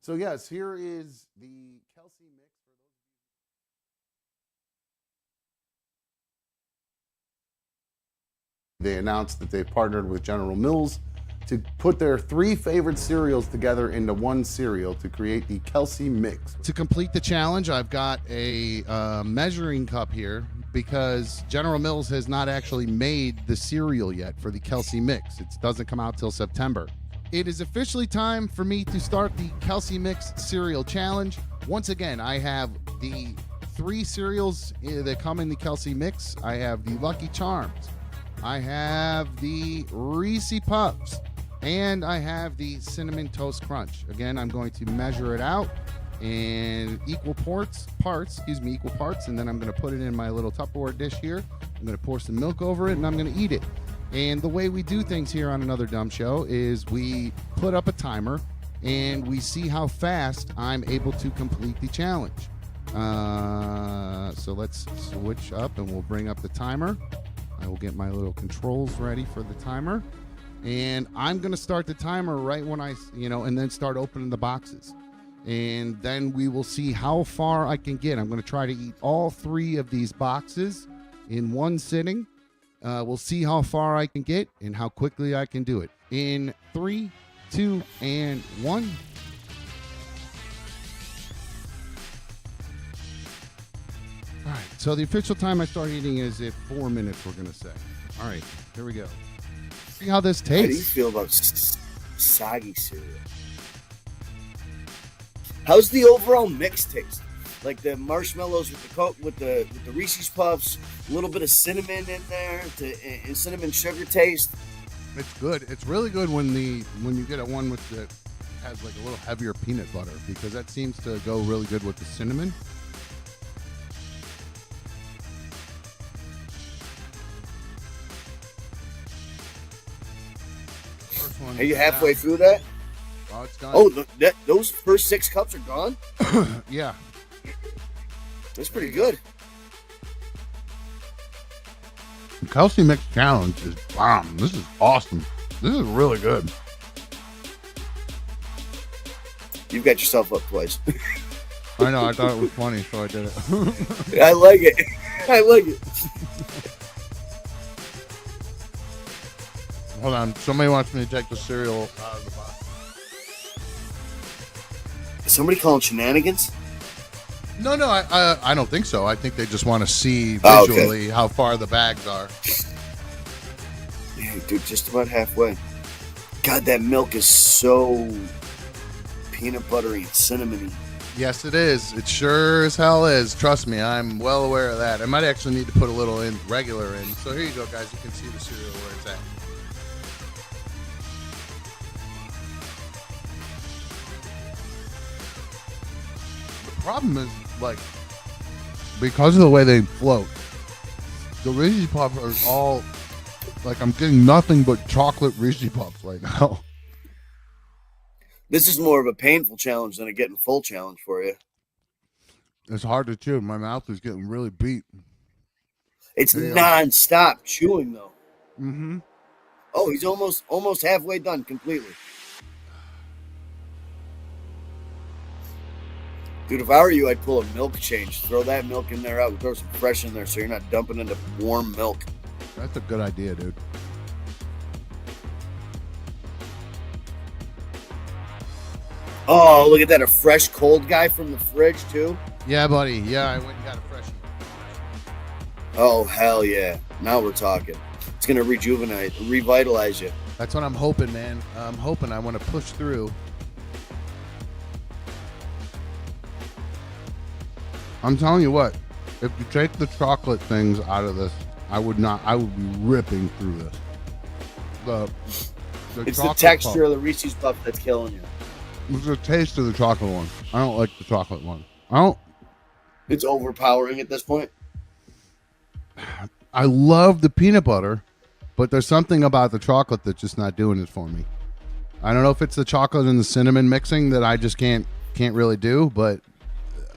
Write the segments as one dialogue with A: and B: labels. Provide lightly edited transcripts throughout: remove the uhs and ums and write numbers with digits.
A: So yes, here is the Kelsey mix. They announced that they've partnered with General Mills to put their 3 favorite cereals together into one cereal to create the Kelsey mix. To complete the challenge, I've got a measuring cup here because General Mills has not actually made the cereal yet for the Kelsey mix. It doesn't come out till September. It is officially time for me to start the Kelsey Mix cereal challenge. Once again, I have the 3 cereals that come in the Kelsey mix. I have the Lucky Charms, I have the Reese Puffs, and I have the Cinnamon Toast Crunch. Again, I'm going to measure it out in equal parts, and then I'm going to put it in my little Tupperware dish here. I'm going to pour some milk over it, and I'm going to eat it. And the way we do things here on Another Dumb Show is we put up a timer, and we see how fast I'm able to complete the challenge. So let's switch up, and we'll bring up the timer. I will get my little controls ready for the timer. And I'm going to start the timer right when and then start opening the boxes. And then we will see how far I can get. I'm going to try to eat all 3 of these boxes in one sitting. We'll see how far I can get and how quickly I can do it. In 3, 2, and 1. All right, so the official time I start eating is at 4 minutes, we're going to say. All right, here we go. See how this tastes.
B: How do you feel about soggy cereal? How's the overall mix taste? Like the marshmallows with the Coke, with the Reese's Puffs, a little bit of cinnamon in there, and cinnamon sugar taste.
A: It's good. It's really good when you get a one with the has like a little heavier peanut butter, because that seems to go really good with the cinnamon.
B: Are you halfway through that?
A: Oh, it's done.
B: Oh, those first 6 cups are gone?
A: Yeah.
B: That's pretty good.
A: The Kelsey Mix Challenge is bomb. This is awesome. This is really good.
B: You've got yourself up twice.
A: I know. I thought it was funny, so I did it.
B: I like it. I like it.
A: Hold on. Somebody wants me to take the cereal out of the box.
B: Is somebody calling shenanigans?
A: No, I don't think so. I think they just want to see visually how far the bags are.
B: Yeah, dude, just about halfway. God, that milk is so peanut buttery and cinnamony.
A: Yes, it is. It sure as hell is. Trust me, I'm well aware of that. I might actually need to put a little regular in. So here you go, guys. You can see the cereal where it's at. The problem is, like, because of the way they float, the Reese's Puffs are all, like, I'm getting nothing but chocolate Reese's Puffs right now.
B: This is more of a painful challenge than a getting full challenge for you.
A: It's hard to chew. My mouth is getting really beat.
B: It's non-stop chewing, though.
A: Mm-hmm.
B: Oh, he's almost halfway done completely. Dude, if I were you, I'd pull a milk change. Throw that milk in there out. Throw some fresh in there so you're not dumping into warm milk.
A: That's a good idea, dude.
B: Oh, look at that. A fresh cold guy from the fridge, too?
A: Yeah, buddy. Yeah, I went and got a freshie.
B: Oh, hell yeah. Now we're talking. It's going to revitalize you.
A: That's what I'm hoping, man. I'm hoping. I want to push through. I'm telling you what, if you take the chocolate things out of this, I would be ripping through this.
B: It's the texture of the Reese's Puff that's killing you.
A: It's the taste of the chocolate one. I don't like the chocolate one.
B: It's overpowering at this point.
A: I love the peanut butter, but there's something about the chocolate that's just not doing it for me. I don't know if it's the chocolate and the cinnamon mixing that I just can't really do, but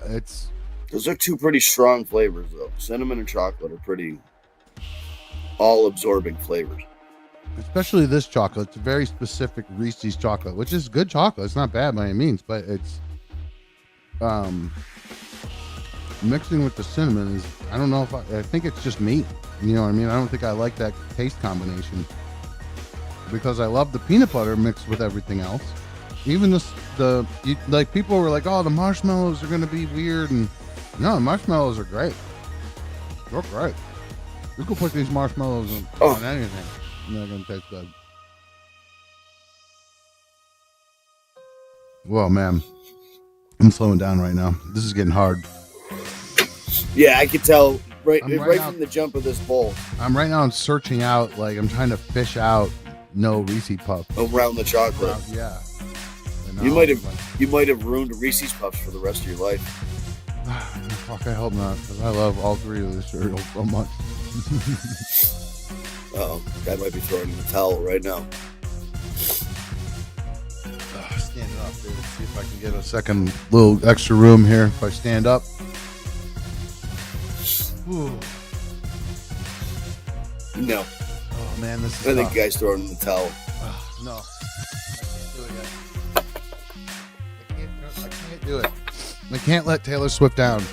A: it's...
B: Those are 2 pretty strong flavors, though. Cinnamon and chocolate are pretty all-absorbing flavors.
A: especially this chocolate. It's a very specific Reese's chocolate, which is good chocolate. It's not bad by any means, but it's mixing with the cinnamon is, I don't know if I think it's just me. You know what I mean? I don't think I like that taste combination because I love the peanut butter mixed with everything else. Even like people were like, oh, the marshmallows are going to be weird. And no, marshmallows are great. They're great. You can put these marshmallows on anything. And they're going to taste good. Whoa, man. I'm slowing down right now. This is getting hard.
B: Yeah, I could tell right
A: now,
B: from the jump of this bowl.
A: I'm searching out, like I'm trying to fish out no Reese's Puff.
B: Around the chocolate.
A: Yeah.
B: You might have ruined Reese's Puffs for the rest of your life.
A: Fuck, I hope not, because I love all three of the cereals so much.
B: Uh-oh, Dad might be throwing in the towel right now.
A: Stand up, dude. See if I can get a second little extra room here if I stand up. Ooh.
B: No.
A: Oh man, this is
B: I think
A: tough.
B: you guys throwing in the towel.
A: No. I can't do it. I can't let Taylor Swift down.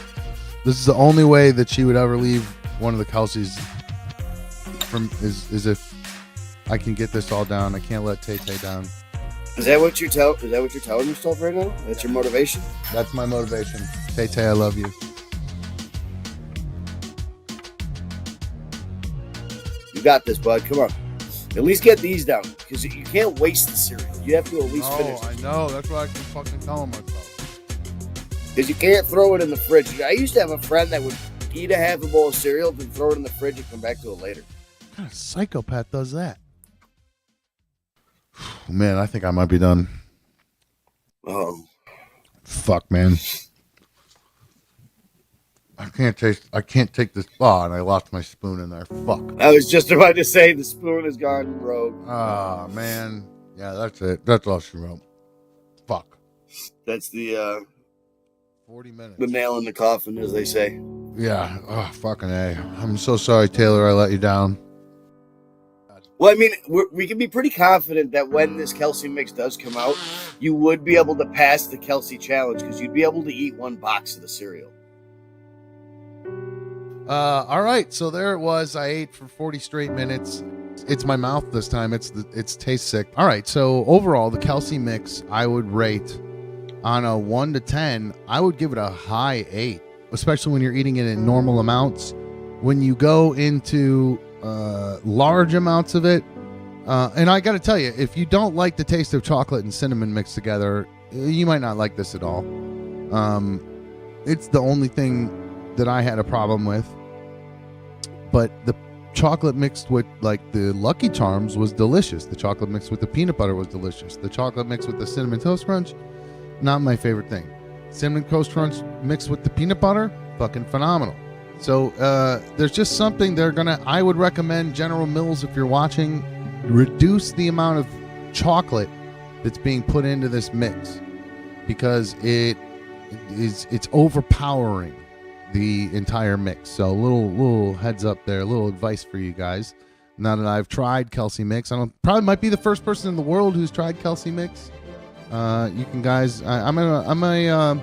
A: This is the only way that she would ever leave one of the Kelseys is if I can get this all down. I can't let Tay down.
B: Is that what you're telling yourself right now? That's your motivation?
A: That's my motivation. Tay, I love you.
B: You got this, bud. Come on. At least get these down, because you can't waste the cereal. You have to at least finish it.
A: I know. That's what I keep fucking telling myself.
B: Because you can't throw it in the fridge. I used to have a friend that would eat a half a bowl of cereal, then throw it in the fridge and come back to it later.
A: What kind of psychopath does that? Man, I think I might be done.
B: Oh.
A: Fuck, man. I can't take this. Oh, and I lost my spoon in there. Fuck.
B: I was just about to say the spoon has gone rogue.
A: Ah, man. Yeah, that's it. That's all she wrote. Fuck.
B: That's the
A: 40 minutes.
B: the nail in the coffin, as they say.
A: Yeah. Oh, fucking A. I'm so sorry, Taylor. I let you down.
B: Well, I mean, we can be pretty confident that when this Kelsey mix does come out, you would be able to pass the Kelsey challenge because you'd be able to eat one box of the cereal.
A: All right, so there it was. I ate for 40 straight minutes. It's my mouth this time. It's taste sick. All right, so overall, the Kelsey mix, I would rate on a 1 to 10. I would give it a high 8, especially when you're eating it in normal amounts. When you go into large amounts of it, and I got to tell you, if you don't like the taste of chocolate and cinnamon mixed together, you might not like this at all. It's the only thing that I had a problem with. But the chocolate mixed with like the Lucky Charms was delicious. The chocolate mixed with the peanut butter was delicious. The chocolate mixed with the Cinnamon Toast Crunch, not my favorite thing. Cinnamon Toast Crunch mixed with the peanut butter, fucking phenomenal. So there's just something I would recommend General Mills, if you're watching, reduce the amount of chocolate that's being put into this mix, because it's overpowering the entire mix. So little heads up there, a little advice for you guys. Now that I've tried Kelsey mix, probably might be the first person in the world who's tried Kelsey mix. You can guys, I'm a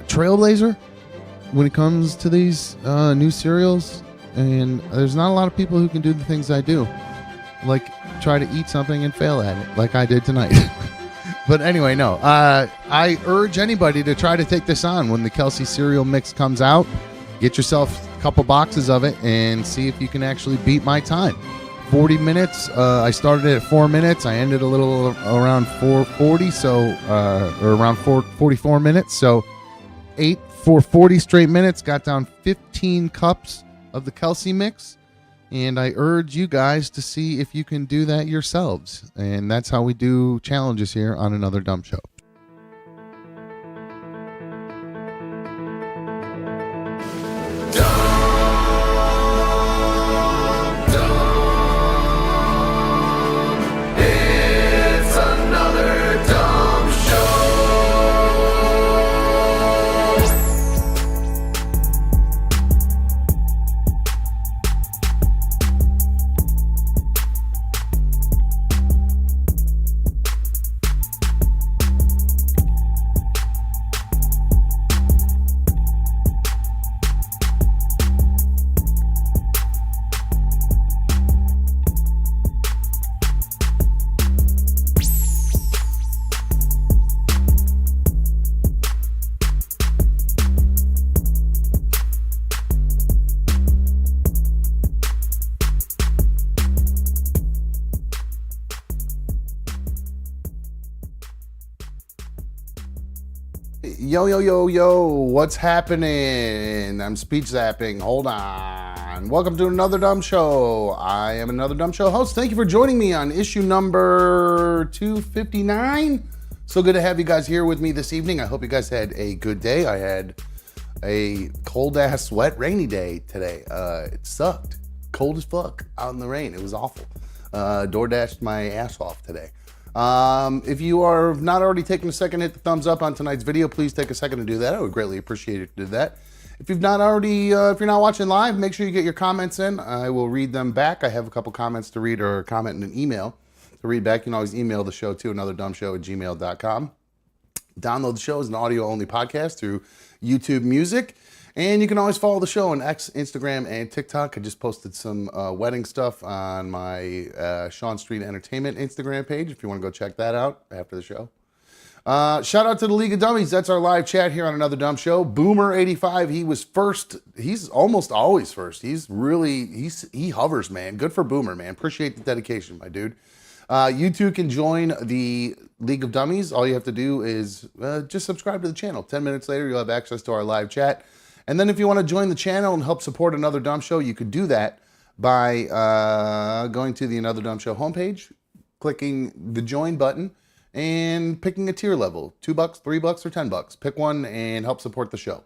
A: trailblazer when it comes to these new cereals, and there's not a lot of people who can do the things I do, like try to eat something and fail at it, like I did tonight. But anyway, no. I urge anybody to try to take this on when the Kelsey cereal mix comes out. Get yourself a couple boxes of it and see if you can actually beat my time. 40 minutes. I started at 4 minutes. I ended a little around 4:40, or around 4:44 minutes. So 8 for 40 straight minutes. Got down 15 cups of the Kelsey mix. And I urge you guys to see if you can do that yourselves. And that's how we do challenges here on Another Dumb Show.
C: It's another dumb show.
A: Yo, yo, yo, yo, what's happening? I'm speech zapping. Hold on. Welcome to another Dumb Show. I am another Dumb Show host. Thank you for joining me on issue number 259. So good to have you guys here with me this evening. I hope you guys had a good day. I had a cold ass, wet, rainy day today. It sucked. Cold as fuck out in the rain. It was awful. Door dashed my ass off today. If you are not already taking a second to hit the thumbs up on tonight's video, please take a second to do that. I would greatly appreciate it if you did that. If you've not already, if you're not watching live, make sure you get your comments in. I will read them back. I have a couple comments to read or a comment in an email to read back. You can always email the show to anotherdumbshow@gmail.com. Download the show as an audio-only podcast through YouTube Music. And you can always follow the show on X, Instagram, and TikTok. I just posted some wedding stuff on my Sean Street Entertainment Instagram page if you want to go check that out after the show. Shout out to the League of Dummies. That's our live chat here on Another Dumb Show. Boomer85, he was first. He's almost always first. He hovers, man. Good for Boomer, man. Appreciate the dedication, my dude. You too can join the League of Dummies. All you have to do is just subscribe to the channel. 10 minutes later, you'll have access to our live chat. And then if you want to join the channel and help support Another Dumb Show, you could do that by going to the Another Dumb Show homepage, clicking the join button, and picking a tier level, $2, $3, or $10. Pick one and help support the show.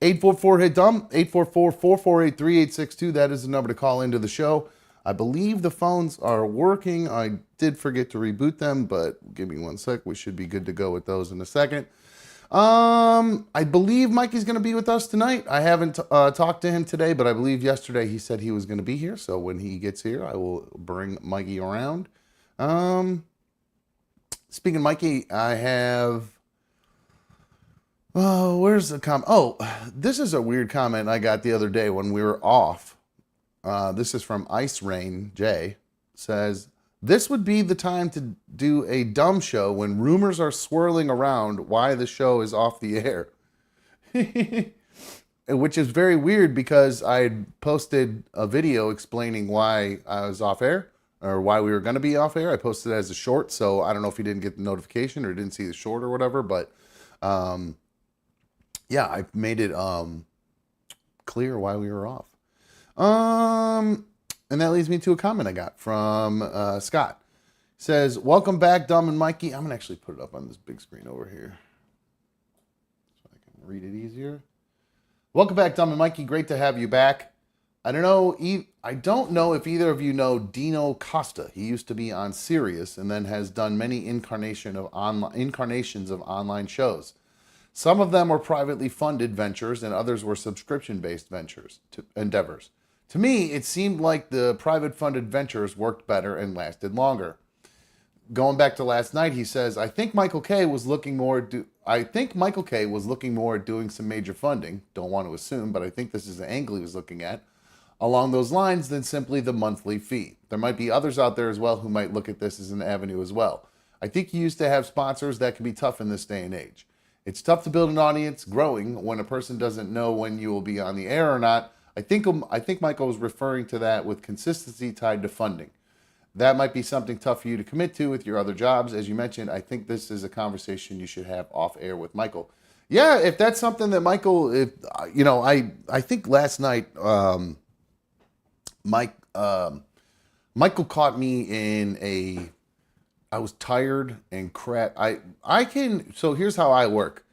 A: 844-HIT-DUMB, 844-448-3862. That is the number to call into the show. I believe the phones are working. I did forget to reboot them, but give me one sec. We should be good to go with those in a second. I believe Mikey's going to be with us tonight. I haven't talked to him today, but I believe yesterday he said he was going to be here. So when he gets here, I will bring Mikey around. Speaking of Mikey, I have... Oh, where's the comment? Oh, this is a weird comment I got the other day when we were off. This is from Ice Rain J. Says... This would be the time to do a dumb show when rumors are swirling around why the show is off the air. Which is very weird because I posted a video explaining why I was off air or why we were going to be off air. I posted it as a short, so I don't know if you didn't get the notification or didn't see the short or whatever, but yeah, I made it clear why we were off. And that leads me to a comment I got from Scott. Says, welcome back, Dumb and Mikey. I'm going to actually put it up on this big screen over here so I can read it easier. Welcome back, Dumb and Mikey. Great to have you back. I don't know if either of you know Dino Costa. He used to be on Sirius and then has done many incarnations of online shows. Some of them were privately funded ventures and others were subscription-based endeavors. To me, it seemed like the private funded ventures worked better and lasted longer. Going back to last night, he says, I think Michael K was looking more at doing some major funding. Don't want to assume, but I think this is the angle he was looking at along those lines than simply the monthly fee. There might be others out there as well who might look at this as an avenue as well. I think you used to have sponsors that can be tough in this day and age. It's tough to build an audience growing when a person doesn't know when you will be on the air or not. I think Michael was referring to that with consistency tied to funding. That might be something tough for you to commit to with your other jobs. As you mentioned, I think this is a conversation you should have off air with Michael. Yeah, if that's something that Michael, I think last night, Michael caught me in I was tired and crap. So here's how I work.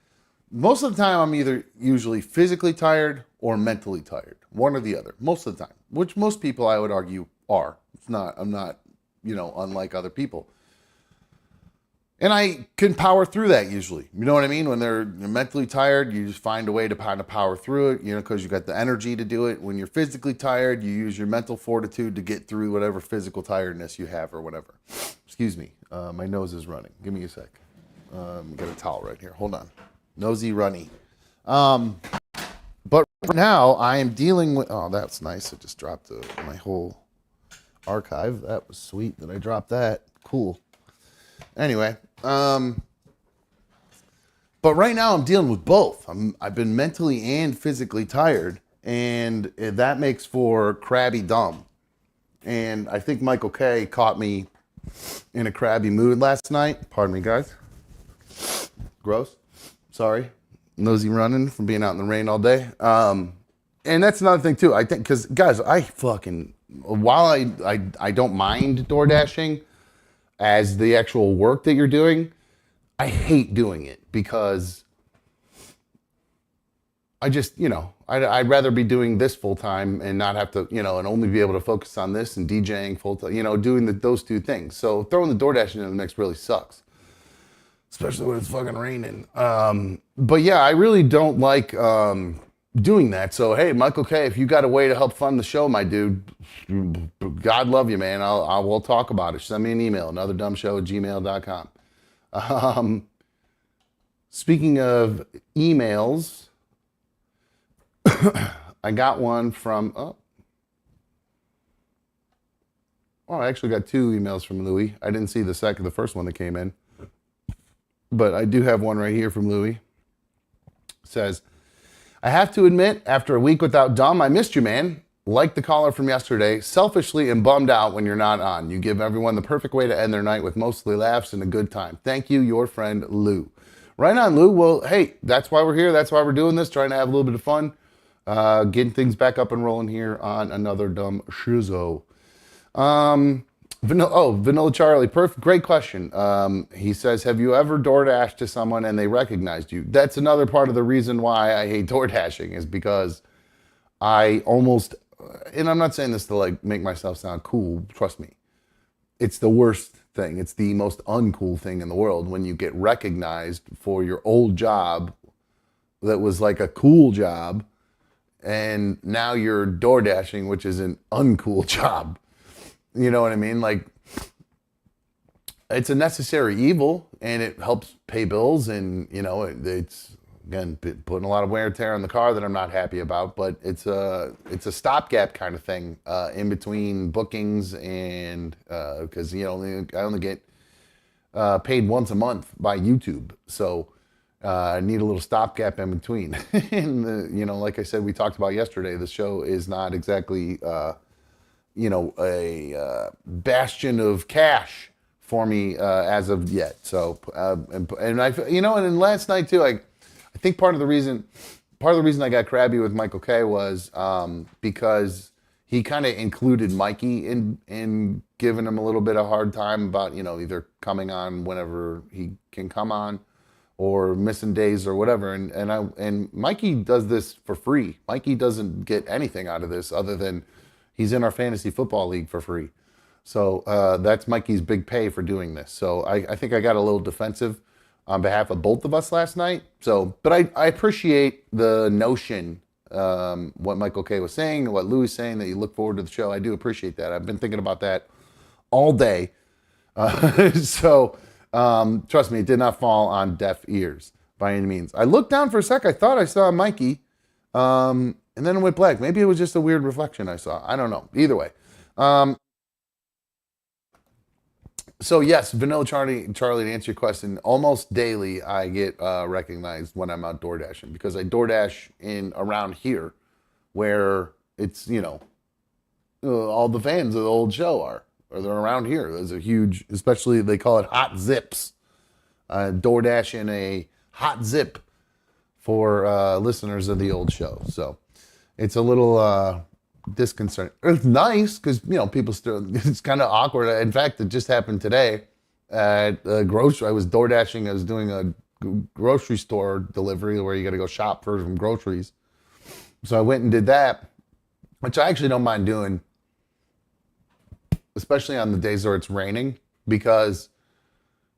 A: Most of the time, I'm either usually physically tired or mentally tired, one or the other, most of the time, which most people I would argue are. I'm not, unlike other people. And I can power through that usually. You know what I mean? When they're mentally tired, you just find a way to kind of power through it, because you got the energy to do it. When you're physically tired, you use your mental fortitude to get through whatever physical tiredness you have or whatever. Excuse me. My nose is running. Give me a sec. Got a towel right here. Hold on. Nosy runny. But right now I am dealing with, oh, that's nice. I just dropped my whole archive. That was sweet that I dropped that. Cool. Anyway, but right now I'm dealing with both. I've been mentally and physically tired, and that makes for crabby dumb. And I think Michael K caught me in a crabby mood last night. Pardon me, guys. Gross. Sorry. nosy running from being out in the rain all day. And that's another thing too. I think because guys, while I don't mind door dashing as the actual work that you're doing, I hate doing it because I just, I'd rather be doing this full time and not have to, and only be able to focus on this and DJing full time, doing those two things. So throwing the door dashing in the mix really sucks, especially when it's fucking raining. But yeah, I really don't like doing that. So hey, Michael K, if you got a way to help fund the show, my dude, God love you, man. We'll talk about it. Send me an email, anotherdumshow@gmail.com. Speaking of emails, I got one from, I actually got two emails from Louis. I didn't see the first one that came in, but I do have one right here from Louis. It says, I have to admit, after a week without Dom, I missed you, man. Like the caller from yesterday, selfishly and bummed out when you're not on. You give everyone the perfect way to end their night with mostly laughs and a good time. Thank you, your friend Lou. Right on, Lou. Well, hey, that's why we're here. That's why we're doing this, trying to have a little bit of fun. Getting things back up and rolling here on Another Dumb Shizo. Vanilla Charlie, perfect, great question. He says, have you ever DoorDashed to someone and they recognized you? That's another part of the reason why I hate DoorDashing, is because I almost, and I'm not saying this to make myself sound cool, trust me, it's the worst thing. It's the most uncool thing in the world when you get recognized for your old job that was like a cool job, and now you're door dashing, which is an uncool job. You know what I mean? It's a necessary evil, and it helps pay bills, and it's again putting a lot of wear and tear on the car that I'm not happy about. But it's a stopgap kind of thing in between bookings, and because I only get paid once a month by YouTube, so. I need a little stopgap in between. And, like I said, we talked about yesterday, the show is not exactly, a bastion of cash for me as of yet. So, and then last night too, I think part of the reason I got crabby with Michael K was because he kind of included Mikey in giving him a little bit of hard time about, either coming on whenever he can come on, or missing days or whatever, and Mikey does this for free. Mikey doesn't get anything out of this other than he's in our fantasy football league for free. So that's Mikey's big pay for doing this. So I think I got a little defensive on behalf of both of us last night. So, but I appreciate the notion, what Michael K was saying, what Louis is saying, that you look forward to the show. I do appreciate that. I've been thinking about that all day. So. Trust me, it did not fall on deaf ears by any means. I looked down for a sec. I thought I saw Mikey, and then it went black. Maybe it was just a weird reflection I saw. I don't know. Either way. So yes, Vanilla Charlie, to answer your question, almost daily I get recognized when I'm out door dashing, because I door dash in around here where it's, all the fans of the old show are. Or they're around here. There's a huge, especially they call it hot zips. DoorDash in a hot zip for listeners of the old show. So it's a little disconcerting. It's nice because, people still, it's kind of awkward. In fact, it just happened today at a grocery. I was DoorDashing. I was doing a grocery store delivery where you got to go shop for some groceries. So I went and did that, which I actually don't mind doing, especially on the days where it's raining, because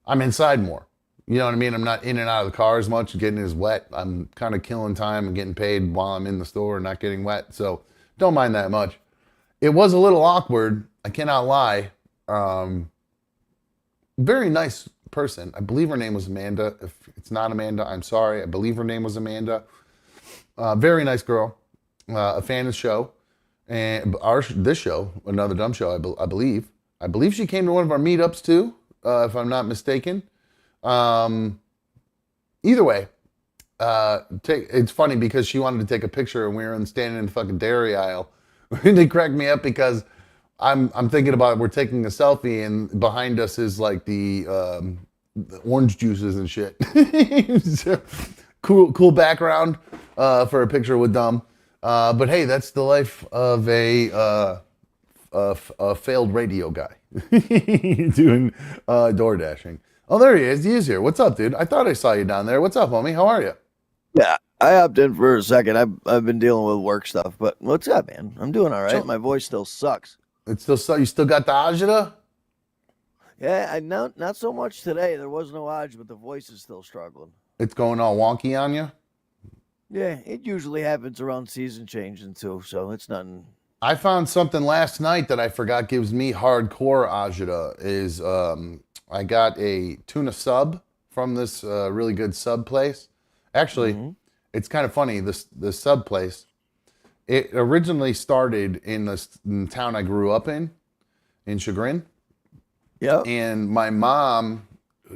A: I'm inside more. You know what I mean? I'm not in and out of the car as much, getting as wet. I'm kind of killing time and getting paid while I'm in the store and not getting wet. So don't mind that much. It was a little awkward. I cannot lie. Very nice person. I believe her name was Amanda. If it's not Amanda, I'm sorry. I believe her name was Amanda. Very nice girl. A fan of the show. And this show, Another Dumb Show, I believe. I believe she came to one of our meetups too, if I'm not mistaken. Either way, it's funny because she wanted to take a picture and we were standing in the fucking dairy aisle. And they cracked me up because I'm thinking about, we're taking a selfie and behind us is like the orange juices and shit. So cool background for a picture with Dumb. But hey, that's the life of a failed radio guy doing door dashing. Oh, there he is. He is here. What's up, dude? I thought I saw you down there. What's up, homie? How are you?
D: Yeah, I hopped in for a second. I've been dealing with work stuff, but what's up, man? I'm doing all right.
A: Chill.
D: My voice still sucks.
A: It's still you still got the agita?
D: Yeah, I not so much today. There was no odge, but the voice is still struggling.
A: It's going all wonky on you?
D: Yeah, it usually happens around season changing too, so it's nothing.
A: I found something last night that I forgot gives me hardcore agita is I got a tuna sub from this really good sub place. Actually, it's kind of funny, the sub place. It originally started in the town I grew up in Chagrin.
D: Yeah.
A: And my mom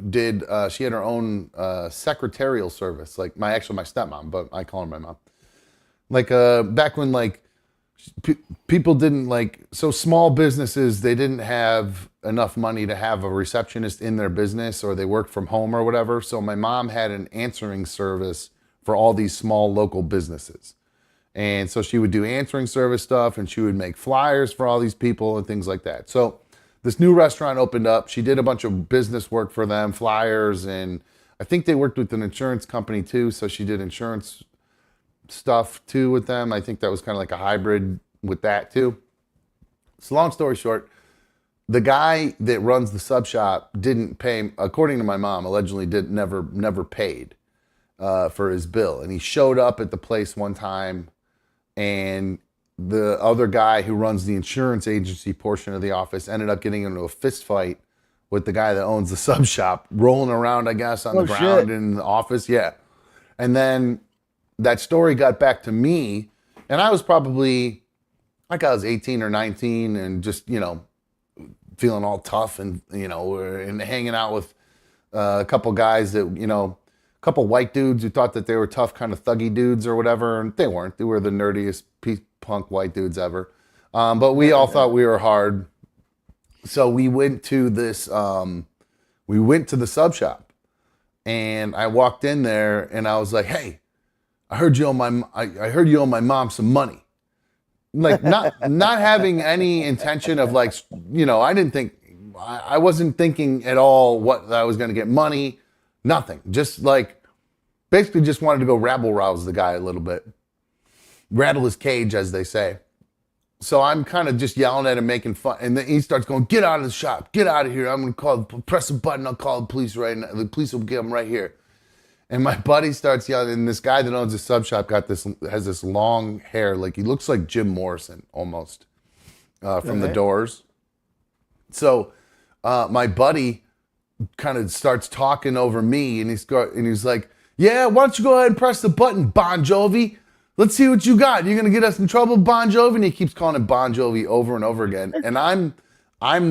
A: did, she had her own secretarial service, like my stepmom, but I call her my mom. Like back when like people didn't so small businesses, they didn't have enough money to have a receptionist in their business, or they worked from home or whatever. So my mom had an answering service for all these small local businesses. And so she would do answering service stuff, and she would make flyers for all these people and things like that. So this new restaurant opened up. She did a bunch of business work for them, flyers, and I think they worked with an insurance company too. So she did insurance stuff too with them. I think that was kind of like a hybrid with that too. So long story short, the guy that runs the sub shop didn't pay, according to my mom, allegedly never paid for his bill. And he showed up at the place one time, and the other guy who runs the insurance agency portion of the office ended up getting into a fist fight with the guy that owns the sub shop, rolling around, I guess, on the ground in the office. Yeah. And then that story got back to me, and I was probably, like I was 18 or 19 and just, feeling all tough and, and hanging out with a couple guys that, a couple white dudes who thought that they were tough, kind of thuggy dudes or whatever, and they weren't. They were the nerdiest punk white dudes ever. But we all thought we were hard. So we went to this, we went to the sub shop, and I walked in there and I was like, hey, I heard you owe my mom some money. Like not having any intention of I wasn't thinking at all what I was going to get money, nothing. Just basically just wanted to go rabble rouse the guy a little bit. Rattle his cage, as they say. So I'm kind of just yelling at him, making fun. And then he starts going, get out of the shop, get out of here. I'm going to press a button, I'll call the police right now. The police will get him right here. And my buddy starts yelling, and this guy that owns the sub shop has this long hair, he looks like Jim Morrison almost from The Doors. So my buddy kind of starts talking over me, and he's like, yeah, why don't you go ahead and press the button, Bon Jovi? Let's see what you got. You're gonna get us in trouble, Bon Jovi? And he keeps calling it Bon Jovi over and over again. And I'm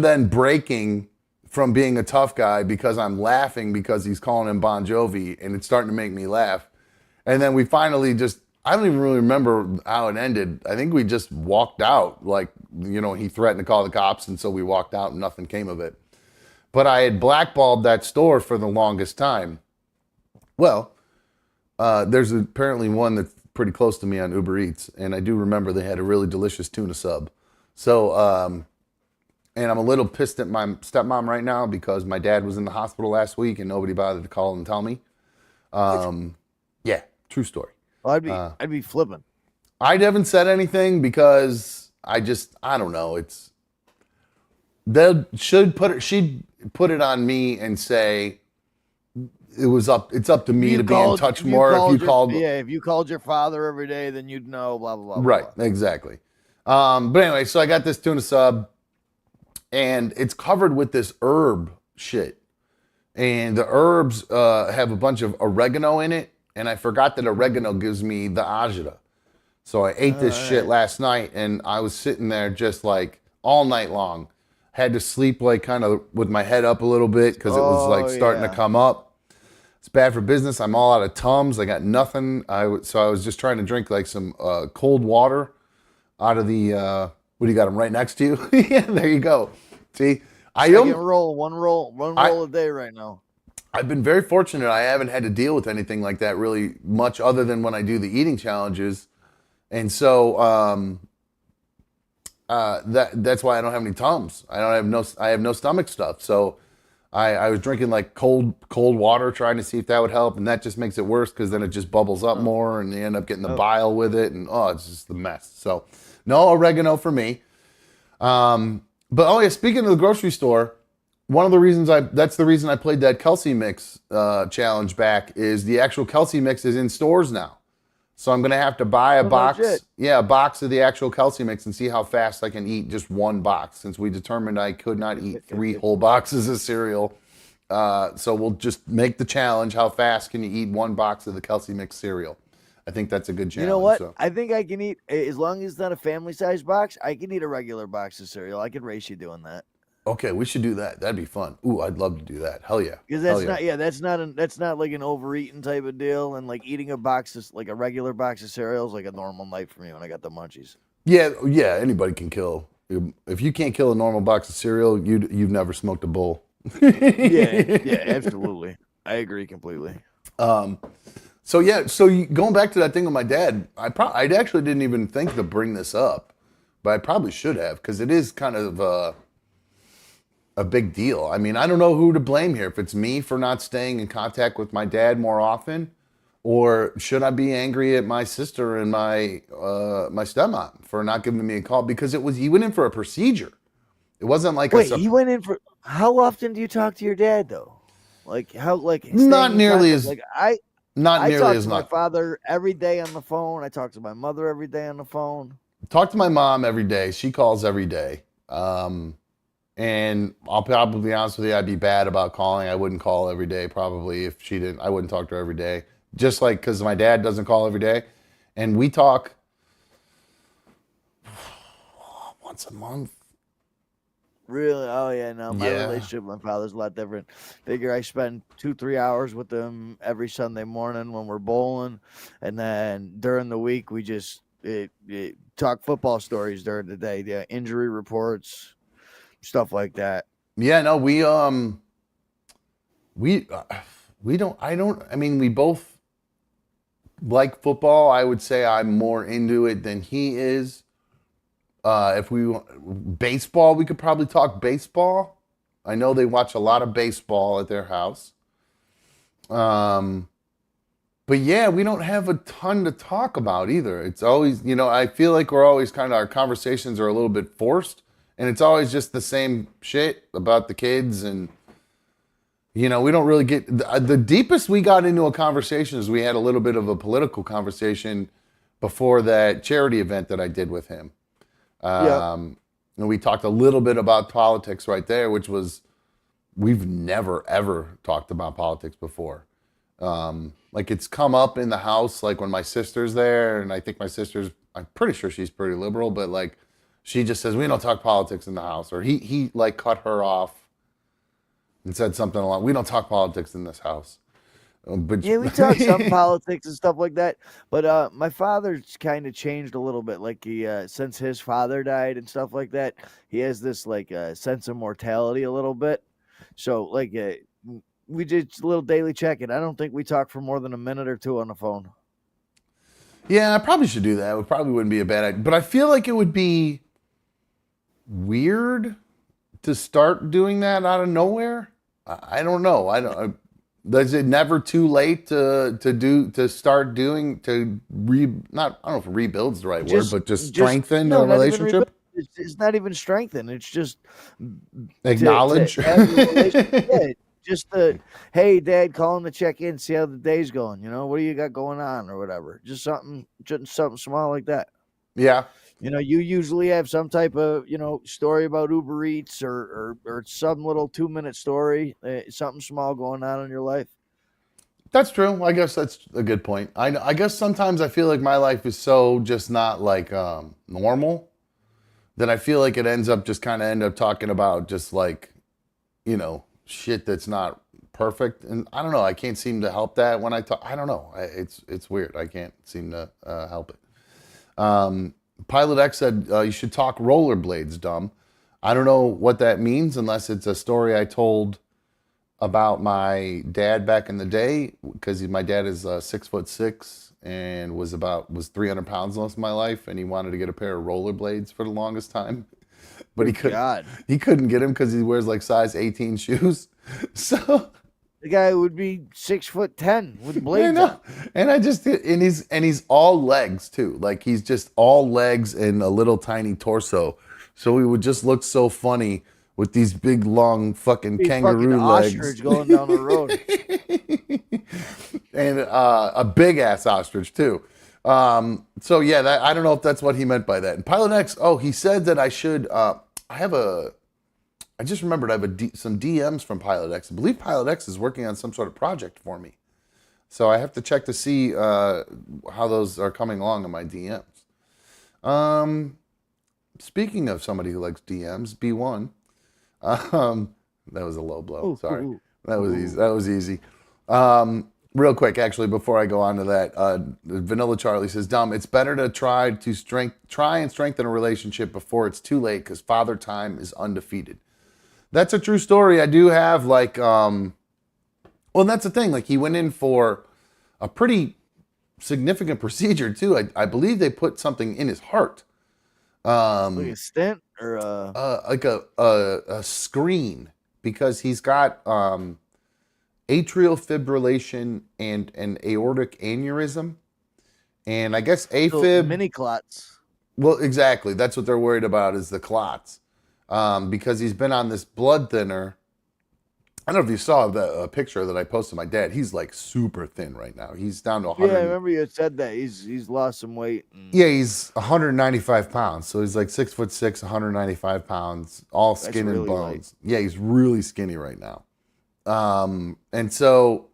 A: then breaking from being a tough guy because I'm laughing because he's calling him Bon Jovi, and it's starting to make me laugh. And then we finally I don't even really remember how it ended. I think we just walked out. He threatened to call the cops, and so we walked out and nothing came of it. But I had blackballed that store for the longest time. Well, there's apparently one that's pretty close to me on Uber Eats, and I do remember they had a really delicious tuna sub. So, and I'm a little pissed at my stepmom right now because my dad was in the hospital last week and nobody bothered to call and tell me. Yeah, true story.
D: I'd be flipping.
A: I haven't said anything because I don't know. She'd put it on me and say it's up to me to be in touch more.
D: If you called your father every day, then you'd know, blah, blah, blah.
A: Right,
D: blah.
A: Exactly. But anyway, so I got this tuna sub, and it's covered with this herb shit. And the herbs have a bunch of oregano in it, and I forgot that oregano gives me the agita. So I ate this shit last night, and I was sitting there just all night long. Had to sleep kind of with my head up a little bit because it was starting to come up. It's bad for business. I'm all out of Tums. I got nothing. So I was just trying to drink some cold water out of the, what do you got them right next to you? Yeah, there you go. See,
D: one roll a day right now.
A: I've been very fortunate. I haven't had to deal with anything like that really much other than when I do the eating challenges. And so that's why I don't have any Tums. I have no stomach stuff. So I was drinking like cold water trying to see if that would help, and that just makes it worse because then it just bubbles up more and you end up getting the bile with it, and it's just the mess. So no oregano for me. But yeah, speaking of the grocery store, one of the reasons that's the reason I played that Kelsey mix challenge back is the actual Kelsey mix is in stores now. So I'm gonna have to buy a box, a box of the actual Kelsey mix and see how fast I can eat just one box, since we determined I could not eat 3 whole boxes of cereal. So we'll just make the challenge: how fast can you eat one box of the Kelsey mix cereal? I think that's a good challenge.
D: You know what?
A: So.
D: I think I can eat, as long as it's not a family-sized box, I can eat a regular box of cereal. I could race you doing that.
A: Okay, we should do that. That'd be fun. Ooh, I'd love to do that. Hell yeah.
D: Because that's not like an overeating type of deal, and like eating a box of, like a regular box of cereal is like a normal night for me when I got the munchies.
A: Yeah, anybody can kill. If you can't kill a normal box of cereal, you've never smoked a bowl.
D: yeah, absolutely. I agree completely.
A: So going back to that thing with my dad, I actually didn't even think to bring this up, but I probably should have, because it is kind of a big deal. I mean, I don't know who to blame here. If it's me for not staying in contact with my dad more often, or should I be angry at my sister and my stepmom for not giving me a call, because he went in for a procedure. It wasn't like
D: he went in for. How often do you talk to your dad though? Like how
A: not nearly as
D: like I
A: nearly
D: talk
A: as
D: to
A: much.
D: My father every day on the phone. I talk to my mother every day on the phone.
A: Talk to my mom every day. She calls every day. And I'll probably be honest with you, I'd be bad about calling. I wouldn't call every day probably if she didn't. I wouldn't talk to her every day. Just like because my dad doesn't call every day. And we talk once a month.
D: Really? Oh yeah, no. My relationship with my father's a lot different. Figure I spend 2-3 hours with him every Sunday morning when we're bowling, and then during the week we just talk football stories during the day. Yeah, injury reports, stuff like that.
A: Yeah, no, we don't. I mean, we both like football. I would say I'm more into it than he is. If we baseball, we could probably talk baseball. I know they watch a lot of baseball at their house. But yeah, we don't have a ton to talk about either. It's always, I feel like we're always our conversations are a little bit forced, and it's always just the same shit about the kids. And, we don't really get, the deepest we got into a conversation is we had a little bit of a political conversation before that charity event that I did with him. And we talked a little bit about politics right there, which was, we've never, ever talked about politics before. Like it's come up in the house, like when my sister's there, and I think I'm pretty sure she's pretty liberal, but like she just says, we don't talk politics in the house. Or he like cut her off and said something along, we don't talk politics in this house. But
D: yeah, we talk some politics and stuff like that. But my father's kind of changed a little bit. Like he, since his father died and stuff like that, he has this like sense of mortality a little bit. So like we did a little daily check-in. I don't think we talk for more than a minute or two on the phone.
A: Yeah, I probably should do that. It probably wouldn't be a bad idea. But I feel like it would be weird to start doing that out of nowhere. I don't know. Is it never too late to start doing not, I don't know if rebuild's the right word, but just strengthen a relationship?
D: It's not even strengthen. It's just
A: acknowledge.
D: Just hey, Dad, calling to check in, see how the day's going. What do you got going on or whatever. Just something small like that.
A: Yeah.
D: You usually have some type of, story about Uber Eats or some little 2-minute story, something small going on in your life.
A: That's true. I guess that's a good point. I guess sometimes I feel like my life is so just not like normal that I feel like it ends up talking about just like, shit that's not perfect. And I don't know. I can't seem to help that when I talk. I don't know. It's weird. I can't seem to help it. Pilot X said, you should talk rollerblades, dumb. I don't know what that means unless it's a story I told about my dad back in the day, because my dad is 6'6" and was 300 pounds most of my life, and he wanted to get a pair of rollerblades for the longest time, but he couldn't get them because he wears like size 18 shoes. So
D: the guy would be 6'10" with blades on.
A: And he's all legs too. Like he's just all legs and a little tiny torso. So he would just look so funny with these big long fucking kangaroo legs.
D: Ostrich going down the road.
A: And a big ass ostrich too. So yeah, I don't know if that's what he meant by that. And Pilot X, he said that I should. I just remembered I have some DMs from Pilot X. I believe Pilot X is working on some sort of project for me. So I have to check to see how those are coming along in my DMs. Speaking of somebody who likes DMs, B1. That was a low blow. Sorry. That was easy. Real quick, actually, before I go on to that, Vanilla Charlie says, Dom, it's better to try and strengthen a relationship before it's too late because father time is undefeated. That's a true story. I do have and that's the thing. Like he went in for a pretty significant procedure too. I believe they put something in his heart.
D: Like a stent or
A: like a screen, because he's got atrial fibrillation and an aortic aneurysm, and I guess AFib,
D: mini clots.
A: Well, exactly. That's what they're worried about, is the clots, because he's been on this blood thinner. I don't know if you saw the picture that I posted my dad. He's like super thin right now. He's down to 100.
D: Yeah, I remember you said that. He's lost some weight.
A: Yeah, he's 195 pounds. So he's like 6'6", 195 pounds, all skin and bones. Light. Yeah, he's really skinny right now. And the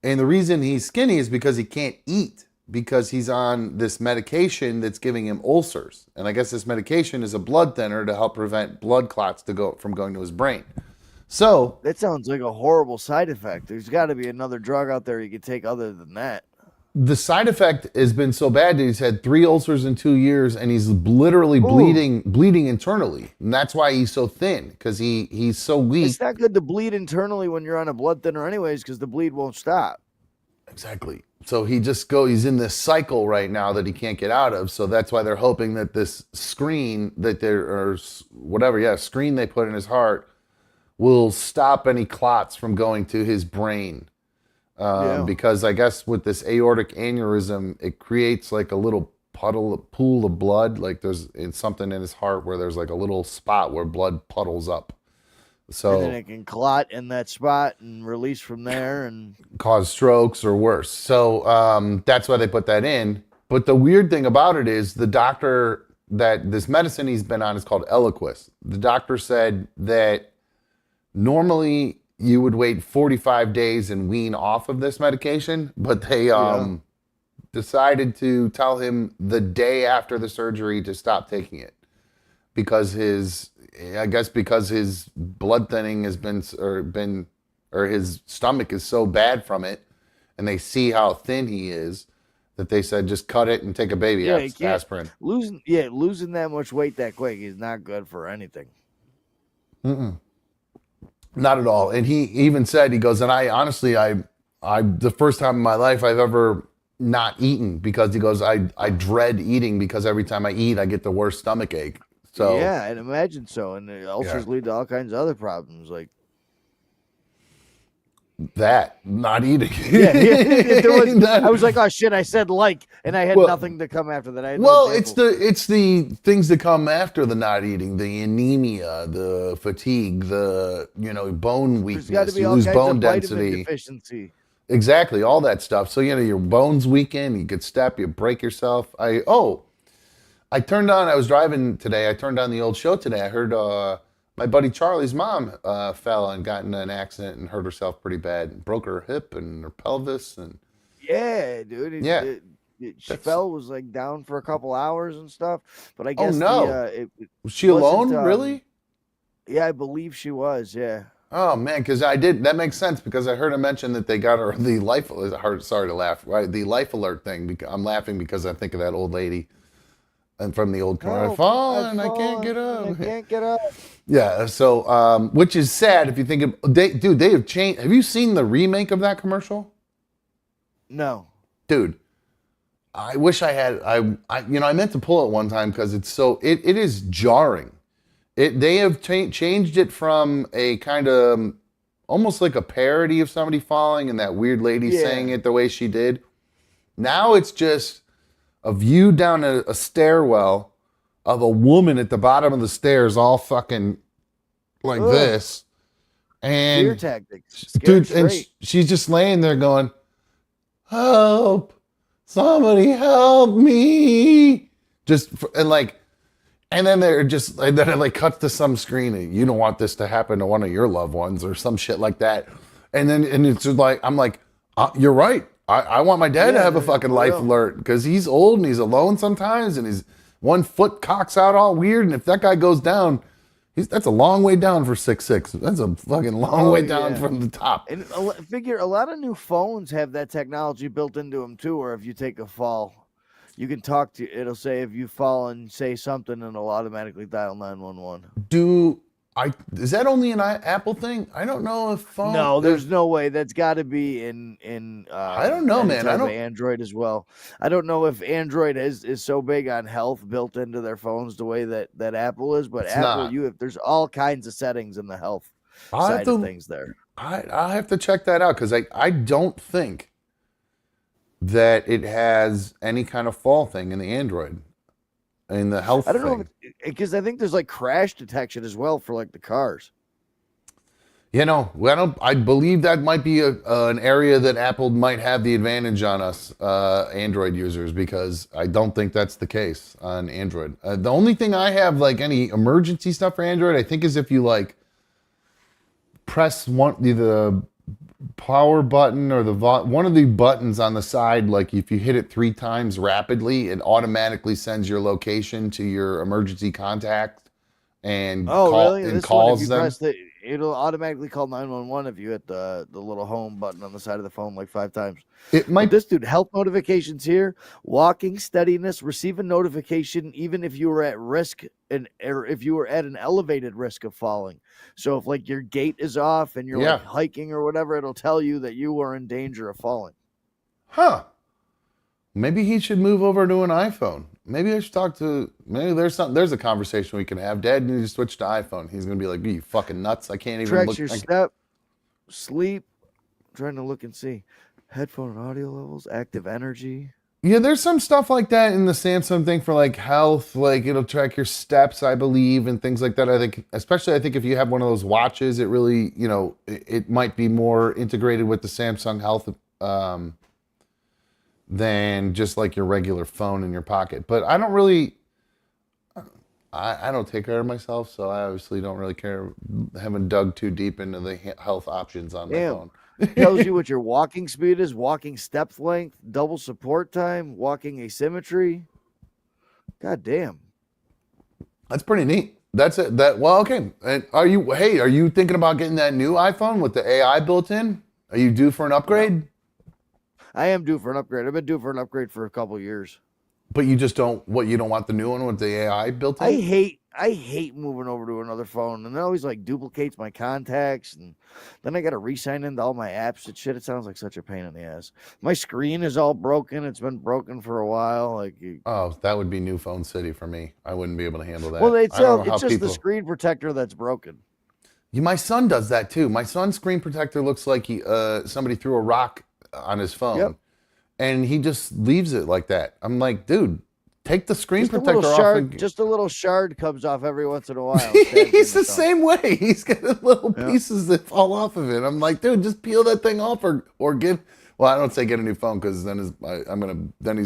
A: reason he's skinny is because he can't eat, because he's on this medication that's giving him ulcers. And I guess this medication is a blood thinner to help prevent blood clots from going to his brain. So
D: that sounds like a horrible side effect. There's got to be another drug out there you could take other than that.
A: The side effect has been so bad that he's had 3 ulcers in 2 years, and he's literally bleeding internally. And that's why he's so thin, because he's so weak.
D: It's not good to bleed internally when you're on a blood thinner anyways, because the bleed won't stop.
A: Exactly. So he's in this cycle right now that he can't get out of. So that's why they're hoping that this screen screen they put in his heart will stop any clots from going to his brain. Because I guess with this aortic aneurysm, it creates like a little pool of blood. Like there's something in his heart where there's like a little spot where blood puddles up. So
D: and then it can clot in that spot and release from there and
A: cause strokes or worse. So that's why they put that in. But the weird thing about it is the doctor that this medicine he's been on is called Eliquis. The doctor said that normally you would wait 45 days and wean off of this medication, but they decided to tell him the day after the surgery to stop taking it because his blood thinning has been his stomach is so bad from it, and they see how thin he is that they said just cut it and take a baby aspirin.
D: Losing that much weight that quick is not good for anything.
A: Not at all. And he even said, he goes, and I honestly, I the first time in my life I've ever not eaten, because he goes, I dread eating because every time I eat, I get the worst stomach ache. So
D: yeah, I'd imagine so. And the ulcers lead to all kinds of other problems, like that,
A: not eating.
D: I was like, oh shit, I said and I had nothing to come after that.
A: It's the things that come after the not eating, the anemia, the fatigue, the bone weakness, you lose bone density,
D: deficiency.
A: Exactly, all that stuff. So your bones weaken, you could step, you break yourself. I was driving today, I turned on the old show today. I heard my buddy Charlie's mom fell and got in an accident and hurt herself pretty bad, and broke her hip and her pelvis. And
D: yeah, dude. She fell, was like down for a couple hours and stuff. But I guess
A: was she alone? Really?
D: Yeah, I believe she was. Yeah.
A: Oh man, because that makes sense, because I heard her mention that they got her the life. Sorry to laugh. Right, the life alert thing. I'm laughing because I think of that old lady. and from the old commercial,
D: Help,
A: fallen,
D: I've
A: I can't get
D: fallen,
A: up.
D: I can't get up.
A: Yeah, so which is sad if you think of they have changed. Have you seen the remake of that commercial?
D: No.
A: Dude, I wish I had I meant to pull it one time because it is jarring. They have changed it from a kind of almost like a parody of somebody falling and that weird lady saying it the way she did. Now it's just a view down a stairwell of a woman at the bottom of the stairs all fucking like this. And
D: fear tactics.
A: dude, and she's just laying there going, help, somebody help me. And then it like cuts to some screen and you don't want this to happen to one of your loved ones or some shit like that. And it's just like, I'm like, you're right. I want my dad to have a fucking life alert because he's old and he's alone sometimes and his one foot cocks out all weird. And if that guy goes down, that's a long way down for 6'6". That's a fucking long way down from the top.
D: And figure a lot of new phones have that technology built into them too, where if you take a fall, you can talk to, it'll say if you fall and say something and it'll automatically dial 911.
A: Is that only an Apple thing? I don't know if phone.
D: No, there's no way. That's got to be in
A: I don't know, man. I don't
D: Android as well. I don't know if Android is so big on health built into their phones the way that Apple is, but Apple, there's all kinds of settings in the health side of things there.
A: I have to check that out because I don't think that it has any kind of fall thing in the Android. In the health,
D: I don't know, because I think there's like crash detection as well for like the cars.
A: I believe that might be an area that Apple might have the advantage on us Android users because I don't think that's the case on Android. The only thing I have like any emergency stuff for Android, I think, is if you like press the power button or one of the buttons on the side, like if you hit it 3 times rapidly, it automatically sends your location to your emergency contact and calls them.
D: It'll automatically call 911 if you hit the little home button on the side of the phone like 5 times. This dude, health notifications here, walking steadiness, receive a notification even if you were at risk or if you were at an elevated risk of falling. So if like your gait is off and you're like hiking or whatever, it'll tell you that you are in danger of falling.
A: Huh. Maybe he should move over to an iPhone. Maybe I should there's a conversation we can have. Dad needs to switch to iPhone. He's going to be like, you fucking nuts. I can't even
D: Tracks your step, sleep. I'm trying to look and see. Headphone and audio levels, active energy.
A: Yeah, there's some stuff like that in the Samsung thing for like health, like it'll track your steps, I believe, and things like that. I think if you have one of those watches, it really, it might be more integrated with the Samsung Health than just like your regular phone in your pocket. But I don't really, I don't take care of myself, so I obviously don't really care. Haven't dug too deep into the health options on my phone.
D: Tells you what your walking speed is, walking step length, double support time, walking asymmetry. God damn.
A: That's pretty neat. That's it. Okay. And are you thinking about getting that new iPhone with the AI built in? Are you due for an upgrade?
D: No. I am due for an upgrade. I've been due for an upgrade for a couple of years.
A: But you just don't want the new one with the AI built in?
D: I hate moving over to another phone, and it always like duplicates my contacts, and then I got to re-sign into all my apps and shit. It sounds like such a pain in the ass. My screen is all broken. It's been broken for a while.
A: That would be new phone city for me. I wouldn't be able to handle that.
D: Well, it's just the screen protector that's broken.
A: My son does that too. My son's screen protector looks like somebody threw a rock on his phone, and he just leaves it like that. I'm like, dude. Take the screen protector off.
D: Just a little shard comes off every once in a while.
A: He's the same way. He's got little pieces that fall off of it. I'm like, dude, just peel that thing off or get. Well, I don't say get a new phone because then he's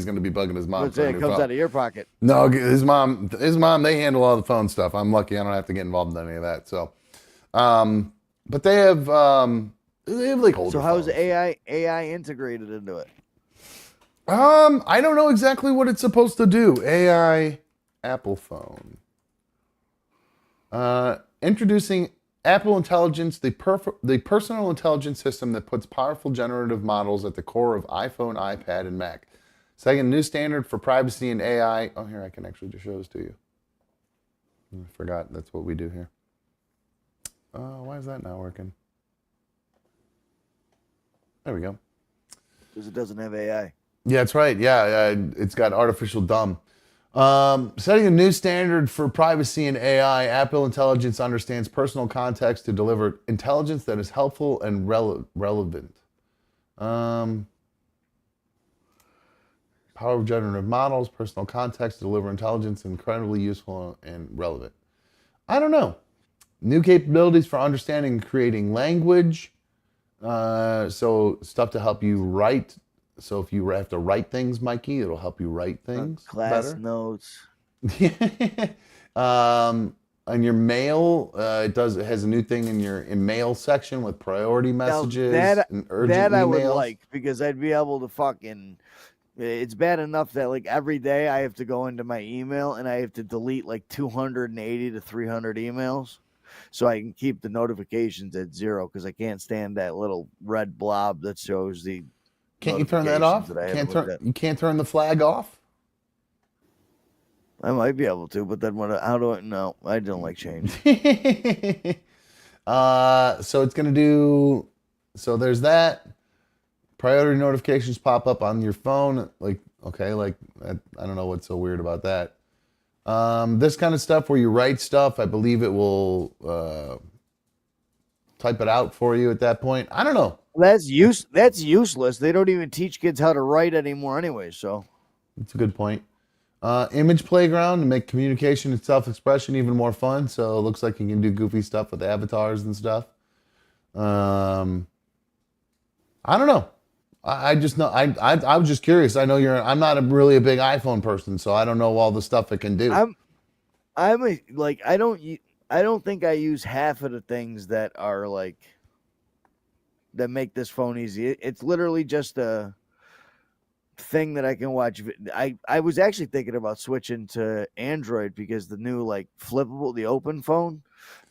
A: gonna be bugging his mom.
D: It comes out of your pocket.
A: No, his mom. They handle all the phone stuff. I'm lucky. I don't have to get involved in any of that. So, but they have like older.
D: So how's
A: phones.
D: AI integrated into it?
A: I don't know exactly what it's supposed to do. AI Apple phone. Introducing Apple Intelligence, the personal intelligence system that puts powerful generative models at the core of iPhone, iPad, and Mac. Setting a new standard for privacy and AI. Oh, here, I can actually just show this to you. I forgot that's what we do here. Why is that not working? There we go.
D: Because it doesn't have AI.
A: Yeah, that's right. Yeah, it's got artificial dumb. Setting a new standard for privacy and AI. Apple Intelligence understands personal context to deliver intelligence that is helpful and relevant. Power of generative models, personal context to deliver intelligence, incredibly useful and relevant. I don't know. New capabilities for understanding and creating language. So stuff to help you write. So if you have to write things, Mikey, it'll help you write things
D: Class
A: better.
D: notes.
A: On your mail, it has a new thing in mail section with priority messages and urgent
D: that
A: emails.
D: I would like, because I'd be able to fucking. It's bad enough that like every day I have to go into my email and I have to delete like 280 to 300 emails, so I can keep the notifications at 0, because I can't stand that little red blob that shows the.
A: Can't you turn that off? You can't turn the flag off?
D: I might be able to, but then how do I? No, I don't like change.
A: So it's gonna do. So there's that. Priority notifications pop up on your phone. Like, okay, like I don't know what's so weird about that. This kind of stuff where you write stuff, I believe it will type it out for you at that point. I don't know.
D: That's useless. They don't even teach kids how to write anymore anyway, so.
A: That's a good point. Image playground to make communication and self-expression even more fun. So it looks like you can do goofy stuff with avatars and stuff. I don't know. I just know. I was just curious. I know I'm not really a big iPhone person, so I don't know all the stuff it can do.
D: I don't think I use half of the things that are like that make this phone easy. It's literally just a thing that I can watch. I was actually thinking about switching to Android, because the new like flippable, the open phone,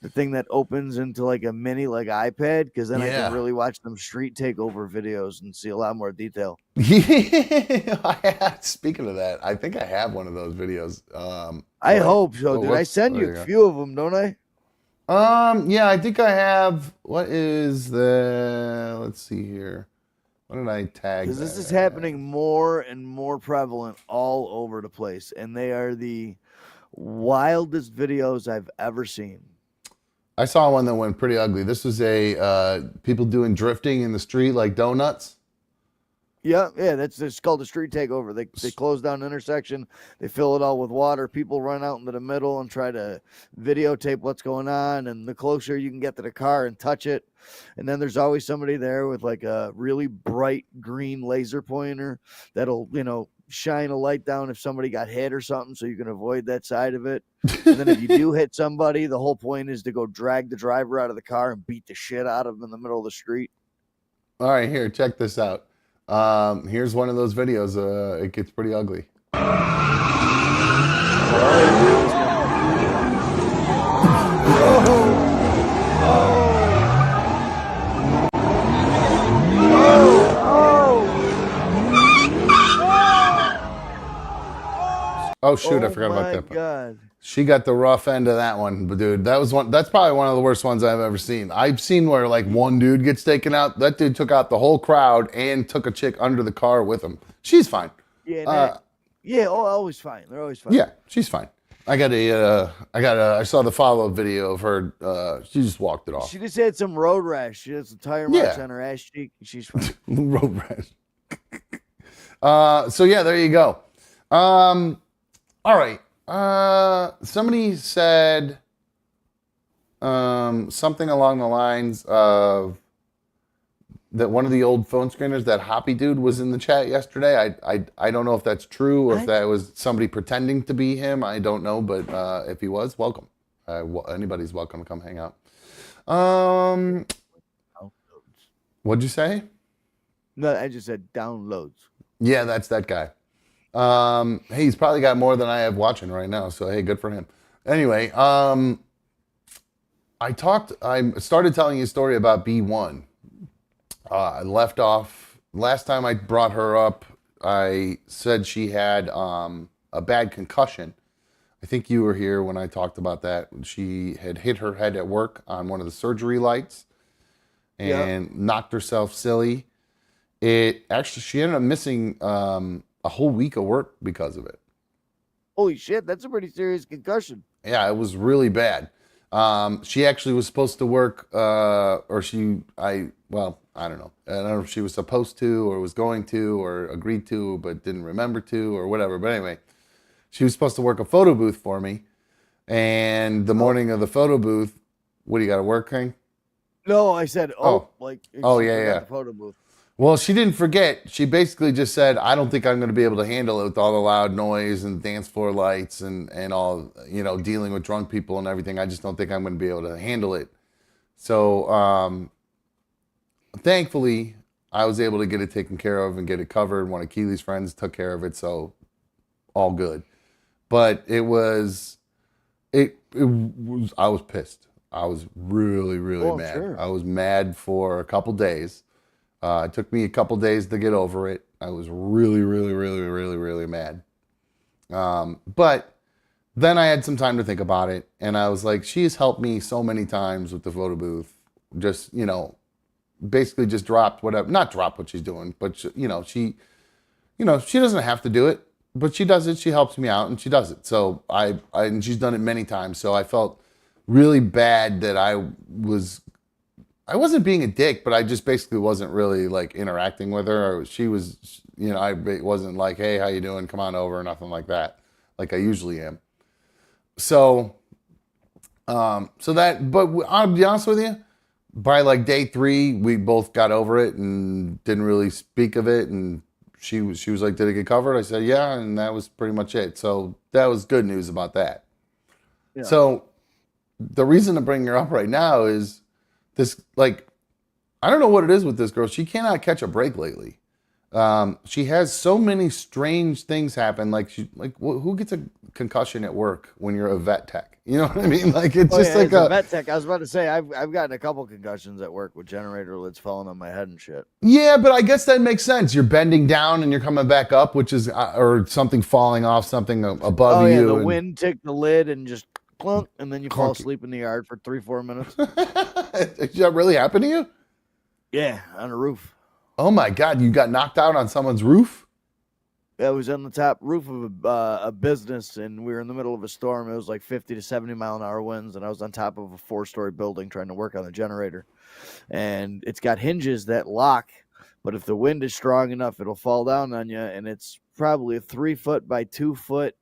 D: the thing that opens into like a mini like iPad, because then I can really watch them street takeover videos and see a lot more detail.
A: Yeah, speaking of that, I think I have one of those videos.
D: I hope so. Did I send you a few of them? Don't I?
A: Yeah, I think I have. What is the? Let's see here. What did I tag?
D: Because this is happening more and more prevalent all over the place, and they are the wildest videos I've ever seen.
A: I saw one that went pretty ugly. This was people doing drifting in the street like donuts.
D: Yeah, it's called a street takeover. They close down an intersection, they fill it all with water. People run out into the middle and try to videotape what's going on. And the closer you can get to the car and touch it, and then there's always somebody there with like a really bright green laser pointer that'll shine a light down if somebody got hit or something, so you can avoid that side of it. And then if you do hit somebody, the whole point is to go drag the driver out of the car and beat the shit out of them in the middle of the street.
A: All right, here, check this out. Here's one of those videos. It gets pretty ugly. Oh shoot! I forgot about that.
D: God.
A: She got the rough end of that one, but dude, that's probably one of the worst ones I've ever seen. I've seen where like one dude gets taken out. That dude took out the whole crowd and took a chick under the car with him. She's fine.
D: Yeah, always fine. They're always fine.
A: Yeah, she's fine. I saw the follow-up video of her. She just walked it off.
D: She just had some road rash. She has some tire marks on her ass cheek. She's fine.
A: Road rash. So yeah, there you go. All right. Somebody said something along the lines of that one of the old phone screeners, that Hoppy dude, was in the chat yesterday. I don't know if that's true or if that was somebody pretending to be him. I don't know, but if he was, welcome. Anybody's welcome to come hang out. What'd you say?
D: No, I just said downloads.
A: Yeah, that's that guy. Hey, he's probably got more than I have watching right now, so hey, good for him. Anyway, I started telling you a story about B1. I left off last time I brought her up. I said she had a bad concussion. I think you were here when I talked about that. She had hit her head at work on one of the surgery lights and knocked herself silly. She ended up missing a whole week of work because of it.
D: Holy shit, that's a pretty serious concussion.
A: Yeah, it was really bad. She actually was supposed to work, I don't know. I don't know if she was supposed to or was going to or agreed to, but didn't remember to or whatever. But anyway, she was supposed to work a photo booth for me. And the morning of the photo booth, what do you got to work, King?
D: No, I said,
A: yeah.
D: The photo booth.
A: Well, she didn't forget. She basically just said, I don't think I'm going to be able to handle it with all the loud noise and dance floor lights and all, dealing with drunk people and everything. I just don't think I'm going to be able to handle it. So, thankfully, I was able to get it taken care of and get it covered. One of Keely's friends took care of it, so all good. But I was pissed. I was really, really mad. Sure. I was mad for a couple days. It took me a couple days to get over it. I was really, really, really, really, really mad. But then I had some time to think about it, and I was like, she has helped me so many times with the photo booth. Just, basically just dropped whatever, not drop what she's doing, but she doesn't have to do it, but she does it. She helps me out, and she does it. So and she's done it many times. So I felt really bad that I wasn't being a dick, but I just basically wasn't really like interacting with her. She was, I wasn't like, hey, how you doing? Come on over, nothing like that, like I usually am. So, but I'll be honest with you, by like day 3, we both got over it and didn't really speak of it. And she was like, did it get covered? I said, yeah. And that was pretty much it. So that was good news about that. Yeah. So the reason to bring her up right now is this, like, I don't know what it is with this girl. She cannot catch a break lately. She has so many strange things happen. Like who gets a concussion at work when you're a vet tech? You know what I mean? Like it's just like
D: a vet tech. I was about to say I've gotten a couple concussions at work with generator lids falling on my head and shit.
A: Yeah, but I guess that makes sense. You're bending down and you're coming back up, which is or something falling off something above you.
D: The wind ticked the lid and just clunk, and then you fall asleep in the yard for 3-4 minutes.
A: Did that really happen to you?
D: Yeah, on a roof.
A: Oh my God, you got knocked out on someone's roof?
D: I was on the top roof of a business, and we were in the middle of a storm. It was like 50 to 70 mile an hour winds, and I was on top of a 4-story building trying to work on the generator. And it's got hinges that lock, but if the wind is strong enough, it'll fall down on you, and it's probably a 3 foot by 2 foot.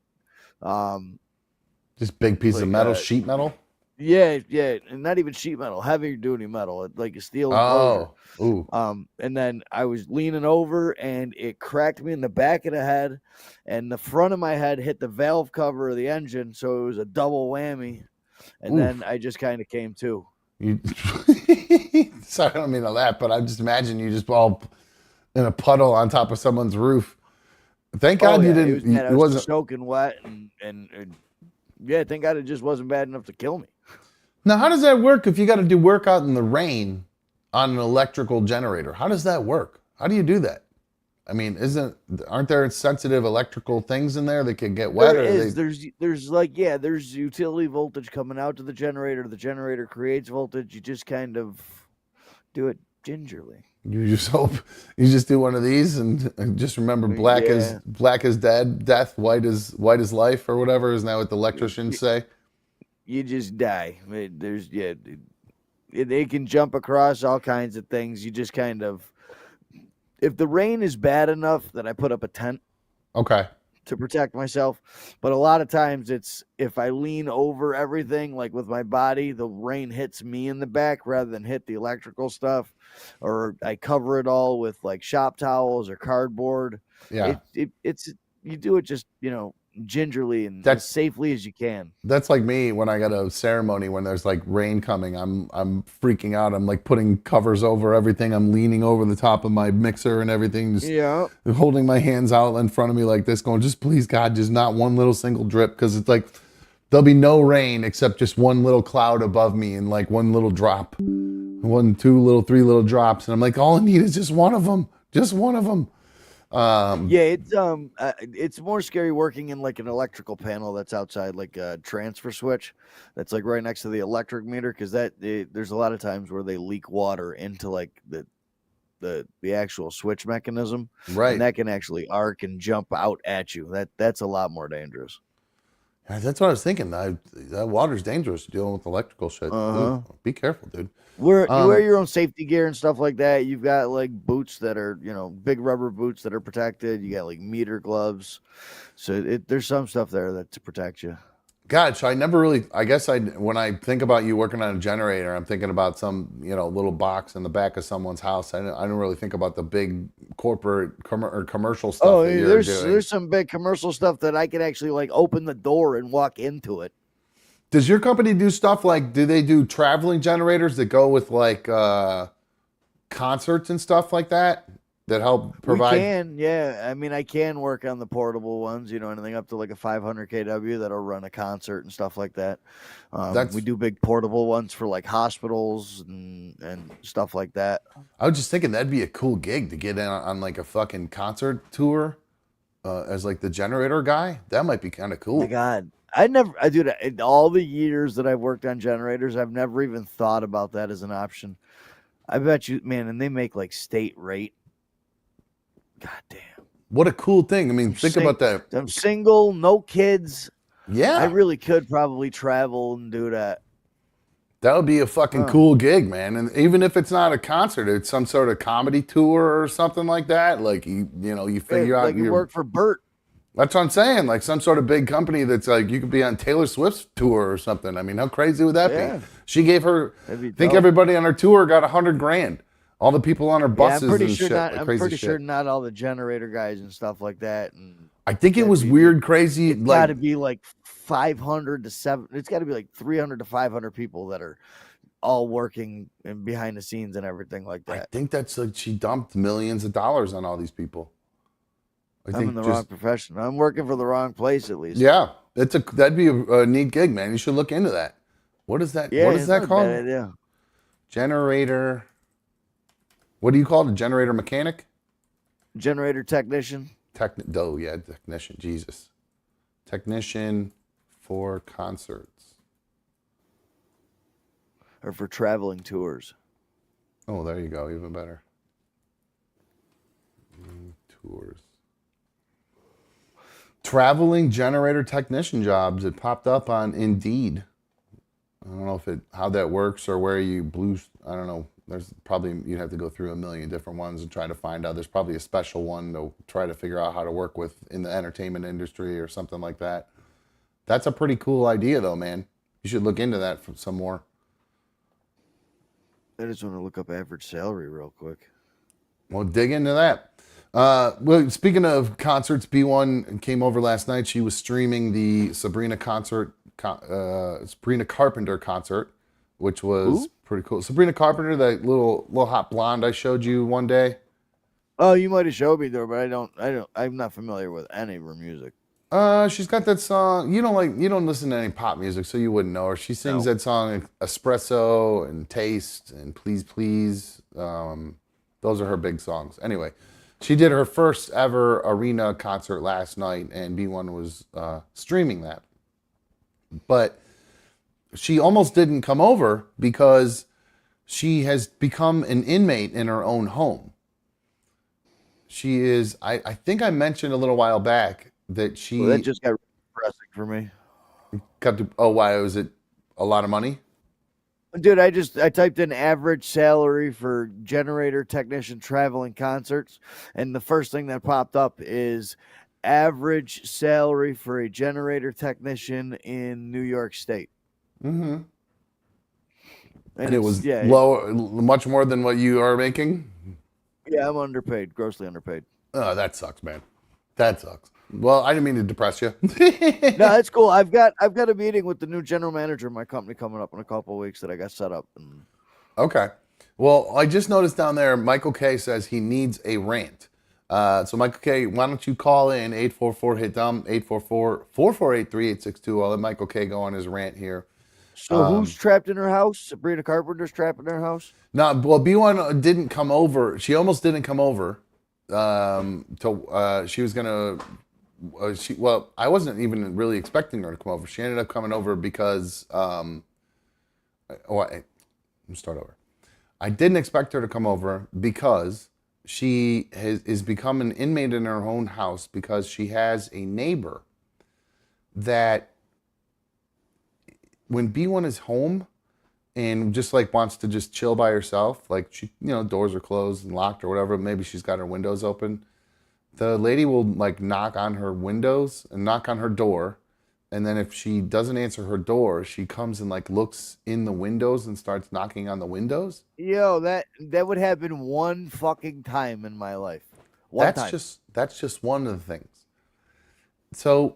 A: Just big piece of metal, sheet metal?
D: Yeah, and not even sheet metal, heavy duty metal, like a steel enclosure. And then I was leaning over, and it cracked me in the back of the head, and the front of my head hit the valve cover of the engine, so it was a double whammy. And then I just kind of came to.
A: Sorry, I don't mean to laugh, but I just imagine you just all in a puddle on top of someone's roof. Thank God you didn't.
D: It wasn't soaking wet, and thank God it just wasn't bad enough to kill me.
A: Now, how does that work if you got to do work out in the rain on an electrical generator? How does that work? How do you do that? I mean, aren't there sensitive electrical things in there that could get wet?
D: There's utility voltage coming out to the generator. The generator creates voltage. You just kind of do it gingerly.
A: You just hope you just do one of these and just remember black is death, white is life, or whatever. Isn't that what the electricians say?
D: You just die. They can jump across all kinds of things. You just kind of, if the rain is bad enough that I put up a tent,
A: okay,
D: to protect myself. But a lot of times it's if I lean over everything, like with my body, the rain hits me in the back rather than hit the electrical stuff, or I cover it all with like shop towels or cardboard.
A: Yeah,
D: it's you do it just gingerly and as safely as you can.
A: That's like me when I got a ceremony when there's like rain coming. I'm freaking out. I'm like putting covers over everything. I'm leaning over the top of my mixer and everything. Just holding my hands out in front of me like this, going, just please God, just not one little single drip, because it's like there'll be no rain except just one little cloud above me and like one little drop, 1, 2 little, 3 little drops, and I'm like, all I need is just one of them,
D: Yeah, it's more scary working in like an electrical panel that's outside, like a transfer switch that's like right next to the electric meter, because there's a lot of times where they leak water into like the actual switch mechanism,
A: Right.
D: and that can actually arc and jump out at you. That's a lot more dangerous.
A: Yeah, that's what I was thinking. That water's dangerous dealing with electrical shit.
D: Uh-huh.
A: Be careful, dude.
D: You wear your own safety gear and stuff like that. You've got like boots that are, big rubber boots that are protected. You got like meter gloves. So there's some stuff there that to protect you.
A: God, so I never really. I guess when I think about you working on a generator, I'm thinking about some little box in the back of someone's house. I don't really think about the big corporate or commercial stuff.
D: Oh,
A: that you're
D: there's
A: doing.
D: there's some big commercial stuff that I could actually like open the door and walk into it.
A: Does your company do stuff like? Do they do traveling generators that go with like concerts and stuff like that help provide?
D: We can, yeah. I mean, I can work on the portable ones, anything up to like a 500 kW that'll run a concert and stuff like that. We do big portable ones for like hospitals and stuff like that.
A: I was just thinking that'd be a cool gig to get in on like a fucking concert tour as like the generator guy. That might be kind of cool.
D: Oh my God. In all the years that I've worked on generators, I've never even thought about that as an option. I bet you, man, and they make like state rate. God damn.
A: What a cool thing. I mean, think about that.
D: I'm single, no kids.
A: Yeah.
D: I really could probably travel and do that.
A: That would be a fucking cool gig, man. And even if it's not a concert, it's some sort of comedy tour or something like that. Like you figure out
D: you work for Bert.
A: That's what I'm saying. Like some sort of big company that's like you could be on Taylor Swift's tour or something. I mean, how crazy would that be? She gave her. I think everybody on her tour got $100,000. All the people on her buses and shit.
D: I'm pretty sure not all the generator guys and stuff like that. And
A: I think it was weird, crazy.
D: It's got to be like 500 to 7. It's got to be like 300 to 500 people that are all working and behind the scenes and everything like that.
A: I think that's like she dumped millions of dollars on all these people.
D: I'm in the wrong profession. I'm working for the wrong place, at least.
A: Yeah, that'd be a neat gig, man. You should look into that. What is that?
D: Yeah,
A: what is that called?
D: Bad idea.
A: Generator. What do you call it? A generator mechanic?
D: Generator technician.
A: Technician. Jesus. Technician for concerts.
D: Or for traveling tours.
A: Oh, there you go. Even better. Tours. Traveling generator technician jobs. It popped up on Indeed. I don't know how that works or where you I don't know. There's probably, you'd have to go through a million different ones and try to find out. There's probably a special one to try to figure out how to work with in the entertainment industry or something like that. That's a pretty cool idea though, man. You should look into that some more.
D: I just want to look up average salary real quick.
A: Well, dig into that. Well, speaking of concerts, B1 came over last night. She was streaming the Sabrina Carpenter concert, which was pretty cool. Sabrina Carpenter, that little hot blonde I showed you one day.
D: Oh, you might have showed me there, but I'm not familiar with any of her music.
A: She's got that song. You don't listen to any pop music, so you wouldn't know her. She sings that song Espresso and Taste and Please Please. Those are her big songs. Anyway, she did her first ever arena concert last night, and B1 was streaming that. But she almost didn't come over because she has become an inmate in her own home. She is, I think I mentioned a little while back that she...
D: Well, that just got depressing for me.
A: Why? Was it a lot of money?
D: Dude, I typed in average salary for generator technician traveling concerts, and the first thing that popped up is average salary for a generator technician in New York State.
A: Mm-hmm. And it was low, much more than what you are making?
D: Yeah, I'm underpaid, grossly underpaid.
A: Oh, that sucks, man. That sucks. Well, I didn't mean to depress you.
D: No, it's cool. I've got a meeting with the new general manager of my company coming up in a couple of weeks that I got set up.
A: Okay. Well, I just noticed down there, Michael K says he needs a rant. So Michael K, why don't you call in 844-HIT-DUMB, 844-448-3862. I'll let Michael K go on his rant here.
D: So who's trapped in her house? Sabrina Carpenter's trapped in her house?
A: No, well, B1 didn't come over. She almost didn't come over she was gonna. I wasn't even really expecting her to come over. She ended up coming over because. Let me start over. I didn't expect her to come over because she is become an inmate in her own house because she has a neighbor that when B1 is home and just like wants to just chill by herself, like she, doors are closed and locked or whatever, maybe she's got her windows open. The lady will like knock on her windows and knock on her door. And then if she doesn't answer her door, she comes and like looks in the windows and starts knocking on the windows.
D: Yo, that would happen one fucking time in my life.
A: That's just one of the things. So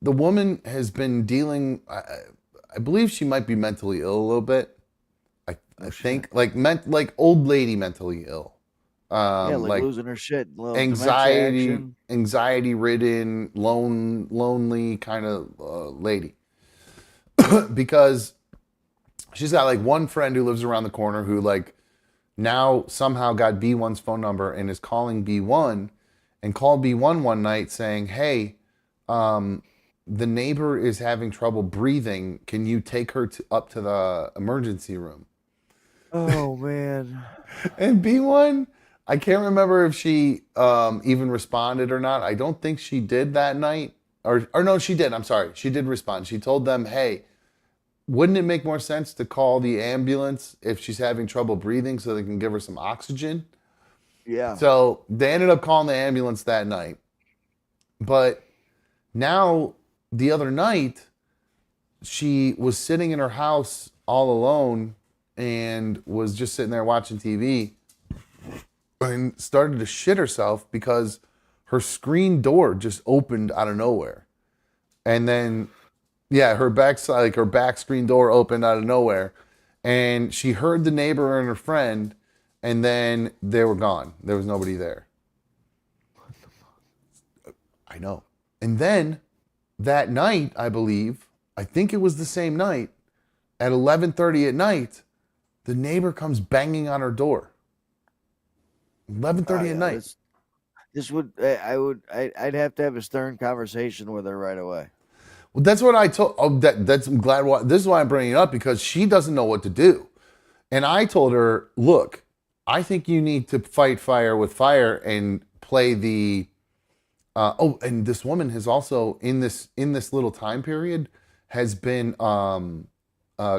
A: the woman has been dealing, I believe she might be mentally ill a little bit. I think like old lady mentally ill.
D: Like losing her shit,
A: anxiety ridden, lonely kind of lady. Because she's got like one friend who lives around the corner who like now somehow got B1's phone number and is calling B1 and called B1 one night saying, hey, the neighbor is having trouble breathing. Can you take her up to the emergency room?
D: Oh, man.
A: And B1, I can't remember if she even responded or not. I don't think she did that night. Or no, she did. I'm sorry. She did respond. She told them, hey, wouldn't it make more sense to call the ambulance if she's having trouble breathing so they can give her some oxygen?
D: Yeah.
A: So they ended up calling the ambulance that night. But now, the other night, she was sitting in her house all alone and was just sitting there watching TV and started to shit herself because her screen door just opened out of nowhere. And then, her back screen door opened out of nowhere. And she heard the neighbor and her friend, and then they were gone. There was nobody there. What the fuck? I know. And then that night, I think it was the same night, at 11:30 at night, the neighbor comes banging on her door. 11:30 at night.
D: I'd have to have a stern conversation with her right away.
A: Well, that's what I told. I'm glad. This is why I'm bringing it up, because she doesn't know what to do. And I told her, look, I think you need to fight fire with fire and play the. And this woman has also in this little time period has been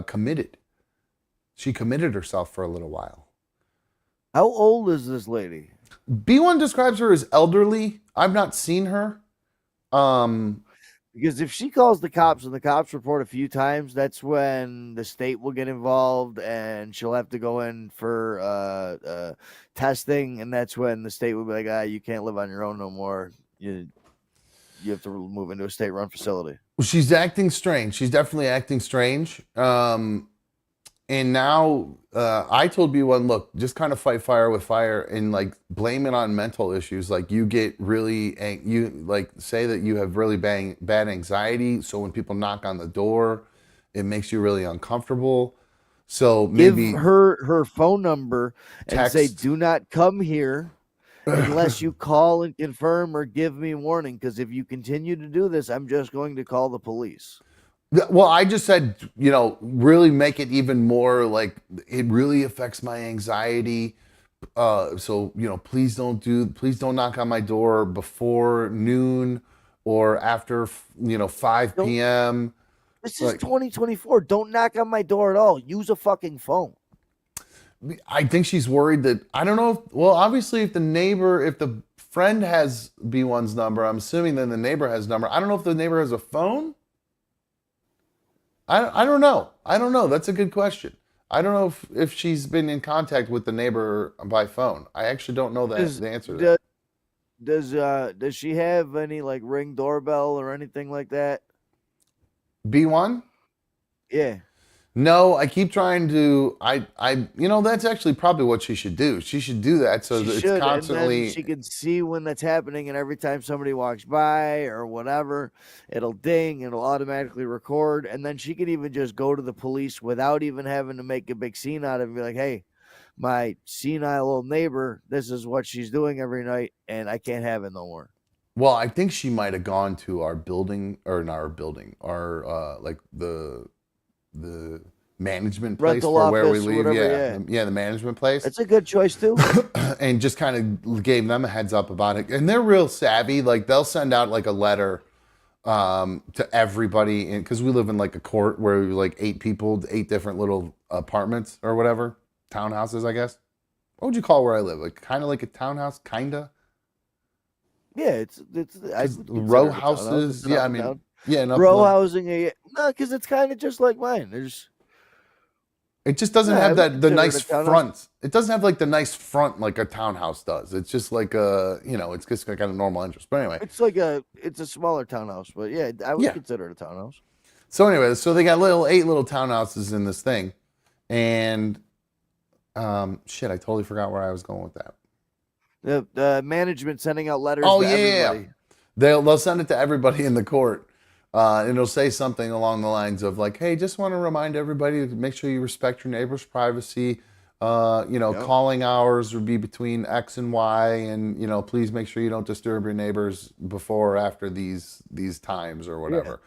A: committed. She committed herself for a little while.
D: How old is this lady?
A: B1 describes her as elderly. I've not seen her.
D: Because if she calls the cops and the cops report a few times, that's when the state will get involved and she'll have to go in for testing. And that's when the state will be like, you can't live on your own no more. You have to move into a state-run facility.
A: Well, she's acting strange. She's definitely acting strange. And now I told B1, look, just kind of fight fire with fire and like blame it on mental issues. Like you get really, say that you have really bad anxiety. So when people knock on the door, it makes you really uncomfortable. So maybe
D: give her phone number and
A: text.
D: Say, do not come here unless you call and confirm or give me warning. Because if you continue to do this, I'm just going to call the police.
A: Well, I just said, really make it even more like it really affects my anxiety. So, please don't knock on my door before noon or after, 5 p.m.
D: This is 2024. Don't knock on my door at all. Use a fucking phone.
A: I think she's worried that, I don't know. Obviously if the friend has B1's number, I'm assuming then the neighbor has number. I don't know if the neighbor has a phone. I don't know. That's a good question. I don't know if she's been in contact with the neighbor by phone. I actually don't know the answer to that.
D: Does she have any like Ring doorbell or anything like that?
A: B1?
D: Yeah.
A: No, I keep trying to. That's actually probably what she should do. She should do that so that it's constantly.
D: And then she can see when that's happening, and every time somebody walks by or whatever, it'll ding, it'll automatically record, and then she can even just go to the police without even having to make a big scene out of it and be like, "Hey, my senile old neighbor, this is what she's doing every night, and I can't have it no more.
A: Well, I think she might have gone to our building, or not our building, our like the management place
D: Rental
A: for where we
D: office,
A: leave.
D: whatever,
A: Yeah, the management place.
D: It's a good choice too.
A: And just kind of gave them a heads up about it. And they're real savvy. Like they'll send out like a letter to everybody, because we live in like a court where we like 8 people, 8 different little apartments or whatever, townhouses, I guess. What would you call where I live? Like kind of like a townhouse, kinda.
D: Yeah, it's
A: Row houses. Yeah, I mean, yeah,
D: row housing. No, because it's kind of just like mine.
A: It just doesn't have the nice front. It doesn't have like the nice front like a townhouse does. It's just like it's just kind of normal interest. But anyway,
D: it's a smaller townhouse, but yeah, I would consider it a townhouse.
A: So anyway, so they got 8 little townhouses in this thing, and shit, I totally forgot where I was going with that.
D: The management sending out letters.
A: Oh
D: to
A: yeah, they'll send it to everybody in the court. And it'll say something along the lines of like, hey, just want to remind everybody to make sure you respect your neighbor's privacy. Calling hours would be between X and Y, and please make sure you don't disturb your neighbors before or after these times or whatever.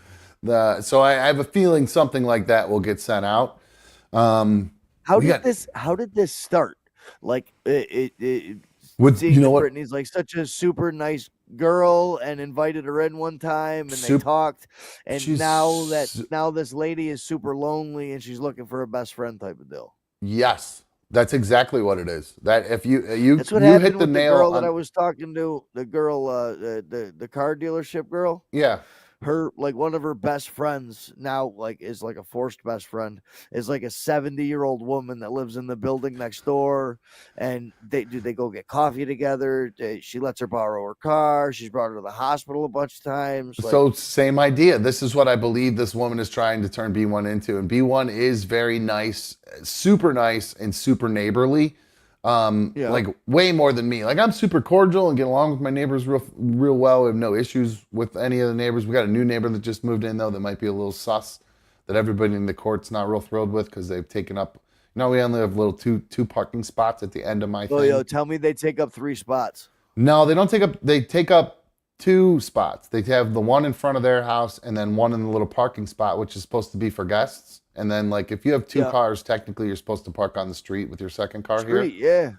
A: Yeah. So I have a feeling something like that will get sent out.
D: How did this start? Like
A: with
D: Brittany's like such a super nice girl and invited her in one time, and they talked, and now this lady is super lonely and she's looking for a best friend type of deal.
A: Yes, that's exactly what it is. That if you
D: that's what
A: you
D: happened
A: hit the
D: with
A: nail
D: the girl
A: on...
D: that I was talking to, the girl, the car dealership girl.
A: Yeah.
D: Her, like, one of her best friends now, like, is like a forced best friend, is like a 70-year-old woman that lives in the building next door, and they go get coffee together. She lets her borrow her car. She's brought her to the hospital a bunch of times.
A: So same idea. This is what I believe this woman is trying to turn B1 into, and B1 is very nice, and super neighborly. Like way more than me. Like I'm super cordial and get along with my neighbors real well. We have no issues with any of the neighbors. We got a new neighbor that just moved in though that might be a little sus, that everybody in the court's not real thrilled with because they've taken up. We only have little two parking spots at the end of my thing.
D: Tell me they take up 3 spots.
A: No, they don't take up. They take up 2 spots. They have the one in front of their house and then one in the little parking spot, which is supposed to be for guests. And then, like, if you have 2 cars, technically you're supposed to park on the street with your second car here.
D: Yeah.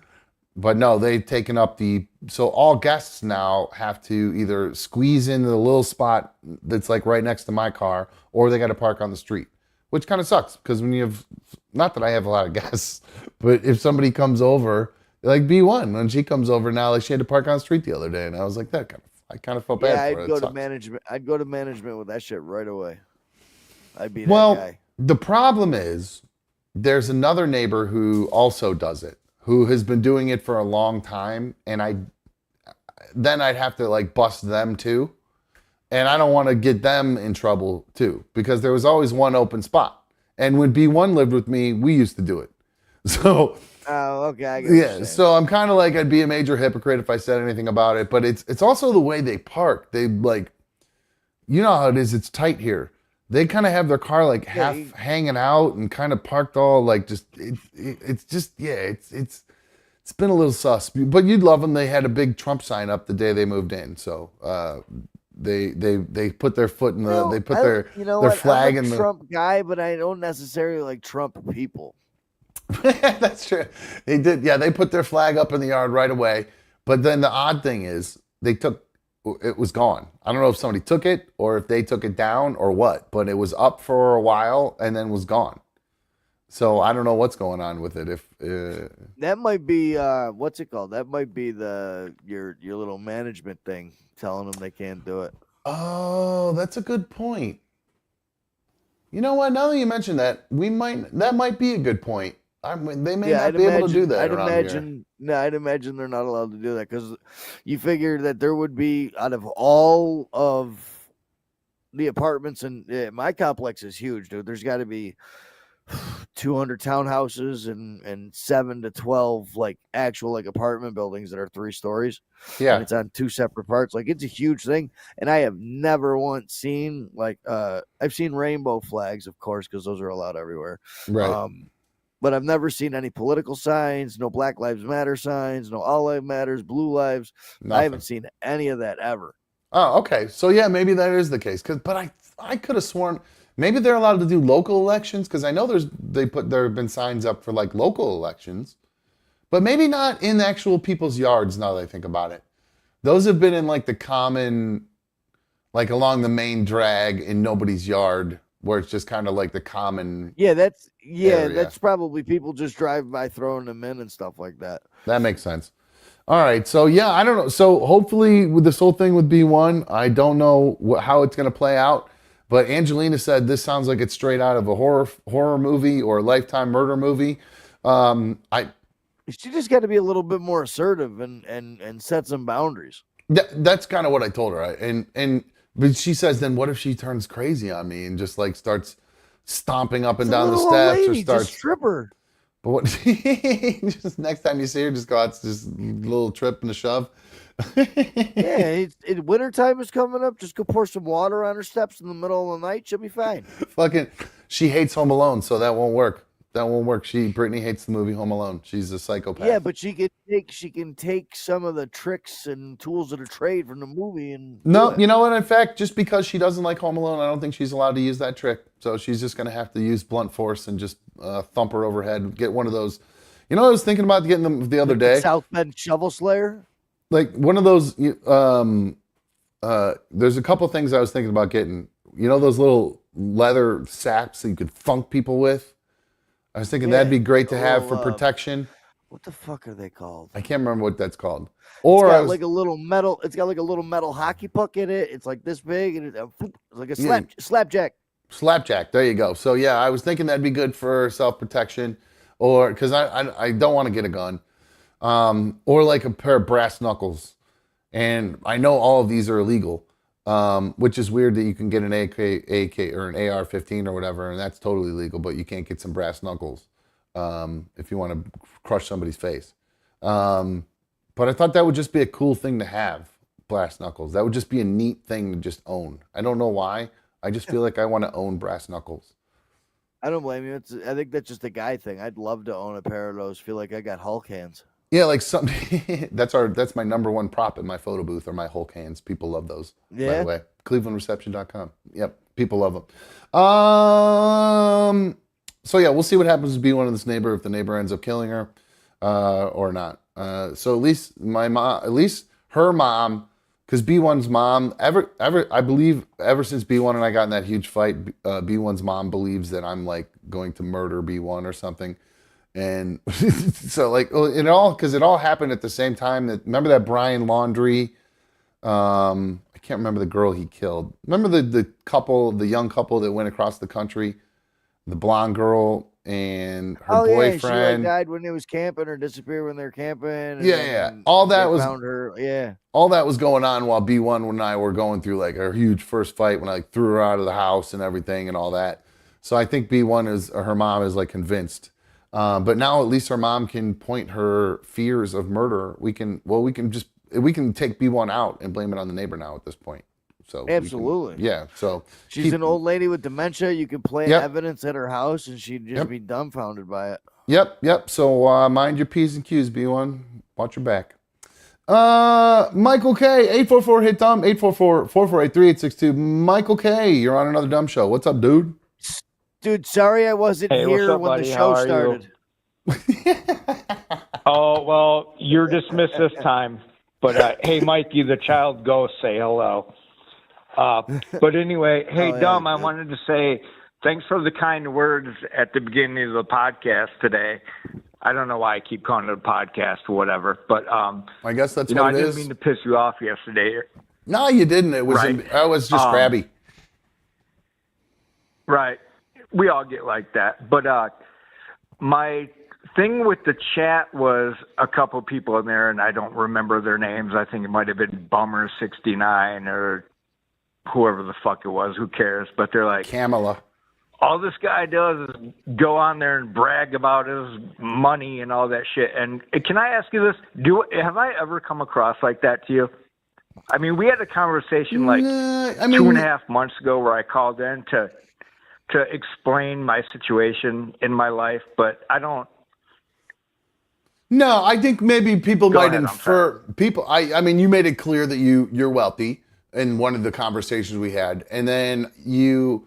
A: But no, they've taken up so all guests now have to either squeeze into the little spot that's like right next to my car, or they got to park on the street, which kind of sucks because when you have, not that I have a lot of guests, but if somebody comes over, like B1, when she comes over now, like she had to park on the street the other day, and I was like, I kind of felt bad for her.
D: I'd go to management with that shit right away. I'd be that guy.
A: The problem is there's another neighbor who also does it, who has been doing it for a long time, and I'd have to like bust them too. And I don't want to get them in trouble too, because there was always one open spot. And when B1 lived with me, we used to do it. So
D: okay, I get
A: so I'm kind of like, I'd be a major hypocrite if I said anything about it, but it's also the way they park. They like, how it is, it's tight here. They kind of have their car like half hanging out and kind of parked all like just it's been a little sus. But you'd love them. They had a big Trump sign up the day they moved in, so they put their foot in the their flag in the
D: Trump guy, but I don't necessarily like Trump people.
A: That's true. They did. Yeah, they put their flag up in the yard right away. But then the odd thing is it was gone. I don't know if somebody took it or if they took it down or what, but it was up for a while and then was gone. So I don't know what's going on with it. If
D: that might be what's it called? That might be your little management thing telling them they can't do it.
A: Oh, that's a good point. You know what? Now that you mention that, that might be a good point. They may not be able to do that. I'd
D: imagine they're not allowed to do that because you figure that there would be, out of all of the apartments, and my complex is huge, dude. There's got to be 200 townhouses and 7 to 12 like actual like apartment buildings that are 3 stories.
A: Yeah,
D: and it's on 2 separate parts. Like it's a huge thing, and I have never once seen like I've seen rainbow flags, of course, because those are allowed everywhere.
A: Right.
D: but I've never seen any political signs, no Black Lives Matter signs, no All Lives Matters, Blue Lives.
A: Nothing.
D: I haven't seen any of that ever.
A: Oh, okay. So yeah, maybe that is the case. But I could have sworn maybe they're allowed to do local elections because I know there have been signs up for like local elections, but maybe not in actual people's yards. Now that I think about it, those have been in like the common, like along the main drag in nobody's yard, where it's just kind of like the common.
D: Yeah, that's
A: area.
D: that's probably people just drive by throwing them in and stuff like that.
A: That makes sense. All right, so yeah, I don't know. So hopefully with this whole thing with B1, I don't know how it's going to play out, but Angelina said this sounds like it's straight out of a horror movie or a Lifetime murder movie.
D: She just got to be a little bit more assertive and set some boundaries.
A: That's kind of what I told her. But she says, then what if she turns crazy on me and just like starts stomping up and down the steps or starts
D: stripper?
A: But what? Just next time you see her, just go out, just a little trip and a shove.
D: Yeah, wintertime is coming up. Just go pour some water on her steps in the middle of the night. She'll be fine.
A: Fucking, she hates Home Alone, so that won't work. That won't work. Brittany hates the movie Home Alone. She's a psychopath.
D: Yeah, but she can take some of the tricks and tools of the trade from the movie and
A: no, you know what? In fact, just because she doesn't like Home Alone, I don't think she's allowed to use that trick. So she's just gonna have to use blunt force and just thump her over head. Get one of those. You know, what I was thinking about getting them the other day.
D: South Bend Shovel Slayer.
A: Like one of those. There's a couple things I was thinking about getting. You know those little leather sacks that you could funk people with. I was thinking that'd be great to have for protection.
D: What the fuck are they called?
A: I can't remember what that's called. Or
D: it's got like a little metal. It's got like a little metal hockey puck in it. It's like this big, and it's like a slapjack.
A: Slapjack. There you go. So yeah, I was thinking that'd be good for self-protection, or because I don't want to get a gun, or like a pair of brass knuckles. And I know all of these are illegal, which is weird that you can get an AK or an AR-15 or whatever, and that's totally legal. But you can't get some brass knuckles if you want to crush somebody's face. But I thought that would just be a cool thing to have, brass knuckles. That would just be a neat thing to just own. I don't know why. I just feel like I want to own brass knuckles.
D: I don't blame you. I think that's just a guy thing. I'd love to own a pair of those. Feel like I got Hulk hands.
A: Yeah, like something. That's my number one prop in my photo booth are my Hulk hands. People love those.
D: Yeah.
A: By the way, ClevelandReception.com. Yep, people love them. So yeah, we'll see what happens to B1 in this neighbor if the neighbor ends up killing her or not. So at least her mom, because B1's mom, I believe ever since B1 and I got in that huge fight, B1's mom believes that I'm like going to murder B1 or something. And so like it all happened at the same time. Remember that Brian Laundrie? I can't remember the girl he killed. Remember the young couple that went across the country, the blonde girl and her boyfriend.
D: She died when they was camping or disappeared when they were camping.
A: And all that was
D: found her. Yeah.
A: All that was going on while B1 and I were going through like a huge first fight when I threw her out of the house and everything and all that. So I think her mom is like convinced. But now at least her mom can point her fears of murder. We can take B1 out and blame it on the neighbor now at this point. So
D: absolutely.
A: So
D: she's an old lady with dementia. You can plant evidence at her house and she'd just be dumbfounded by it.
A: Yep. So mind your P's and Q's, B1. Watch your back. Michael K, 844-HIT-DUMB, 844-448-3862. Michael K, you're on another dumb show. What's up, dude?
D: Dude, sorry I wasn't here
E: up,
D: when
E: buddy?
D: the show started.
E: Oh, well, you're dismissed this time. But, hey, Mikey, the child ghost, say hello. But anyway, hey, Dumb, I wanted to say thanks for the kind words at the beginning of the podcast today. I don't know why I keep calling it a podcast or whatever, but
A: I guess that's
E: what it is. I didn't mean to piss you off yesterday.
A: No, you didn't. It was I was just crabby.
E: Right. We all get like that. But my thing with the chat was a couple of people in there, and I don't remember their names. I think it might have been Bummer69 or whoever the fuck it was. Who cares? But they're like,
A: Kamala.
E: All this guy does is go on there and brag about his money and all that shit. And can I ask you this? Have I ever come across like that to you? I mean, we had a conversation 2.5 months ago where I called in to to explain my situation in my life, but I don't.
A: No, I think maybe people
E: Go
A: might
E: ahead, I'm
A: infer people. I mean, you made it clear that you're wealthy in one of the conversations we had, and then you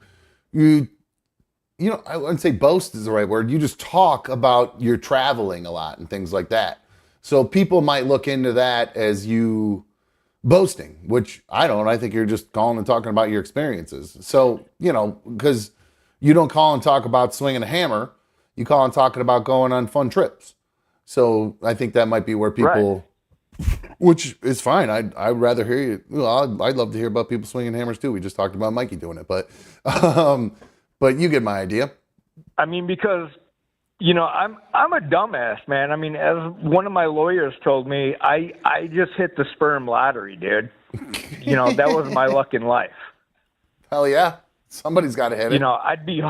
A: know, I wouldn't say boast is the right word. You just talk about your traveling a lot and things like that. So people might look into that as you boasting, which I don't. I think you're just calling and talking about your experiences. So, you know, because you don't call and talk about swinging a hammer, you call and talking about going on fun trips. So I think that might be where people, which is fine. I'd rather hear you. Well, I'd love to hear about people swinging hammers too. We just talked about Mikey doing it, but you get my idea.
E: I mean, because you know, I'm a dumbass, man. I mean, as one of my lawyers told me, I just hit the sperm lottery, dude. You know, that was my luck in life.
A: Hell yeah. Somebody's got to hit it.
E: You know, I'd be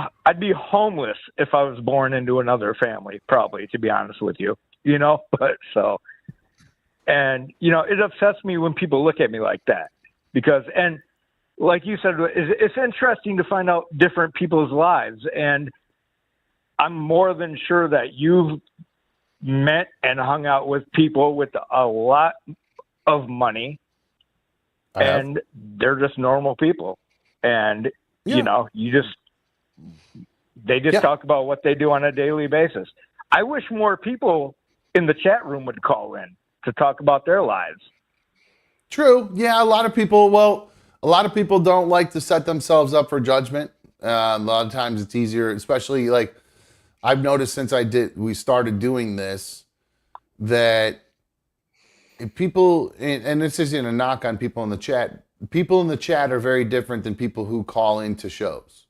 E: homeless if I was born into another family, probably, to be honest with you. You know, but so, and you know, it upsets me when people look at me like that because, and like you said, it's interesting to find out different people's lives, and I'm more than sure that you've met and hung out with people with a lot of money, and they're just normal people. And, you know, they just talk about what they do on a daily basis. I wish more people in the chat room would call in to talk about their lives.
A: True. Yeah, a lot of people don't like to set themselves up for judgment. A lot of times it's easier, especially like I've noticed since we started doing this, that if people, and this isn't a knock on people in the chat are very different than people who call into shows.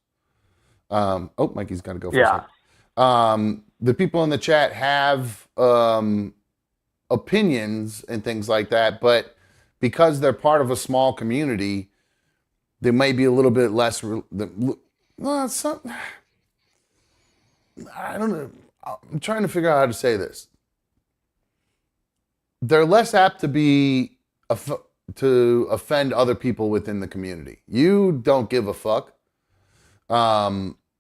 A: Mikey's got to go for a second. The people in the chat have opinions and things like that, but because they're part of a small community, they may be a little bit less. I don't know. I'm trying to figure out how to say this. They're less apt to offend other people within the community. You don't give a fuck.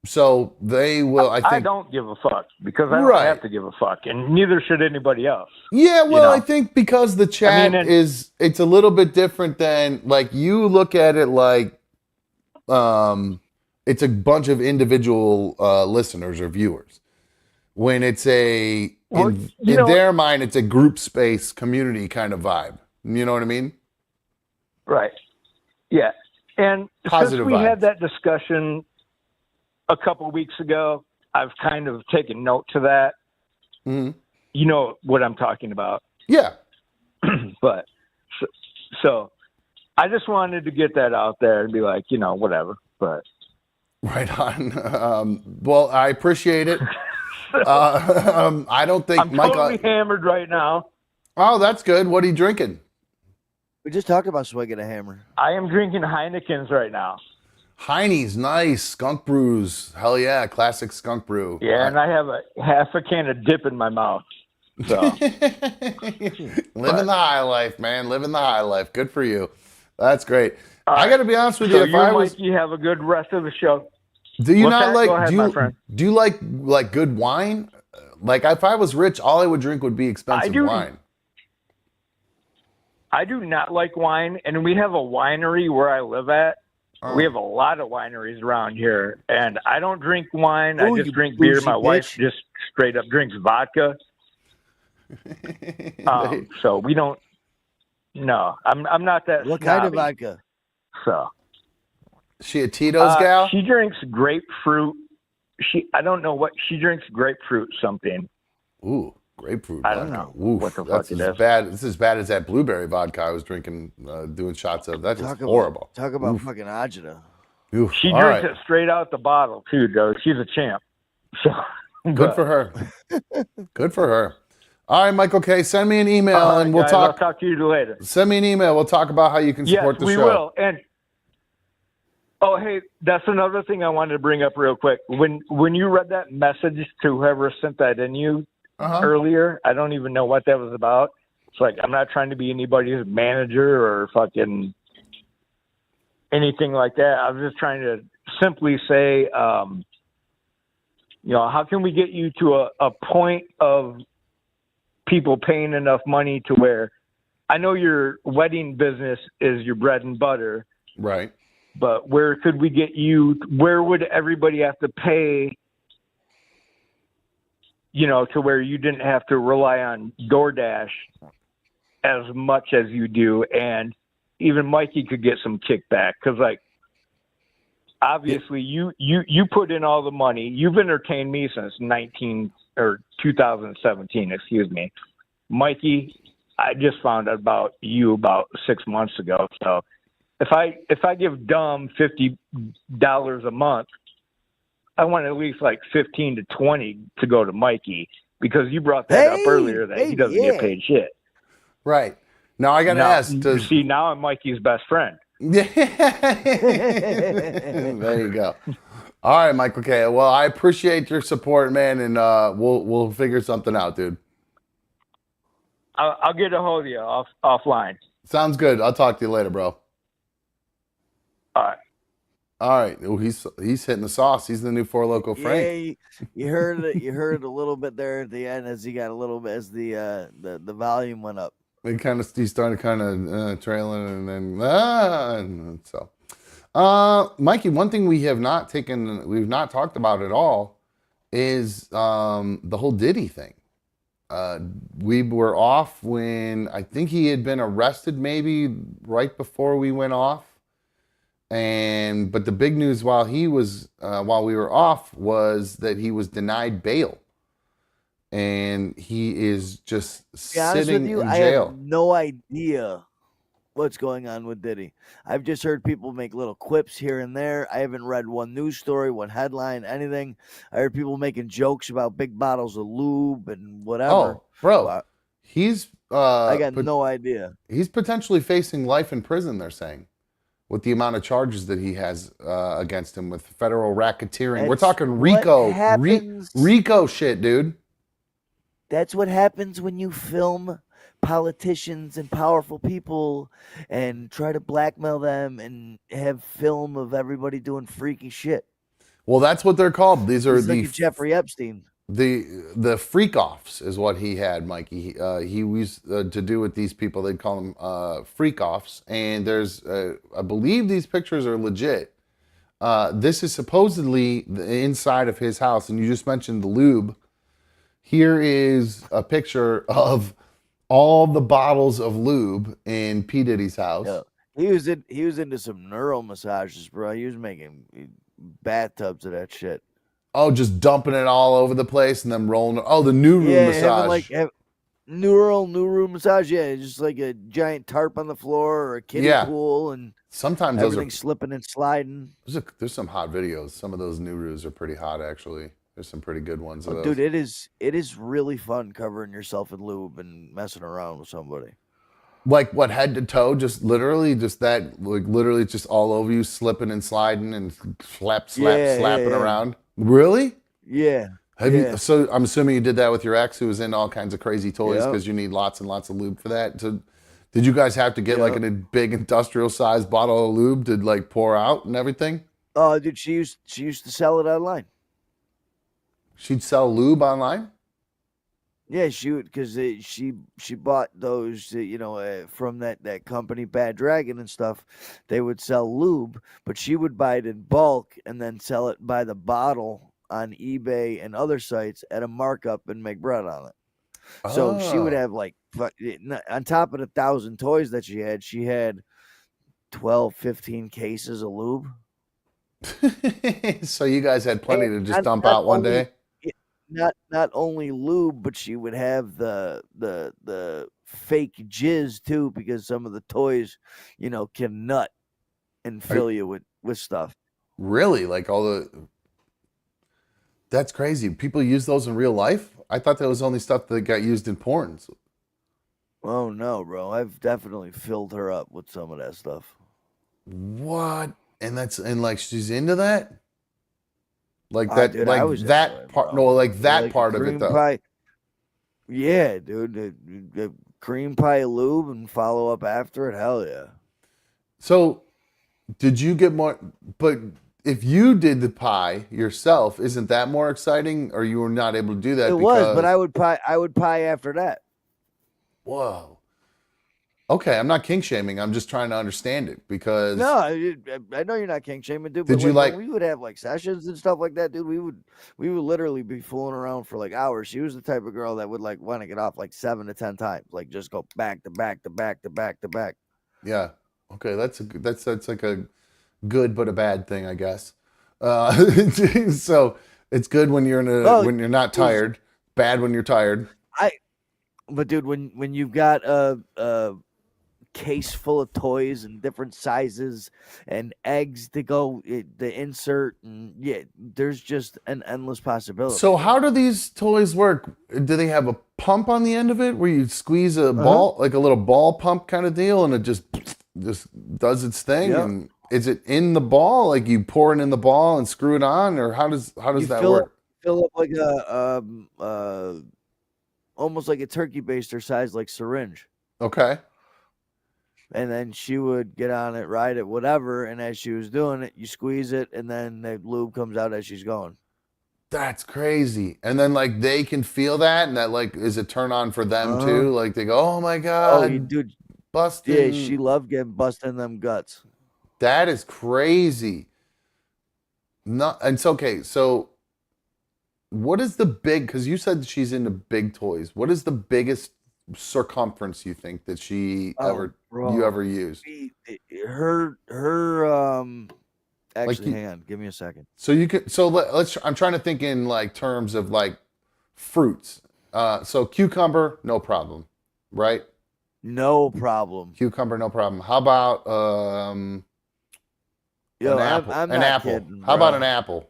A: So they will, I think.
E: I don't give a fuck because I don't have to give a fuck, and neither should anybody else.
A: Yeah, well,
E: you know?
A: I think because the chat it's a little bit different than, like, you look at it like it's a bunch of individual listeners or viewers. When it's in their mind, it's a group space community kind of vibe. You know what I mean?
E: Right. Yeah. And
A: Positive
E: since we
A: vibes.
E: had that discussion a couple weeks ago, I've kind of taken note to that.
A: Mm-hmm.
E: You know what I'm talking about.
A: Yeah.
E: But so I just wanted to get that out there and be like, you know, whatever. But
A: right on. Well, I appreciate it. I don't think
E: I'm totally hammered right now.
A: Oh, that's good. What are you drinking?
D: We just talked about swinging a hammer.
E: I am drinking Heineken's right now.
A: Heine's nice. Skunk brews. Hell yeah. Classic skunk brew.
E: Yeah, and I have half a can of dip in my mouth. So
A: living the high life, man. Living the high life. Good for you. That's great. I got to be honest with you. If I was,
E: you have a good rest of the show.
A: Do you not like?
E: Go ahead, my friend.
A: Do you like good wine? Like, if I was rich, all I would drink would be expensive wine.
E: I do not like wine, and we have a winery where I live at. We have a lot of wineries around here, and I don't drink wine. I just drink beer. My wife just straight up drinks vodka. So we don't. No, I'm not that.
D: What
E: snobby.
D: kind of vodka?
E: So.
A: She a Tito's gal?
E: She drinks grapefruit. I don't know what she drinks. Grapefruit something.
A: Ooh, grapefruit.
E: I don't know.
A: Oof,
E: what the fuck it is.
A: It's as bad as that blueberry vodka I was drinking, doing shots of. That's just horrible.
D: Talk about fucking agita.
A: Oof.
E: She drinks it straight out the bottle too, though. She's a champ. So
A: good for her. Good for her. All right, Michael K. Send me an email and we'll talk.
E: I'll talk to you later.
A: Send me an email. We'll talk about how you can support the show.
E: Yes, we will. And hey, that's another thing I wanted to bring up real quick. When you read that message to whoever sent that in you earlier, I don't even know what that was about. It's like, I'm not trying to be anybody's manager or fucking anything like that. I was just trying to simply say, how can we get you to a point of people paying enough money to where, I know your wedding business is your bread and butter,
A: Right.
E: but where could we get you? Where would everybody have to pay, to where you didn't have to rely on DoorDash as much as you do, and even Mikey could get some kickback? Because, like, obviously you put in all the money. You've entertained me since 2017, excuse me. Mikey, I just found out about you about 6 months ago. So if I give Dumb $50 a month, I want at least like 15 to 20 to go to Mikey, because you brought that up earlier that he doesn't get paid shit.
A: Right. Now I got to ask.
E: See, now I'm Mikey's best friend.
A: Yeah. There you go. All right, Michael K. Well, I appreciate your support, man, and we'll figure something out, dude.
E: I'll get a hold of you offline.
A: Sounds good. I'll talk to you later, bro.
E: All right.
A: All right. Oh, he's hitting the sauce. He's the new Four Loco Frank.
D: Yeah, you heard it. You heard a little bit there at the end as he got a little bit as the volume went up.
A: He started kind of trailing, and then and so. Mikey, one thing we've not talked about at all is the whole Diddy thing. We were off when I think he had been arrested, maybe right before we went off. But the big news while we were off was that he was denied bail, and he is just sitting in jail.
D: I have no idea what's going on with Diddy. I've just heard people make little quips here and there. I haven't read one news story, one headline, anything. I heard people making jokes about big bottles of lube and whatever.
A: Oh, bro, he's
D: I got no idea.
A: He's potentially facing life in prison, they're saying, with the amount of charges that he has against him with federal racketeering. We're talking RICO shit, dude.
D: That's what happens when you film politicians and powerful people and try to blackmail them and have film of everybody doing freaky shit.
A: Well, that's what they're called. These are
D: like Jeffrey Epstein.
A: The freak offs is what he had, Mikey. He used to do with these people. They'd call them freak offs. And there's, I believe these pictures are legit. This is supposedly the inside of his house. And you just mentioned the lube. Here is a picture of all the bottles of lube in P. Diddy's house.
D: Yeah. He was into some neural massages, bro. He was making bathtubs of that shit.
A: Oh, just dumping it all over the place and then rolling. Oh, the new room massage.
D: New room massage. Yeah, just like a giant tarp on the floor or a kiddie pool, and
A: sometimes
D: everything slipping and sliding.
A: There's some hot videos. Some of those new roos are pretty hot, actually. There's some pretty good ones of those.
D: Dude, it is really fun covering yourself in lube and messing around with somebody.
A: Like what, head to toe, just literally just all over you, slipping and sliding and slapping around. Really?
D: Yeah.
A: You? So I'm assuming you did that with your ex, who was into all kinds of crazy toys, because you need lots and lots of lube for that. So did you guys have to get like a big industrial sized bottle of lube to like pour out and everything?
D: Oh, dude, she used to sell it online.
A: She'd sell lube online?
D: Yeah, because she bought those, from that company Bad Dragon and stuff. They would sell lube, but she would buy it in bulk and then sell it by the bottle on eBay and other sites at a markup and make bread on it. So she would have on top of the 1,000 toys that she had 12, 15 cases of lube.
A: So you guys had plenty to just dump out one day?
D: Not only lube, but she would have the fake jizz too, because some of the toys, can nut and fill you with stuff.
A: Really? Like that's crazy. People use those in real life? I thought that was only stuff that got used in porns.
D: Oh no, bro. I've definitely filled her up with some of that stuff.
A: What? And she's into that? Like that,
D: dude,
A: that part. No, like that part of it, though.
D: Pie. Yeah, dude, the cream pie lube and follow up after it. Hell yeah.
A: So, did you get more? But if you did the pie yourself, isn't that more exciting? Or you were not able to do that?
D: It was, but I would pie after that.
A: Whoa. Okay, I'm not kink shaming. I'm just trying to understand it because
D: No, I know you're not king shaming, dude.
A: Did
D: But
A: you
D: when we would have like sessions and stuff like that, dude, we would literally be fooling around for like hours. She was the type of girl that would like want to get off like 7 to 10 times, like just go back to back to back to back to back.
A: Yeah. Okay, that's like a good but a bad thing, I guess. So it's good when you're when you're not tired. Bad when you're tired.
D: But dude, when you've got a case full of toys and different sizes and eggs to go the insert, and there's just an endless possibility.
A: So how do these toys work? Do they have a pump on the end of it where you squeeze a ball, like a little ball pump kind of deal, and it just does its thing?
D: Yeah.
A: And is it in the ball, like you pour it in the ball and screw it on, or how does that work?
D: Fill up like a almost like a turkey baster size, like syringe.
A: Okay.
D: And then she would get on it, ride it, whatever. And as she was doing it, you squeeze it, and then the lube comes out as she's going.
A: That's crazy. And then like they can feel that, and that like is a turn on for them too. Like they go, "Oh my god,
D: dude,
A: busting!"
D: Yeah, she loved getting busting them guts.
A: That is crazy. Not, and it's okay. So, what is the big? Because you said she's into big toys. What is the biggest circumference you think that she you ever used?
D: Her actually, hang on, give me a second.
A: So you could let's I'm trying to think in like terms of like fruits. So cucumber, no problem, right?
D: No problem.
A: Cucumber, no problem. How about an apple?
D: I'm
A: an
D: not
A: apple.
D: kidding,
A: How about an apple?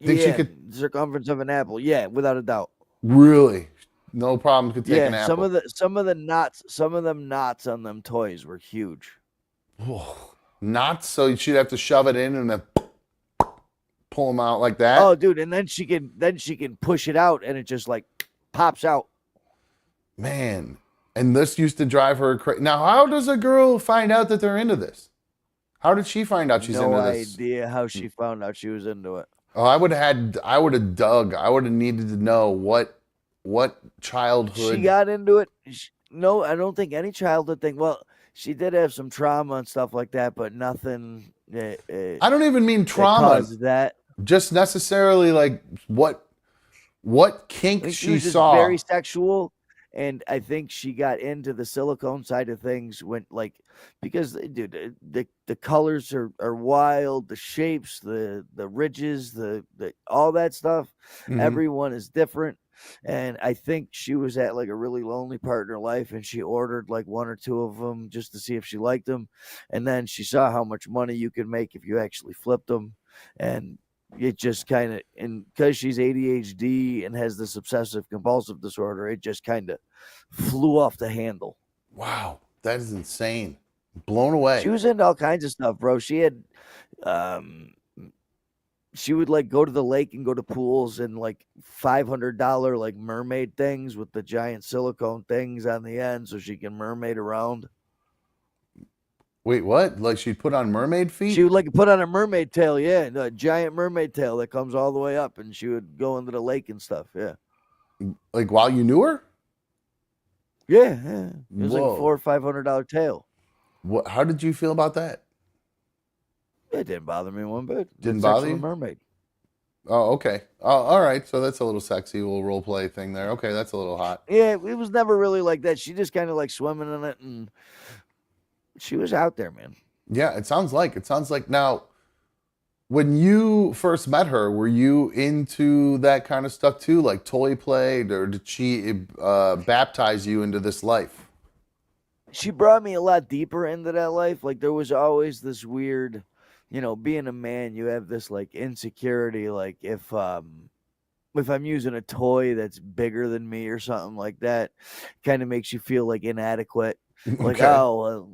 A: Think she could
D: circumference of an apple? Yeah, without a doubt.
A: Really? No problem. Could take an apple.
D: Some of the knots on them toys were huge.
A: Knots? So she'd have to shove it in and then pull them out like that?
D: Oh, dude, and then she can push it out and it just like pops out.
A: Man, and this used to drive her crazy. Now, how does a girl find out that they're into this? How did she find out she's into this?
D: No idea how she found out she was into it.
A: Oh, I would have dug. I would have needed to know what childhood
D: she got into it. No, I don't think any childhood thing. Well, she did have some trauma and stuff like that, but nothing.
A: I don't even mean trauma.
D: That
A: just necessarily like what kink she saw.
D: Very sexual, and I think she got into the silicone side of things because dude, the colors are wild, the shapes, the ridges, the all that stuff. Mm-hmm. Everyone is different. And I think she was at like a really lonely part in her life, and she ordered like 1 or 2 of them just to see if she liked them. And then she saw how much money you could make if you actually flipped them. And it just kind of, and because she's ADHD and has this obsessive compulsive disorder, it just kind of flew off the handle.
A: Wow, that is insane. Blown away.
D: She was into all kinds of stuff, bro. She had, she would like go to the lake and go to pools and like $500 like mermaid things with the giant silicone things on the end so she can mermaid around.
A: Wait, what? Like she'd put on mermaid feet?
D: She would like put on a mermaid tail, yeah, a giant mermaid tail that comes all the way up, and she would go into the lake and stuff, yeah.
A: Like while you knew her?
D: Yeah. It was like $400 or $500 tail.
A: What? How did you feel about that?
D: It didn't bother me one bit.
A: Didn't bother you?
D: Mermaid.
A: Oh, okay. Oh, all right. So that's a little sexy, little role play thing there. Okay, that's a little hot.
D: Yeah, it was never really like that. She just kind of like swimming in it, and she was out there, man.
A: Yeah, it sounds like. Now, when you first met her, were you into that kind of stuff too, like toy play, or did she baptize you into this life?
D: She brought me a lot deeper into that life. Like there was always this weird, being a man, you have this like insecurity. Like if I'm using a toy that's bigger than me or something like that, kind of makes you feel like inadequate. Like, so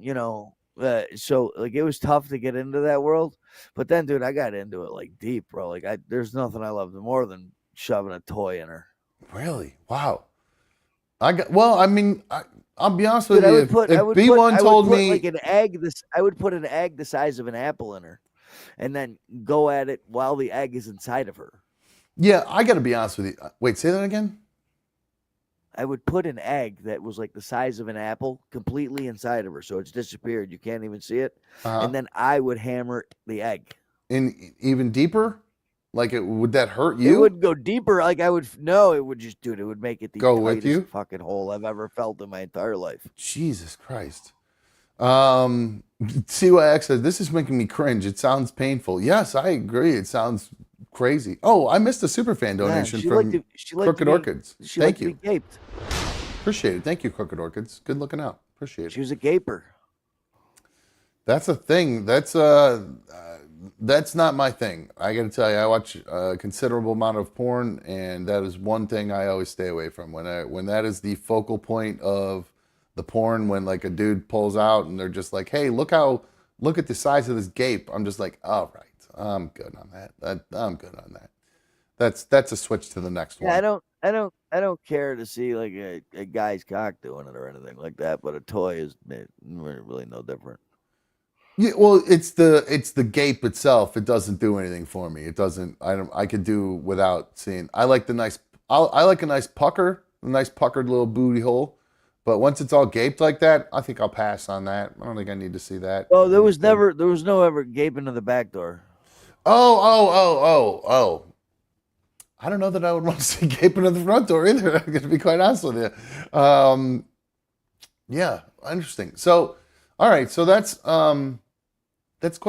D: like it was tough to get into that world. But then, dude, I got into it like deep, bro. Like there's nothing I loved more than shoving a toy in her.
A: Really? Wow. I'll be honest with you.
D: I would put an egg the size of an apple in her. and then go at it while the egg is inside of her.
A: Yeah, I got to be honest with you. Wait, say that again?
D: I would put an egg that was like the size of an apple completely inside of her, so it's disappeared. You can't even see it. And then I would hammer the egg.
A: In even deeper? Like, would that hurt you?
D: It wouldn't go deeper. Like it would just, dude, it would make it the
A: Go with
D: tightest
A: you?
D: fucking hole I've ever felt in my entire life.
A: Jesus Christ. CYX says, this is making me cringe. It sounds painful. Yes, I agree. It sounds crazy. Oh, I missed a superfan donation from Crooked Orchids. Thank you.
D: Gaped.
A: Appreciate it. Thank you, Crooked Orchids. Good looking out. Appreciate it.
D: She was a gaper.
A: That's a thing. That's not my thing. I got to tell you, I watch a considerable amount of porn, and that is one thing I always stay away from. When that is the focal point of the porn, when like a dude pulls out and they're just like, "Hey, look at the size of this gape." I'm just like, "All right, I'm good on that. I'm good on that." That's a switch to the next one.
D: Yeah, I don't care to see like a guy's cock doing it or anything like that, but a toy is really no different.
A: Yeah, well, it's the gape itself. It doesn't do anything for me. It doesn't. I could do without seeing. I like I like a nice pucker, a nice puckered little booty hole. But once it's all gaped like that, I think I'll pass on that. I don't think I need to see that.
D: Oh, there was no ever gaping in the back door.
A: Oh. I don't know that I would want to see gaping in the front door either. I'm going to be quite honest with you. Yeah, interesting. So, all right. So that's quite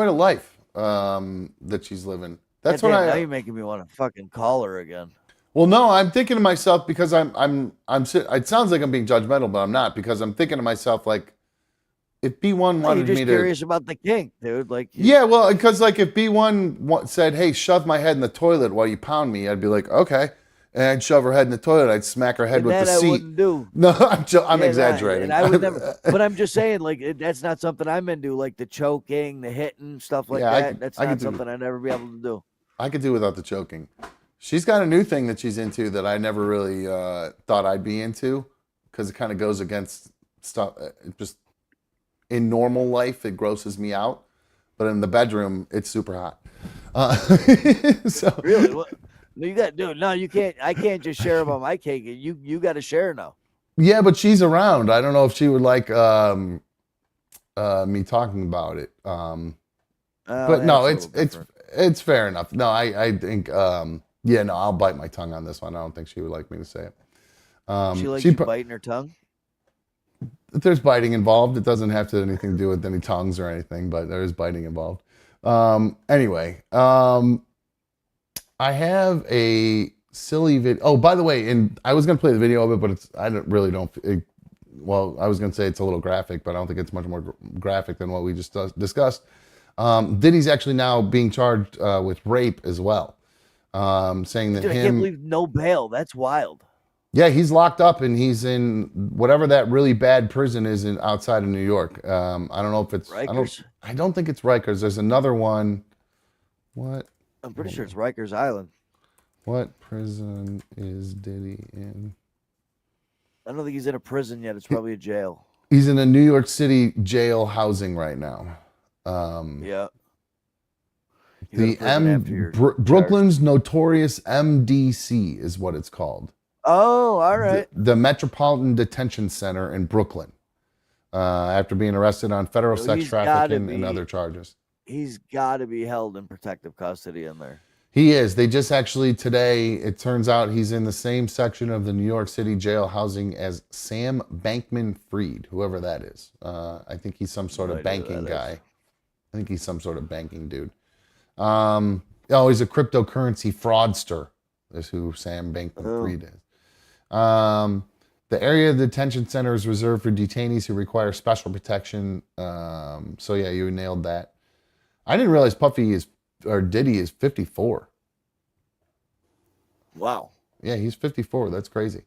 A: a life that she's living. That's what
D: now you're making me want to fucking call her again.
A: Well, no, I'm thinking to myself because it sounds like I'm being judgmental, but I'm not, because I'm thinking to myself, like, if B1 wanted
D: you're
A: me
D: just
A: to,
D: curious about the kink, dude. Like,
A: yeah, well, because like if B1 said, "Hey, shove my head in the toilet while you pound me," I'd be like, "Okay," and I'd shove her head in the toilet. I'd smack her head with the seat.
D: I wouldn't do.
A: No, I'm exaggerating.
D: I would never. But I'm just saying, like, that's not something I'm into. Like the choking, the hitting, stuff like that. That's not something I'd never be able to do.
A: I could do without the choking. She's got a new thing that she's into that I never really thought I'd be into, because it kind of goes against stuff. Just in normal life, it grosses me out, but in the bedroom, it's super hot. So
D: really, what? No, you got, dude. No, you can't. I can't just share about my cake. You got to share now.
A: Yeah, but she's around. I don't know if she would like me talking about it. But no, it's fair enough. No, I think. Yeah, no, I'll bite my tongue on this one. I don't think she would like me to say it.
D: She likes you biting her tongue?
A: If there's biting involved, it doesn't have to anything to do with any tongues or anything, but there is biting involved. Anyway, I have a silly video. Oh, by the way, and I was going to play the video of it, but I was going to say it's a little graphic, but I don't think it's much more graphic than what we just discussed. Diddy's actually now being charged with rape as well. Saying that
D: I can't believe no bail. That's wild.
A: Yeah, he's locked up and he's in whatever that really bad prison is outside of New York. I don't know if it's
D: Rikers.
A: I don't think it's Rikers. There's another one. What?
D: I'm pretty sure it's Rikers Island.
A: What prison is Diddy in?
D: I don't think he's in a prison yet. It's probably a jail.
A: He's in a New York City jail housing right now.
D: Yeah.
A: Brooklyn's notorious MDC is what it's called.
D: Oh, all right.
A: The Metropolitan Detention Center in Brooklyn. After being arrested on federal sex trafficking and other charges.
D: He's got to be held in protective custody in there.
A: He is. They just actually today, it turns out he's in the same section of the New York City jail housing as Sam Bankman-Fried, whoever that is. I think he's some sort of banking guy. I think he's some sort of banking dude. He's a cryptocurrency fraudster. Is who Sam Bankman-Fried is. The area of the detention center is reserved for detainees who require special protection. So yeah, you nailed that. I didn't realize Diddy is 54.
D: Wow.
A: Yeah, he's 54. That's crazy.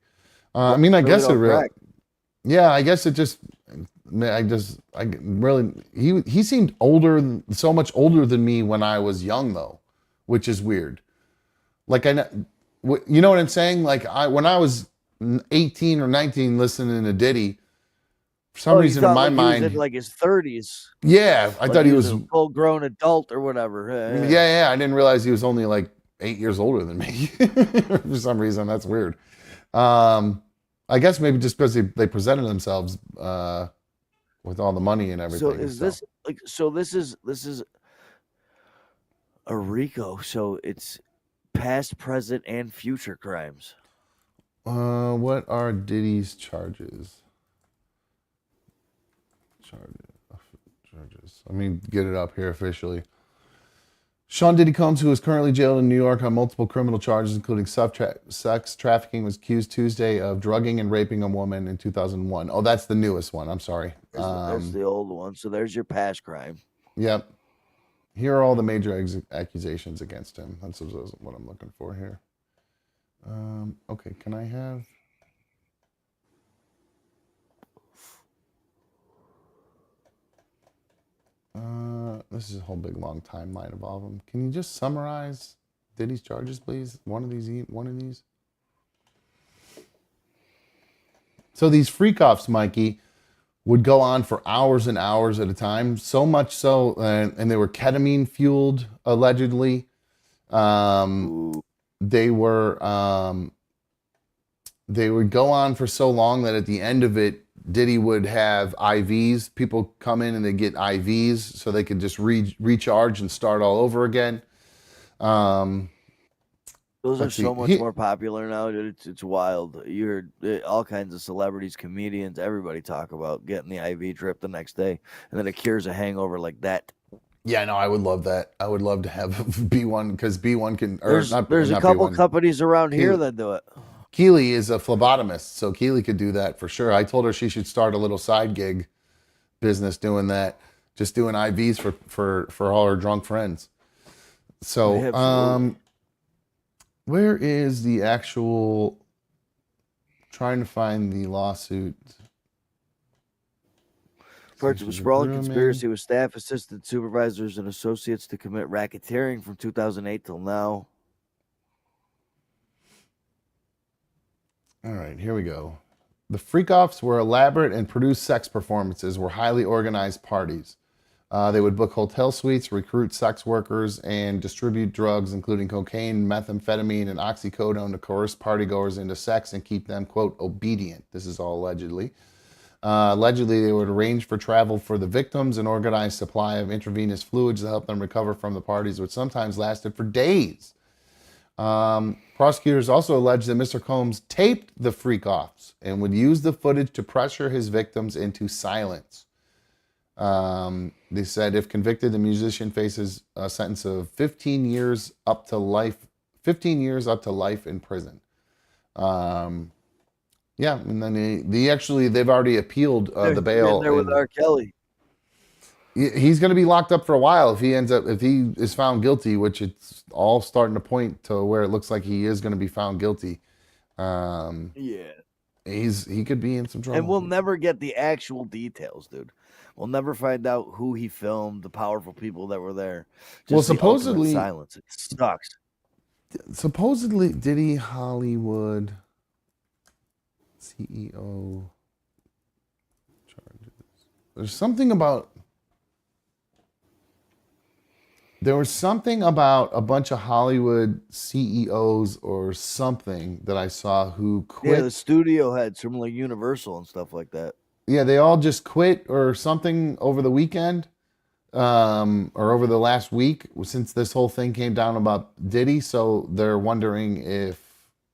A: I mean, I guess it really. Yeah, I guess it just. He seemed older, so much older than me when I was young, though, which is weird. Like you know what I'm saying? Like when I was 18 or 19 listening to Diddy, For some
D: you
A: reason, in
D: thought
A: my
D: like he was
A: mind,
D: in like his 30s.
A: yeah, I
D: Like
A: thought he was.
D: a full-grown adult or whatever.
A: Yeah, I didn't realize he was only like 8 years older than me. For some reason, that's weird. I guess maybe just because they presented themselves with all the money and
D: So
A: everything.
D: is this like? So this is a RICO. So it's past, present, and future crimes.
A: What are Diddy's charges? Charges. Let me get it up here officially. Sean Diddy Combs, who is currently jailed in New York on multiple criminal charges, including sex trafficking, was accused Tuesday of drugging and raping a woman in 2001. Oh, that's the newest one. I'm sorry.
D: That's the old one. So there's your past crime.
A: Yep. Here are all the major accusations against him. That's what I'm looking for here. Okay, can I have... this is a whole big long timeline of all of them. Can you just summarize Diddy's charges, please? One of these. So these freak-offs, Mikey, would go on for hours and hours at a time. So much so, and they were ketamine fueled, allegedly. They would go on for so long that at the end of it, Diddy would have IVs. People come in and they get IVs so they could just recharge and start all over again.
D: Those are so much more popular now, dude. It's wild. You heard all kinds of celebrities, comedians, everybody talk about getting the IV drip the next day, and then it cures a hangover like that.
A: Yeah, no, I would love that. I would love to have B1 because B1 can.
D: There's a couple companies around here that do it.
A: Keely is a phlebotomist, so Keely could do that for sure. I told her she should start a little side gig business doing that, just doing IVs for all her drunk friends. So, where is the actual? Trying to find the lawsuit.
D: Parts of a sprawling conspiracy with staff, assistant supervisors, and associates to commit racketeering from 2008 till now.
A: All right, here we go. The freak-offs were elaborate and produced sex performances, were highly organized parties. They would book hotel suites, recruit sex workers, and distribute drugs, including cocaine, methamphetamine, and oxycodone to coerce partygoers into sex and keep them, quote, obedient. This is all allegedly. Allegedly, they would arrange for travel for the victims and organize supply of intravenous fluids to help them recover from the parties, which sometimes lasted for days. Prosecutors also alleged that Mr. Combs taped the freak-offs and would use the footage to pressure his victims into silence. They said if convicted, the musician faces a sentence of 15 years up to life in prison. Yeah, and then they've already appealed the bail.
D: There with R. Kelly.
A: He's going to be locked up for a while if he is found guilty, which it's all starting to point to where it looks like he is going to be found guilty. He could be in some trouble.
D: And we'll never get the actual details, dude. We'll never find out who he filmed, the powerful people that were there. Just
A: supposedly
D: silence. It sucks.
A: Supposedly, Diddy Hollywood CEO charges. There was something about a bunch of Hollywood CEOs or something that I saw who quit.
D: Yeah, the studio heads from like Universal and stuff like that.
A: Yeah, they all just quit or something over the weekend, or over the last week since this whole thing came down about Diddy. So they're wondering if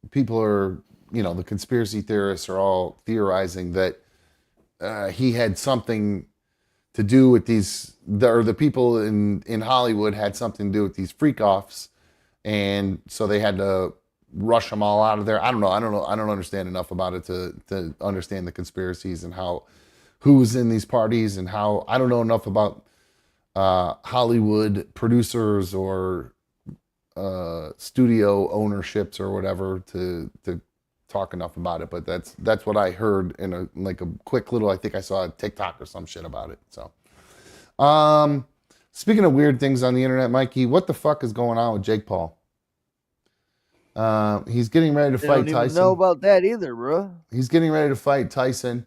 A: people are, the conspiracy theorists are all theorizing that he had something to do with these, or the people in Hollywood had something to do with these freak-offs, and so they had to rush them all out of there. I don't know. I don't understand enough about it to understand the conspiracies and who's in these parties and how. I don't know enough about Hollywood producers or studio ownerships or whatever to talk enough about it, but that's what I heard in a quick little, I think I saw a TikTok or some shit about it. So, speaking of weird things on the internet, Mikey, what the fuck is going on with Jake Paul? He's getting ready to fight Tyson.
D: I don't even know about that either, bro.
A: He's getting ready to fight Tyson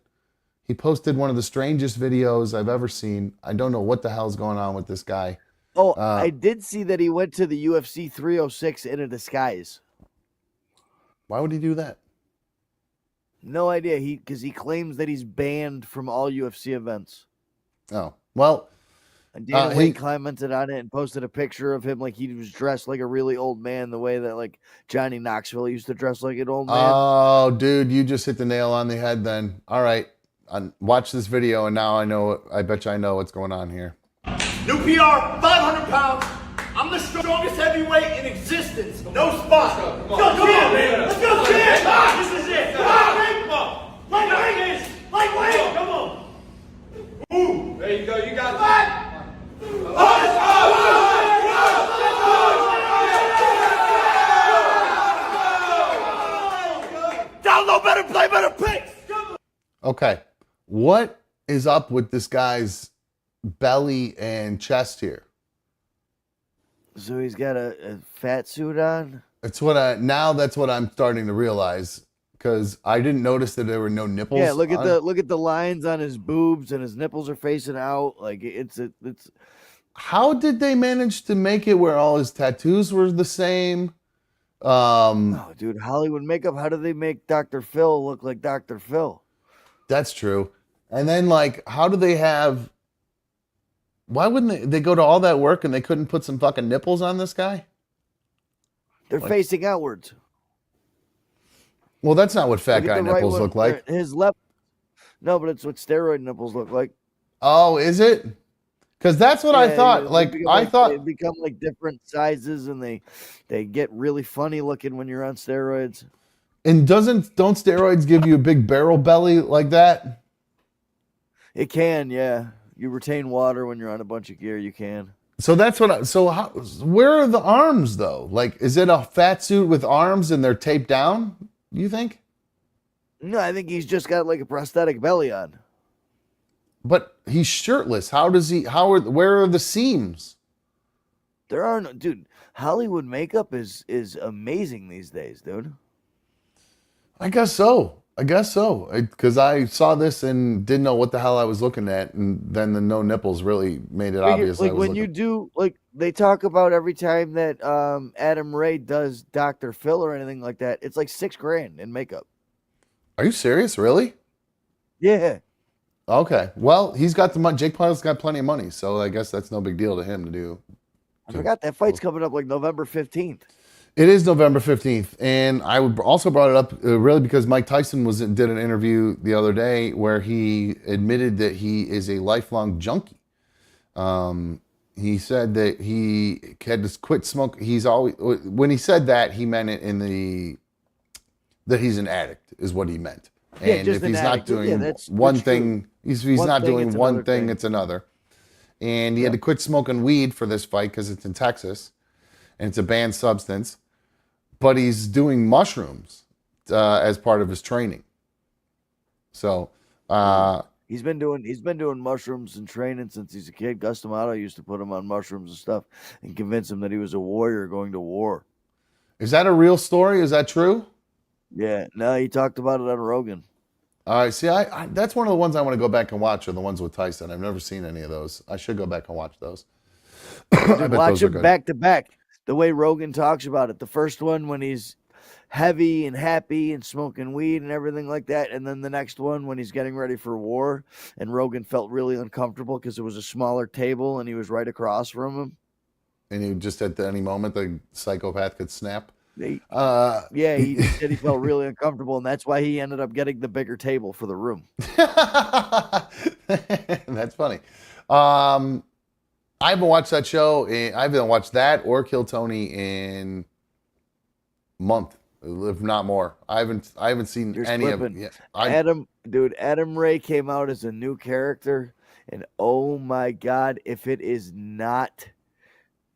A: He posted one of the strangest videos I've ever seen. I don't know what the hell's going on with this guy.
D: Oh, I did see that he went to the UFC 306 in a disguise.
A: Why would he do that?
D: No idea. Because he claims that he's banned from all UFC events.
A: Oh, well.
D: And Dana White commented on it and posted a picture of him like he was dressed like a really old man, the way that like Johnny Knoxville used to dress like an old man.
A: Oh, dude, you just hit the nail on the head then. All right. Watch this video, and now I bet you I know what's going on here.
F: New PR, 500 pounds. I'm the strongest heavyweight in existence. No spot. Let's go, champ. Let's go, champ. This is it. Come on. Lightweight. Lightweight. Come on. Ooh. There you go. You got it. Down low, better play, better picks.
A: Okay. What is up with this guy's belly and chest here?
D: So he's got a fat suit on?
A: That's what I'm starting to realize, because I didn't notice that there were no nipples.
D: Yeah, look at the lines on his boobs, and his nipples are facing out. Like it's.
A: How did they manage to make it where all his tattoos were the same?
D: Oh, dude, Hollywood makeup. How do they make Dr. Phil look like Dr. Phil?
A: That's true. And then, like, how do they have? Why wouldn't they go to all that work and they couldn't put some fucking nipples on this guy?
D: They're facing outwards.
A: Well, that's not what fat guy nipples look like.
D: His left. No, but it's what steroid nipples look like.
A: Oh, is it? Because that's what I thought. I thought
D: they become like different sizes, and they get really funny looking when you're on steroids.
A: And don't steroids give you a big barrel belly like that?
D: It can, yeah. You retain water when you're on a bunch of gear. You can.
A: So that's what. Where are the arms though? Like, is it a fat suit with arms and they're taped down? You think?
D: No, I think he's just got like a prosthetic belly on.
A: But he's shirtless. Where are the seams?
D: There are no, dude. Hollywood makeup is amazing these days, dude.
A: I guess so. Because I saw this and didn't know what the hell I was looking at, and then the no nipples really made it obvious.
D: Like when you do, like they talk about every time that Adam Ray does Dr. Phil or anything like that, it's like $6,000 in makeup.
A: Are you serious? Really?
D: Yeah.
A: Okay. Well, he's got the money. Jake Paul's got plenty of money, so I guess that's no big deal to him to do.
D: I forgot that fight's coming up like November 15th.
A: It is November 15th, and I also brought it up really because Mike Tyson did an interview the other day where he admitted that he is a lifelong junkie. He said that he had to quit smoke. When he said that, he meant it that he's an addict is what he meant. And if he's not doing one thing, he's not doing one thing, it's another. And he had to quit smoking weed for this fight because it's in Texas, and it's a banned substance. But he's doing mushrooms as part of his training. So
D: he's been doing mushrooms and training since he's a kid. Gus D'Amato used to put him on mushrooms and stuff and convince him that he was a warrior going to war.
A: Is that a real story? Is that true?
D: Yeah. No, he talked about it on Rogan.
A: All right. See, I that's one of the ones I want to go back and watch, are the ones with Tyson. I've never seen any of those. I should go back and watch those.
D: Watch them back to back. The way Rogan talks about it. The first one when he's heavy and happy and smoking weed and everything like that. And then the next one when he's getting ready for war. And Rogan felt really uncomfortable because it was a smaller table and he was right across from him.
A: And he just at any moment, the psychopath could snap.
D: He said he felt really uncomfortable. And that's why he ended up getting the bigger table for the room.
A: That's funny. I haven't watched that show. I haven't watched that or Kill Tony in a month, if not more. I haven't seen any of it yet.
D: Adam Ray came out as a new character, and oh my God, if it is not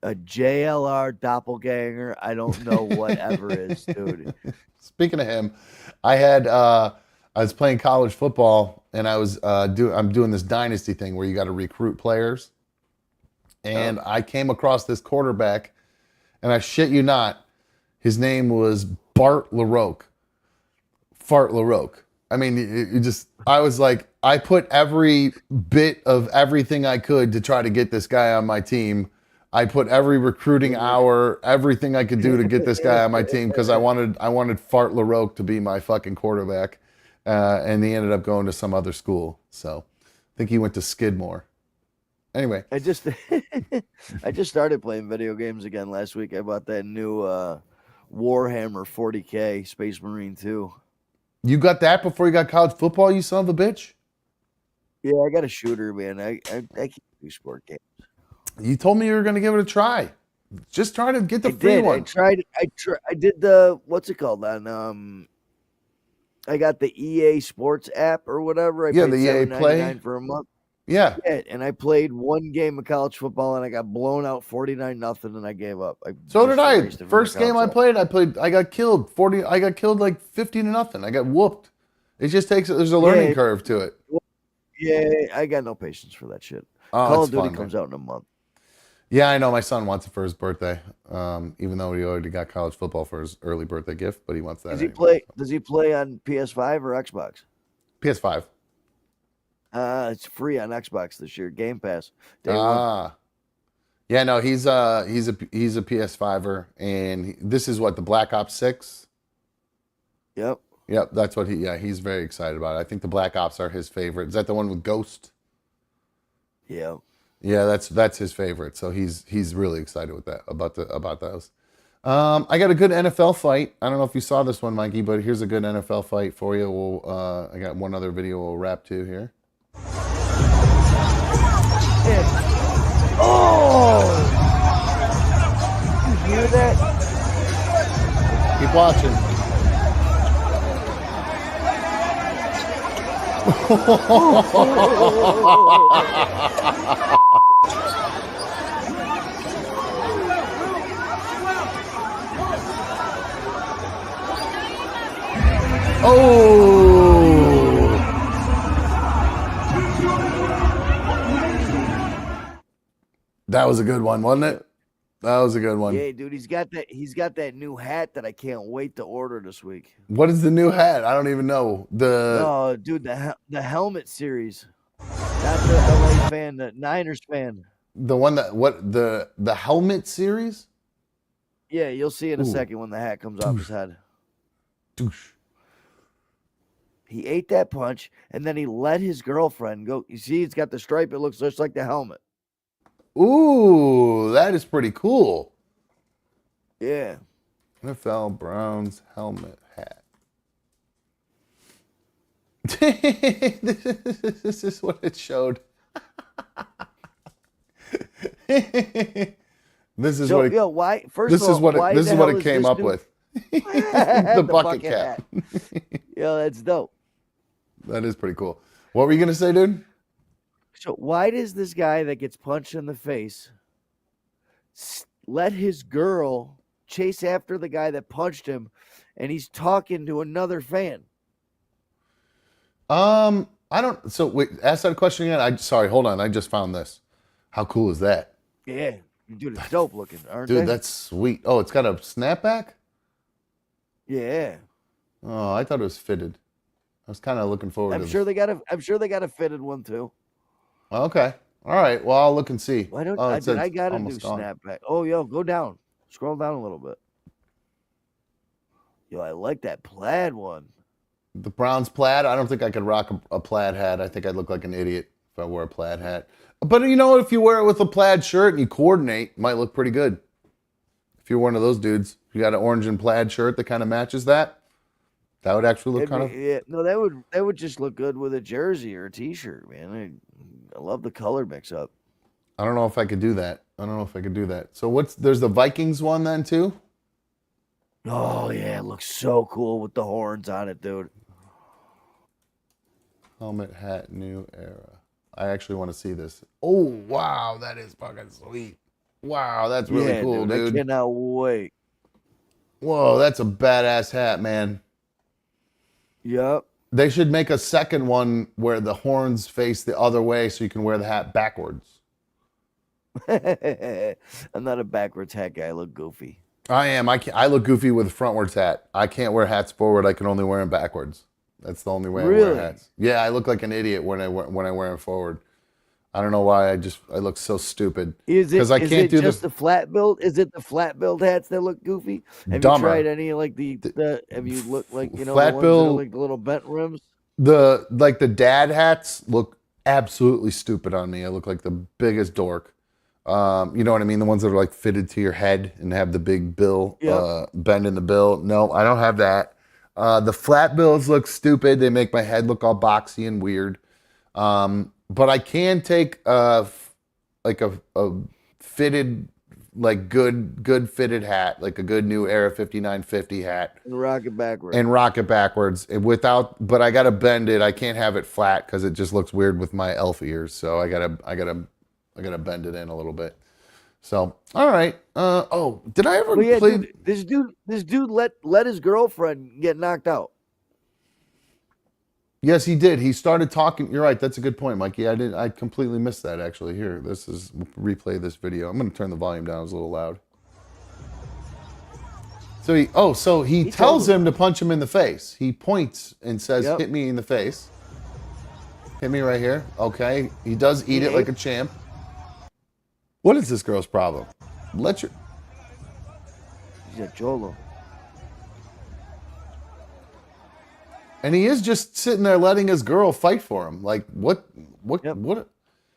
D: a JLR doppelganger, I don't know whatever is, dude.
A: Speaking of him, I was playing college football, and I'm doing this dynasty thing where you got to recruit players. And I came across this quarterback, and I shit you not, his name was Bart LaRoque. Fart LaRoque. I mean, I was like, I put every bit of everything I could to try to get this guy on my team. I put every recruiting hour, everything I could do to get this guy on my team because I wanted Fart LaRoque to be my fucking quarterback, and he ended up going to some other school. So, I think he went to Skidmore. Anyway,
D: I just started playing video games again last week. I bought that new Warhammer 40K Space Marine 2.
A: you got that before you got college football, you son of a bitch?
D: Yeah, I got a shooter, man. I can't do sport games.
A: You told me you were going to give it a try. Just try to get the free one.
D: I did the what's it called on I got the EA Sports app or whatever. I
A: Yeah,
D: paid
A: the EA Play
D: for a month.
A: Yeah.
D: Yeah, and I played one game of college football and I got blown out 49-0 and I gave up.
A: So did I. First game I played, I got killed 40. I got killed like 50-0. I got whooped. It just takes. There's a learning curve to it.
D: Yeah, I got no patience for that shit.
A: Oh,
D: Call
A: it's
D: of Duty
A: fun,
D: comes
A: man.
D: out in a month.
A: Yeah, I know. My son wants it for his birthday. Even though he already got college football for his early birthday gift, but he wants that.
D: Does he play on PS5 or Xbox?
A: PS5.
D: It's free on Xbox this year. Game Pass. Day one.
A: Yeah, no, he's a PS5er, and this is what, the Black Ops 6.
D: Yep.
A: Yep, that's what he's very excited about it. I think the Black Ops are his favorite. Is that the one with Ghost?
D: Yeah.
A: Yeah, that's his favorite. So he's really excited with that about those. I got a good NFL fight. I don't know if you saw this one, Mikey, but here's a good NFL fight for you. I got one other video we'll wrap to here.
D: Oh! You hear that?
A: Keep watching. Oh! That was a good one, wasn't it? That was a good one.
D: Yeah, dude, he's got that new hat that I can't wait to order this week.
A: What is the new hat? I don't even know.
D: No, dude, the helmet series. Not the LA fan, the Niners fan.
A: The one the helmet series?
D: Yeah, you'll see in a second when the hat comes off his head.
A: Douche.
D: He ate that punch and then he let his girlfriend go. You see, it's got the stripe. It looks just like the helmet.
A: Ooh, that is pretty cool.
D: Yeah.
A: NFL Browns helmet hat. This is what it showed. This is what it,
D: why? First
A: this
D: of all,
A: is what
D: why
A: it, this
D: the
A: is what
D: hell
A: it came
D: this
A: up
D: new-
A: with.
D: the
A: The bucket cap.
D: Yo, that's dope.
A: That is pretty cool. What were you gonna say, dude?
D: So why does this guy that gets punched in the face let his girl chase after the guy that punched him, and he's talking to another fan?
A: I don't. So wait, ask that question again. Sorry, hold on. I just found this. How cool is that?
D: Yeah, dude, it's dope looking, aren't
A: Dude,
D: they?
A: that's sweet. Oh, it's got a snapback?
D: Yeah.
A: Oh, I thought it was fitted. I was kind of looking forward to
D: I'm sure they got a fitted one too.
A: Okay. All right. Well, I'll look and see.
D: Why don't
A: Oh,
D: I?
A: it says
D: I got a new
A: almost on.
D: snapback. Oh, yo, go down, scroll down a little bit. Yo, I like that plaid one.
A: The Browns plaid. I don't think I could rock a plaid hat. I think I'd look like an idiot if I wore a plaid hat. But you know what? If you wear it with a plaid shirt and you coordinate, it might look pretty good. If you're one of those dudes, you got an orange and plaid shirt that kind of matches that. That would actually look kind of.
D: Yeah, no, that would just look good with a jersey or a t-shirt, man. I love the color mix up.
A: I don't know if I could do that. So there's the Vikings one then too?
D: Oh yeah, it looks so cool with the horns on it, dude.
A: Helmet, hat, new era. I actually want to see this. Oh, wow, that is fucking sweet. Wow, that's really cool, dude.
D: I cannot wait.
A: Whoa, that's a badass hat, man.
D: Yep.
A: They should make a second one where the horns face the other way so you can wear the hat backwards.
D: I'm not a backwards hat guy. I look goofy.
A: I am. I look goofy with a frontwards hat. I can't wear hats forward. I can only wear them backwards. That's the only way I wear
D: Really?
A: hats. Yeah, I look like an idiot when I wear them forward. I don't know why. I look so stupid.
D: Is it?
A: I
D: Is
A: can't
D: it
A: do
D: just the flat build? Is it the flat build hats that look goofy? Have you
A: dumber.
D: tried any like the? Have you looked like the
A: flat
D: ones that
A: bill-
D: are like the little bent rims?
A: The dad hats look absolutely stupid on me. I look like the biggest dork. You know what I mean? The ones that are like fitted to your head and have the big bill, bend in the bill. No, I don't have that. The flat bills look stupid. They make my head look all boxy and weird. But I can take like a fitted, like good fitted hat, like a good new Era 5950 hat.
D: And rock it backwards.
A: And rock it backwards but I gotta bend it. I can't have it flat because it just looks weird with my elf ears. So I gotta bend it in a little bit. So all right. Did I ever play?
D: Dude, this dude let his girlfriend get knocked out.
A: Yes, he did. He started talking. You're right. That's a good point, Mikey. I completely missed that actually. Here, replay this video. I'm gonna turn the volume down. It was a little loud. So he tells him to punch him in the face. He points and says, "Hit me in the face. Hit me right here." Okay. He does eat it like a champ. What is this girl's problem?
D: She's a cholo.
A: And he is just sitting there letting his girl fight for him. Like what a weirdo.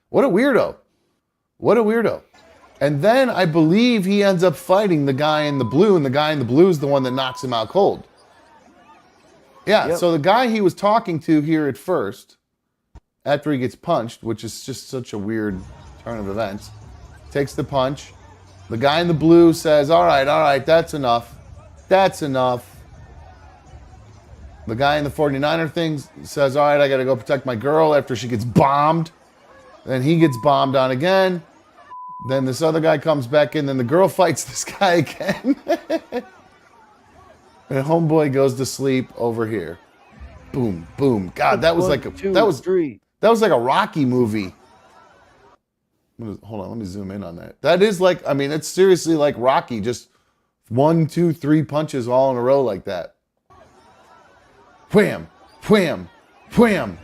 A: What a weirdo. And then I believe he ends up fighting the guy in the blue, and the guy in the blue is the one that knocks him out cold. Yeah, so the guy he was talking to here at first, after he gets punched, which is just such a weird turn of events, takes the punch. The guy in the blue says, all right, that's enough. That's enough. The guy in the 49er thing says, all right, I got to go protect my girl after she gets bombed. Then he gets bombed on again. Then this other guy comes back in. Then the girl fights this guy again. And homeboy goes to sleep over here. Boom, boom. God, that was like a Rocky movie. Hold on, let me zoom in on that. That is like, I mean, it's seriously like Rocky. Just 1, 2, 3 punches all in a row like that. Wham, wham, wham.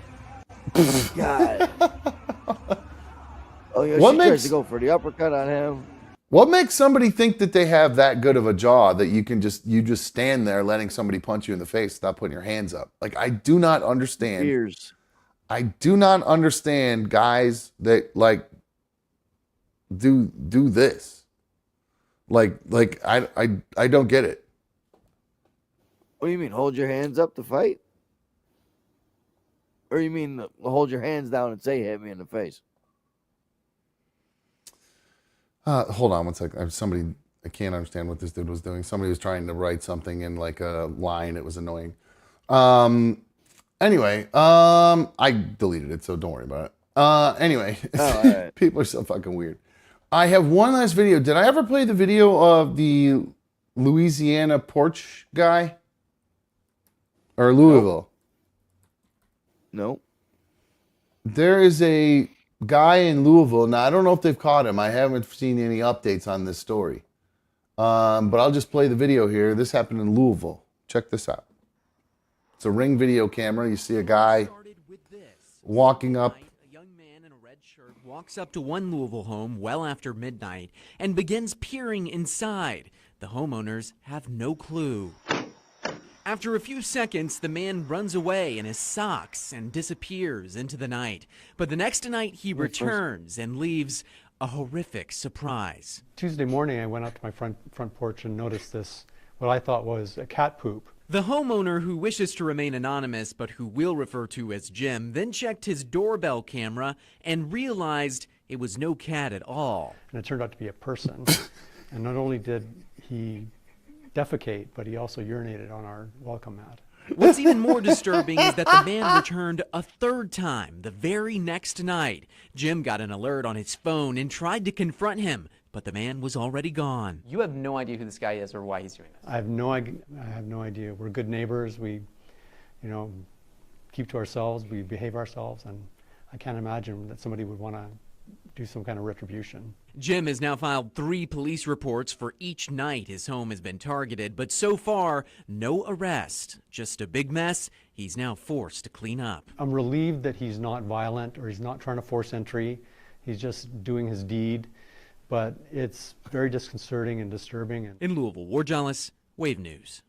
D: God. Oh, yeah, she tries to go for the uppercut on him.
A: What makes somebody think that they have that good of a jaw that you just stand there letting somebody punch you in the face without putting your hands up? Like, I do not understand.
D: Ears.
A: I do not understand guys that like do this. Like I don't get it.
D: What do you mean, hold your hands up to fight? Or you mean hold your hands down and say, hit me in the face?
A: Hold on one second. I can't understand what this dude was doing. Somebody was trying to write something in like a line. It was annoying. Anyway, I deleted it, so don't worry about it. Anyway,
D: right.
A: People are so fucking weird. I have one last video. Did I ever play the video of the Louisiana porch guy? Or Louisville?
D: No.
A: There is a guy in Louisville. Now, I don't know if they've caught him. I haven't seen any updates on this story. But I'll just play the video here. This happened in Louisville. Check this out. It's a Ring video camera. You see a guy walking up.
G: A young man in a red shirt walks up to one Louisville home well after midnight and begins peering inside. The homeowners have no clue. After a few seconds, the man runs away in his socks and disappears into the night. But the next night, he returns and leaves a horrific surprise.
H: Tuesday morning, I went out to my front porch and noticed this, what I thought was a cat poop.
G: The homeowner, who wishes to remain anonymous but who we'll refer to as Jim, then checked his doorbell camera and realized it was no cat at all.
H: And it turned out to be a person. And not only did he defecate, but he also urinated on our welcome mat.
G: What's even more disturbing is that the man returned a third time the very next night. Jim got an alert on his phone and tried to confront him, but the man was already gone.
I: You have no idea who this guy is or why he's doing this.
H: I have no idea. We're good neighbors. We, keep to ourselves. We behave ourselves, and I can't imagine that somebody would want to do some kind of retribution.
G: Jim has now filed 3 police reports for each night his home has been targeted, but so far, no arrest. Just a big mess he's now forced to clean up.
H: I'm relieved that he's not violent or he's not trying to force entry. He's just doing his deed, but it's very disconcerting and disturbing.
G: In Louisville, Ward Jollis, Wave News.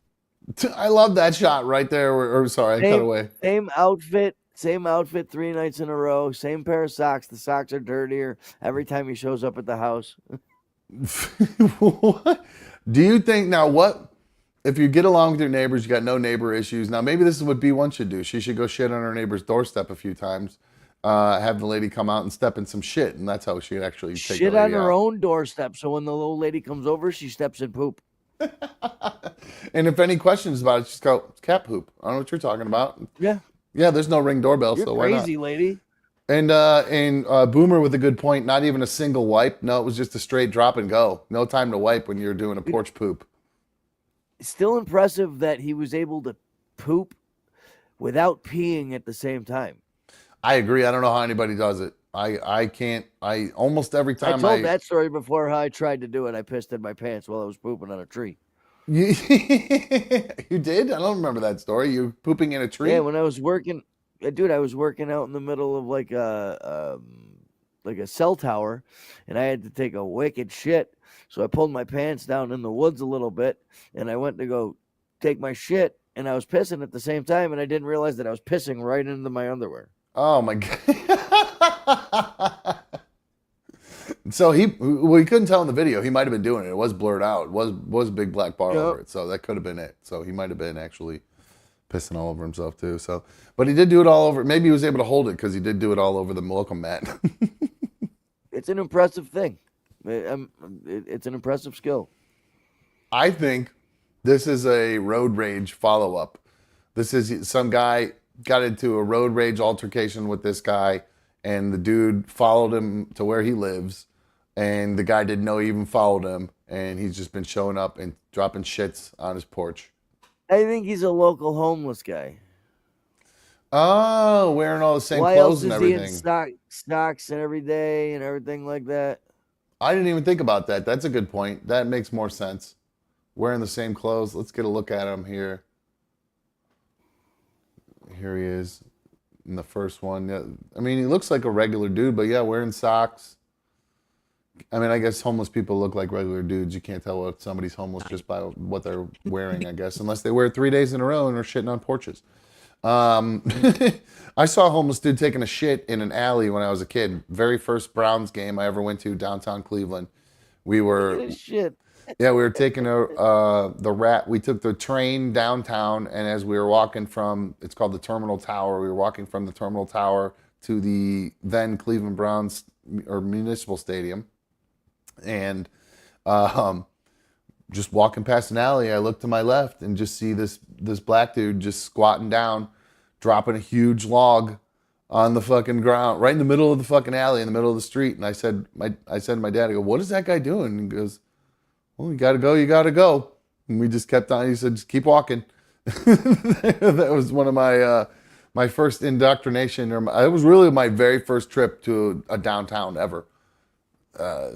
A: I love that shot right there. Sorry, I cut away.
D: Same outfit 3 nights in a row. Same pair of socks. The socks are dirtier every time he shows up at the house.
A: What? Do you think now? What if you get along with your neighbors? You got no neighbor issues. Now maybe this is what B1 should do. She should go shit on her neighbor's doorstep a few times. Have the lady come out and step in some shit, and that's how she actually take
D: shit
A: the lady
D: on her
A: out.
D: own doorstep. So when the little lady comes over, she steps in poop.
A: And if any questions about it, just go, it's cat poop. I don't know what you're talking about.
D: Yeah.
A: Yeah, there's no Ring doorbell,
D: You're
A: so why not?
D: crazy, lady.
A: And Boomer with a good point, not even a single wipe. No, it was just a straight drop and go. No time to wipe when you're doing a porch poop.
D: It's still impressive that he was able to poop without peeing at the same time.
A: I agree. I don't know how anybody does it. I can't. I almost every time
D: I told that story before how I tried to do it. I pissed in my pants while I was pooping on a tree.
A: You did? I don't remember that story. You pooping in a tree?
D: Yeah, when I was working, dude, I was working out in the middle of like a cell tower, and I had to take a wicked shit. So I pulled my pants down in the woods a little bit, and I went to go take my shit, and I was pissing at the same time, and I didn't realize that I was pissing right into my underwear.
A: Oh my god! So he couldn't tell in the video. He might have been doing it. It was blurred out. It was a big black bar over it. So that could have been it. So he might have been actually pissing all over himself too. So, but he did do it all over. Maybe he was able to hold it because he did do it all over the welcome mat.
D: It's an impressive thing. It's an impressive skill.
A: I think this is a road rage follow-up. This is some guy got into a road rage altercation with this guy, and the dude followed him to where he lives, and the guy didn't know he even followed him, and he's just been showing up and dropping shits on his porch.
D: I think he's a local homeless guy.
A: Oh, wearing all the same clothes and everything. Why else is
D: he in stocks and every day and everything like that?
A: I didn't even think about that. That's a good point. That makes more sense. Wearing the same clothes. Let's get a look at him here. Here he is in the first one. Yeah, I mean, he looks like a regular dude, but yeah, wearing socks. I mean, I guess homeless people look like regular dudes. You can't tell if somebody's homeless just by what they're wearing, I guess, unless they wear it 3 days in a row and are shitting on porches. I saw a homeless dude taking a shit in an alley when I was a kid. Very first Browns game I ever went to, downtown Cleveland. We were we were taking we took the train downtown, and as we were walking from, it's called the Terminal Tower. We were walking from the Terminal Tower to the then Cleveland Browns or Municipal Stadium, and just walking past an alley, I look to my left and just see this black dude just squatting down, dropping a huge log on the fucking ground, right in the middle of the fucking alley, in the middle of the street. And I said to my dad, I go, what is that guy doing? And he goes, well, you gotta go. And we just kept on. He said, just keep walking. That was one of my first indoctrination, it was really my very first trip to a downtown ever. I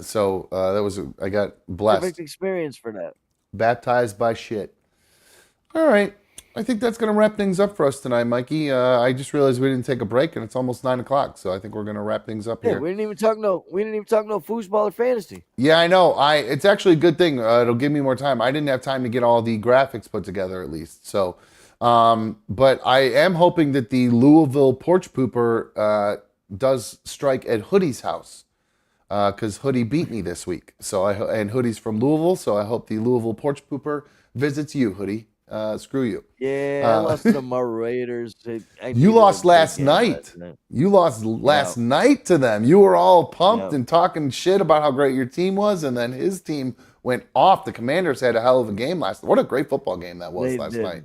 A: got blessed.
D: Perfect experience for that.
A: Baptized by shit. All right. I think that's going to wrap things up for us tonight, Mikey. I just realized we didn't take a break, and it's almost 9 o'clock, so I think we're going to wrap things up here.
D: We didn't even talk no foosball or fantasy.
A: Yeah, I know. It's actually a good thing. It'll give me more time. I didn't have time to get all the graphics put together, at least. So, but I am hoping that the Louisville porch pooper does strike at Hoodie's house, because Hoodie beat me this week. And Hoodie's from Louisville, so I hope the Louisville porch pooper visits you, Hoodie. Screw you.
D: Yeah, I lost to the Raiders.
A: You lost last night. You lost last night to them. You were all pumped and talking shit about how great your team was, and then his team went off. The Commanders had a hell of a game last night. What a great football game that was last night.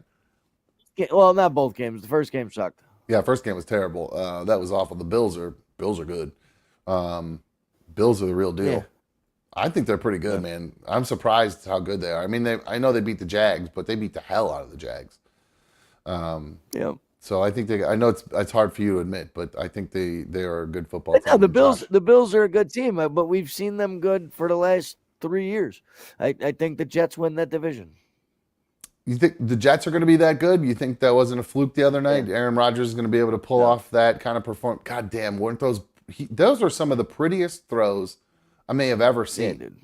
D: Well, not both games. The first game sucked.
A: Yeah, first game was terrible. That was awful. The Bills are good. Bills are the real deal. Yeah. I think they're pretty good, man. I'm surprised how good they are. I mean, I know they beat the Jags, but they beat the hell out of the Jags. So I think I know it's hard for you to admit, but I think they are a good football team.
D: No, the
A: And
D: Bills
A: Josh-
D: the Bills are a good team, but we've seen them good for the last 3 years. I think the Jets win that division.
A: You think the Jets are going to be that good? You think that wasn't a fluke the other night? Aaron Rodgers is going to be able to pull off that kind of performance? God damn, weren't those those are some of the prettiest throws I may have ever seen.
D: Dude.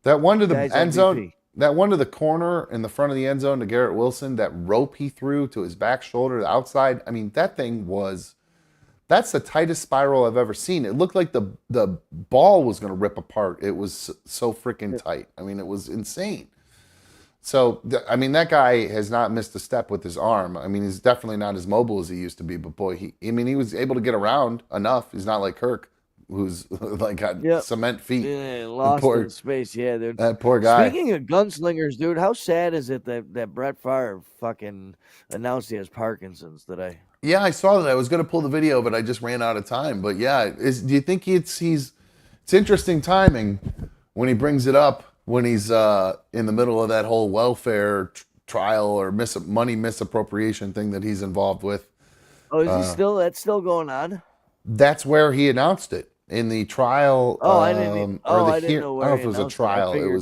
A: That one to the
D: Guy's
A: end
D: MVP.
A: zone, that one to the corner in the front of the end zone to Garrett Wilson, that rope he threw to his back shoulder, the outside. I mean, that thing that's the tightest spiral I've ever seen. It looked like the ball was going to rip apart. It was so freaking tight. I mean, it was insane. So, I mean, that guy has not missed a step with his arm. I mean, he's definitely not as mobile as he used to be. But boy, he was able to get around enough. He's not like Kirk, who's like got cement feet.
D: Yeah, lost in space. Yeah, dude.
A: That poor guy.
D: Speaking of gunslingers, dude, how sad is it that Brett Favre fucking announced he has Parkinson's today?
A: Yeah, I saw that. I was going to pull the video, but I just ran out of time. But yeah, do you think it's interesting timing when he brings it up when he's in the middle of that whole welfare trial or money misappropriation thing that he's involved with?
D: Oh, is he still? That's still going on.
A: That's where he announced it in the trial.
D: Oh, I didn't. I didn't know where
A: I don't know if
D: he
A: it was a
D: announced
A: trial.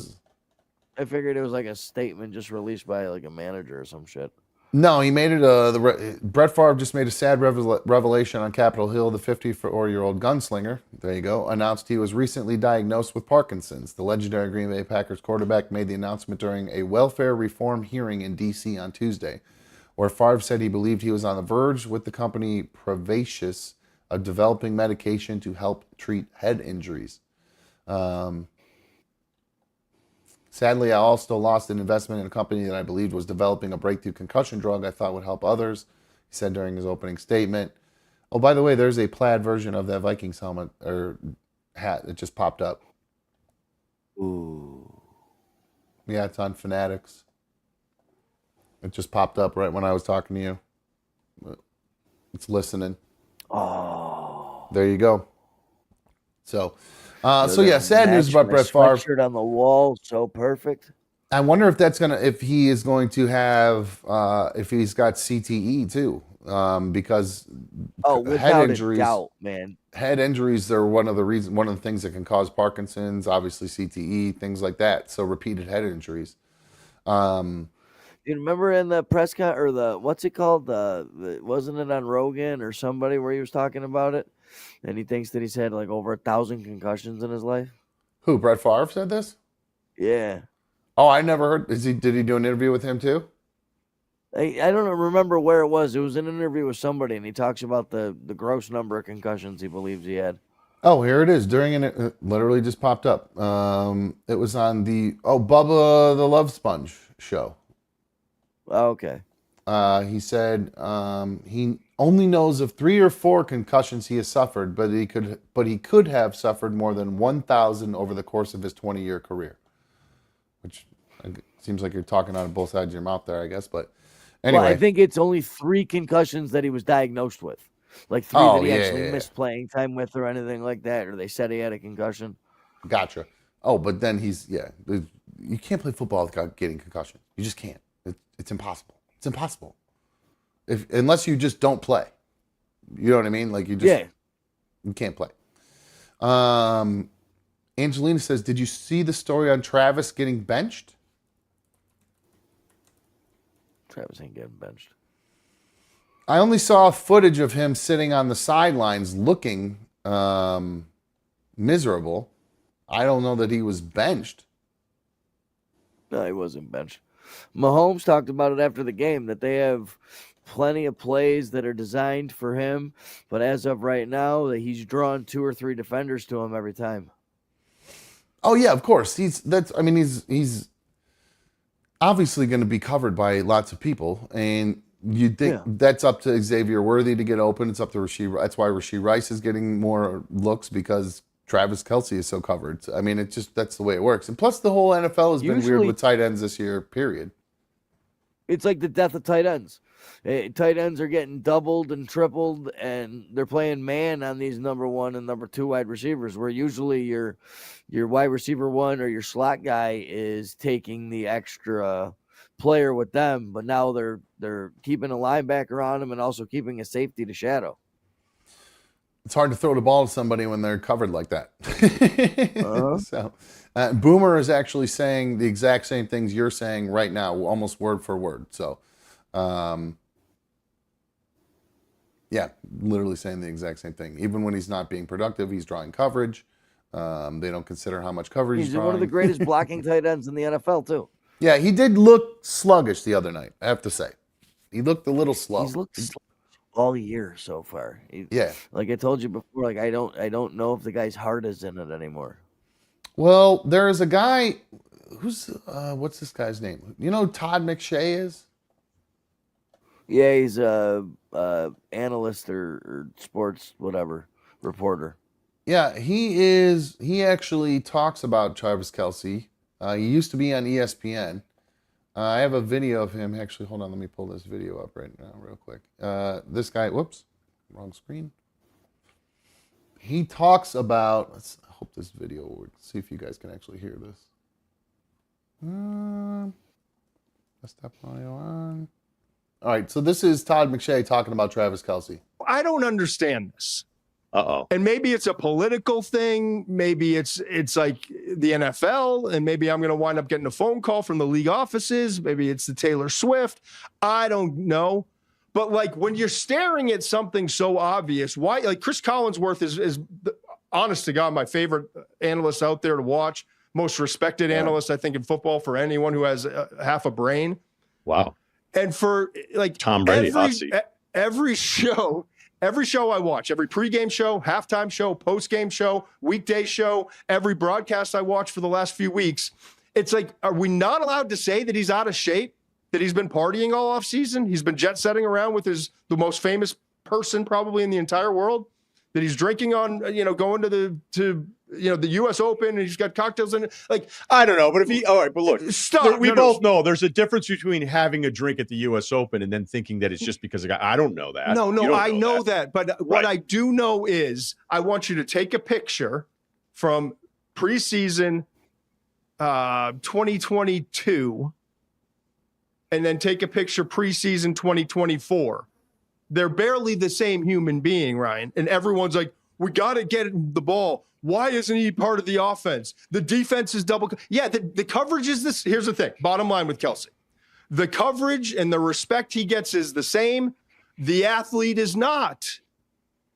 D: I figured it was like a statement just released by like a manager or some shit.
A: No, he made it. Brett Favre just made a sad revelation on Capitol Hill. The 54-year-old gunslinger, there you go, announced he was recently diagnosed with Parkinson's. The legendary Green Bay Packers quarterback made the announcement during a welfare reform hearing in D.C. on Tuesday, where Favre said he believed he was on the verge with the company Prevacious of developing medication to help treat head injuries. Sadly, I also lost an investment in a company that I believed was developing a breakthrough concussion drug I thought would help others, he said during his opening statement. Oh, by the way, there's a plaid version of that Vikings helmet or hat that just popped up.
D: Ooh.
A: Yeah, it's on Fanatics. It just popped up right when I was talking to you. It's listening.
D: Oh.
A: There you go. So... sad news about Brett Favre.
D: Sweatshirt on the wall, so perfect.
A: I wonder if he is going to have, if he's got CTE too, because head injuries,
D: doubt, man.
A: Head injuries are one of the things that can cause Parkinson's, obviously CTE, things like that. So repeated head injuries.
D: You remember in the press or the what's it called? Wasn't it on Rogan or somebody where he was talking about it? And he thinks that he's had like over 1,000 concussions in his life.
A: Who, Brett Favre said this?
D: Yeah.
A: Oh, I never heard. Did he do an interview with him too?
D: I don't remember where it was. It was an interview with somebody, and he talks about the gross number of concussions he believes he had.
A: Oh, here it is. It literally just popped up. It was on the Bubba the Love Sponge show.
D: Oh, okay.
A: He said he only knows of 3 or 4 concussions he has suffered, but he could have suffered more than 1,000 over the course of his 20-year career. Which seems like you're talking out of both sides of your mouth there, I guess. But anyway,
D: well, I think it's only 3 concussions that he was diagnosed with, like 3 that he actually missed playing time with or anything like that, or they said he had a concussion.
A: Gotcha. Oh, but then you can't play football without getting concussion. You just can't. It's impossible. It's impossible. Unless you just don't play. You know what I mean? Like you can't play. Angelina says, did you see the story on Travis getting benched?
D: Travis ain't getting benched.
A: I only saw footage of him sitting on the sidelines looking miserable. I don't know that he was benched.
D: No, he wasn't benched. Mahomes talked about it after the game that they have plenty of plays that are designed for him, but as of right now, he's drawn 2 or 3 defenders to him every time.
A: Oh yeah, of course. He's obviously going to be covered by lots of people, and you'd think that's up to Xavier Worthy to get open. It's up to Rashee. That's why Rashee Rice is getting more looks because Travis Kelsey is so covered. I mean, that's the way it works. And plus, the whole NFL has been weird with tight ends this year. Period.
D: It's like the death of tight ends. Tight ends are getting doubled and tripled, and they're playing man on these number 1 and number 2 wide receivers, where usually your wide receiver 1 or your slot guy is taking the extra player with them, but now they're keeping a linebacker on him and also keeping a safety to shadow.
A: It's hard to throw the ball to somebody when they're covered like that. So, Boomer is actually saying the exact same things you're saying right now, almost word for word. So, yeah, literally saying the exact same thing. Even when he's not being productive, he's drawing coverage. They don't consider how much coverage he's drawing.
D: One of the greatest blocking tight ends in the NFL, too.
A: Yeah, he did look sluggish the other night, I have to say. He looked a little slow.
D: He's looked all year so far.
A: Yeah.
D: Like I told you before, like I don't know if the guy's heart is in it anymore.
A: Well, there is a guy who's what's this guy's name? You know who Todd McShay is?
D: Yeah, he's a analyst or sports whatever reporter.
A: Yeah, he is. He actually talks about Travis Kelsey. He used to be on ESPN. I have a video of him. Actually, hold on. Let me pull this video up right now real quick. This guy, whoops, wrong screen. He talks about, I hope this video works. See if you guys can actually hear this. Desktop audio on. All right, so this is Todd McShay talking about Travis Kelsey.
J: I don't understand this. And maybe it's a political thing. Maybe it's like the NFL, and maybe I'm going to wind up getting a phone call from the league offices. Maybe it's the Taylor Swift. I don't know. But like when you're staring at something so obvious, why? Like Chris Collinsworth is honest to God, my favorite analyst out there to watch. Most respected analyst, I think, in football for anyone who has half a brain.
K: Wow.
J: And for like
K: Tom Brady, hot seat.
J: Every show I watch, every pregame show, halftime show, postgame show, weekday show, every broadcast I watch for the last few weeks, it's like, are we not allowed to say that he's out of shape, that he's been partying all off season? He's been jet setting around with the most famous person probably in the entire world, that he's drinking on, going to the U.S. Open, and he's got cocktails in it. Like,
K: I don't know, but all right, but look,
J: stop.
K: We both know there's a difference between having a drink at the U.S. Open and then thinking that it's just because I don't know that.
J: No, I know that. But what I do know is I want you to take a picture from preseason 2022 and then take a picture preseason 2024. They're barely the same human being, Ryan. And everyone's like, we got to get the ball. Why isn't he part of the offense? The defense is double. Yeah, the coverage is this. Here's the thing. Bottom line with Kelsey. The coverage and the respect he gets is the same. The athlete is not.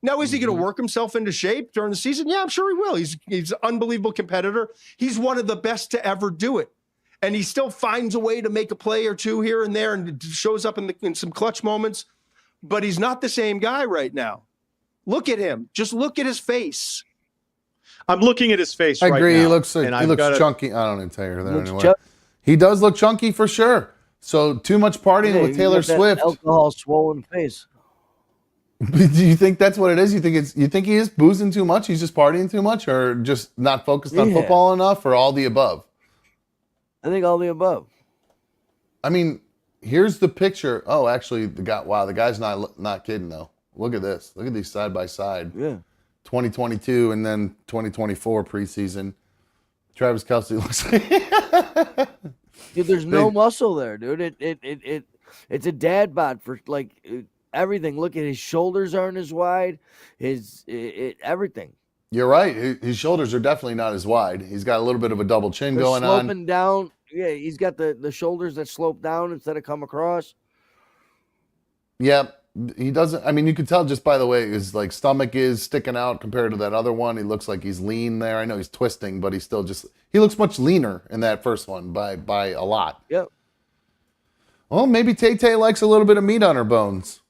J: Now, is he going to work himself into shape during the season? Yeah, I'm sure he will. He's an unbelievable competitor. He's one of the best to ever do it. And he still finds a way to make a play or two here and there and shows up in some clutch moments. But he's not the same guy right now. Look at him. Just look at his face.
K: I'm looking at his face right now.
A: I agree. He looks chunky. I don't even tell you that anyway.
D: Chunky.
A: He does look chunky for sure. So too much partying with Taylor Swift.
D: Alcohol swollen face.
A: Do you think that's what it is? You think he is boozing too much? He's just partying too much, or just not focused on football enough, or all the above?
D: I think all the above.
A: I mean, here's the picture. Oh, actually, the guy's not kidding though. Look at this. Look at these side by side.
D: Yeah.
A: 2022 and then 2024 preseason. Travis Kelsey looks
D: Dude, there's no muscle there, dude. It's a dad bod for like everything. Look at his shoulders aren't as wide. Everything.
A: You're right. His shoulders are definitely not as wide. He's got a little bit of a double chin going on.
D: Sloping down. Yeah, he's got the shoulders that slope down instead of come across.
A: Yeah, he doesn't. I mean, you can tell just by the way his stomach is sticking out compared to that other one. He looks like he's lean there. I know he's twisting, but he looks much leaner in that first one by a lot.
D: Yep.
A: Well, maybe Tay-Tay likes a little bit of meat on her bones.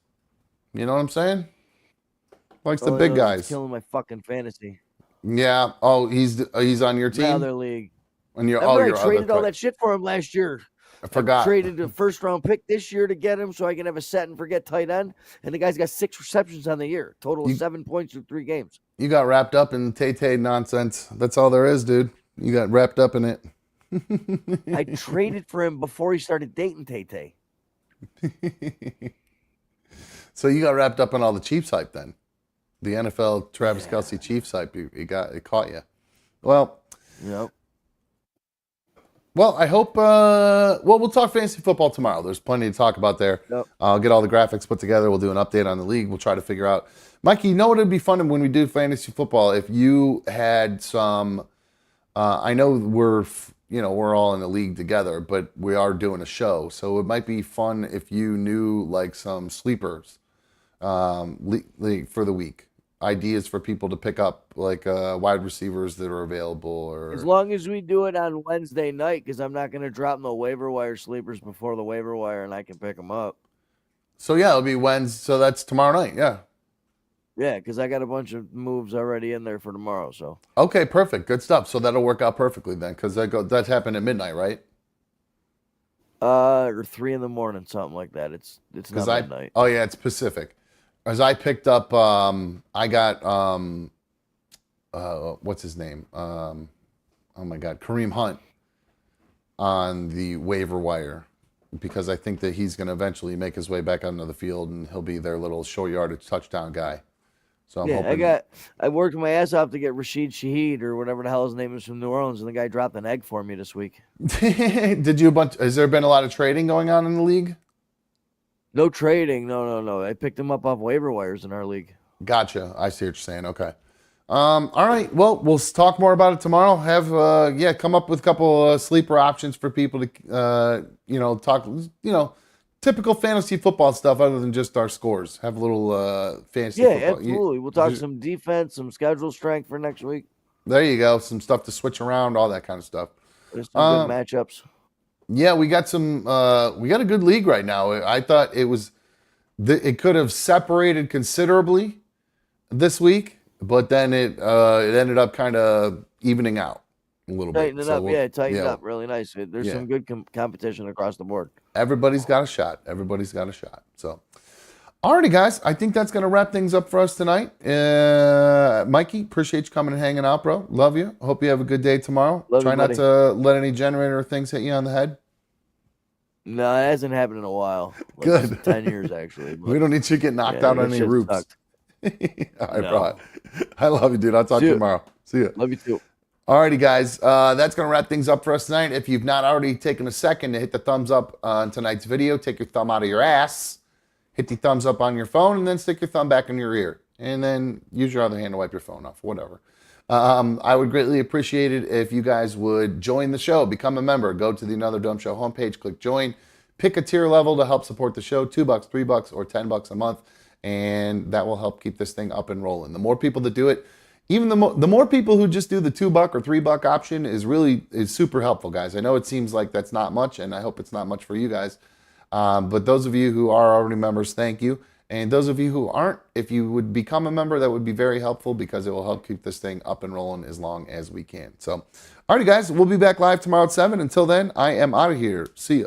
A: You know what I'm saying? Likes the big guys.
D: He's killing my fucking fantasy.
A: Yeah. Oh, he's on your team.
D: Other league.
A: And
D: I traded all that shit for him last year.
A: I forgot.
D: I traded a first-round pick this year to get him so I can have a set and forget tight end. And the guy's got 6 receptions on the year. Total of 7 points in 3 games.
A: You got wrapped up in Tay-Tay nonsense. That's all there is, dude. You got wrapped up in it.
D: I traded for him before he started dating Tay-Tay.
A: So you got wrapped up in all the Chiefs hype then. The NFL Travis Kelsey Chiefs hype. It caught you. Well.
D: Yep.
A: Well, I hope. Well, we'll talk fantasy football tomorrow. There's plenty to talk about there.
D: Yep.
A: I'll get all the graphics put together. We'll do an update on the league. We'll try to figure out. Mikey, you know what would be fun when we do fantasy football? If you had some. I know we're all in the league together, but we are doing a show, so it might be fun if you knew like some sleepers for the week. Ideas for people to pick up, like wide receivers that are available, or
D: as long as we do it on Wednesday night, because I'm not going to drop no waiver wire sleepers before the waiver wire, and I can pick them up.
A: So yeah, it'll be Wednesday. So that's tomorrow night. Yeah.
D: Yeah, because I got a bunch of moves already in there for tomorrow. So
A: okay, perfect, good stuff. So that'll work out perfectly then, because that happened at midnight, right?
D: Or 3 a.m, something like that. It's not midnight.
A: Oh yeah, it's Pacific. As I picked up, I got what's his name? Oh my God, Kareem Hunt on the waiver wire, because I think that he's going to eventually make his way back onto the field, and he'll be their little short yardage touchdown guy. So I'm hoping.
D: I worked my ass off to get Rashid Shaheed or whatever the hell his name is from New Orleans, and the guy dropped an egg for me this week.
A: Did you has there been a lot of trading going on in the league?
D: No trading. No. I picked him up off waiver wires in our league.
A: Gotcha. I see what you're saying. Okay. All right. Well, we'll talk more about it tomorrow. Have come up with a couple sleeper options for people to talk. Typical fantasy football stuff other than just our scores. Have a little fantasy football.
D: Yeah, absolutely. We'll talk some defense, some schedule strength for next week.
A: There you go. Some stuff to switch around, all that kind of stuff.
D: There's some good matchups.
A: Yeah, we got we got a good league right now. I thought it could have separated considerably this week, but then it ended up kind of evening out a little bit.
D: Tighten up really nice. There's some good competition across the board.
A: Everybody's got a shot. So, alrighty, guys. I think that's going to wrap things up for us tonight. Mikey, appreciate you coming and hanging out, bro. Love you. Hope you have a good day tomorrow. Try not to let any generator things hit you on the head.
D: No, it hasn't happened in a while.
A: Good.
D: 10 years, actually.
A: We don't need you to get knocked out on any roofs. All right, bro. I love you, dude. I'll talk to you tomorrow. See you.
D: Love you, too.
A: Alrighty, guys. That's going to wrap things up for us tonight. If you've not already taken a second to hit the thumbs up on tonight's video, take your thumb out of your ass, hit the thumbs up on your phone, and then stick your thumb back in your ear. And then use your other hand to wipe your phone off, whatever. I would greatly appreciate it if you guys would join the show, become a member, go to the Another Dumb Show homepage, click join, pick a tier level to help support the show, $2, $3, or $10 a month, and that will help keep this thing up and rolling. The more people that do it, even the more people who just do the $2 or $3 option is super helpful, guys. I know it seems like that's not much, and I hope it's not much for you guys. But those of you who are already members, thank you. And those of you who aren't, if you would become a member, that would be very helpful because it will help keep this thing up and rolling as long as we can. So, alrighty, guys, we'll be back live tomorrow at 7. Until then, I am out of here. See ya.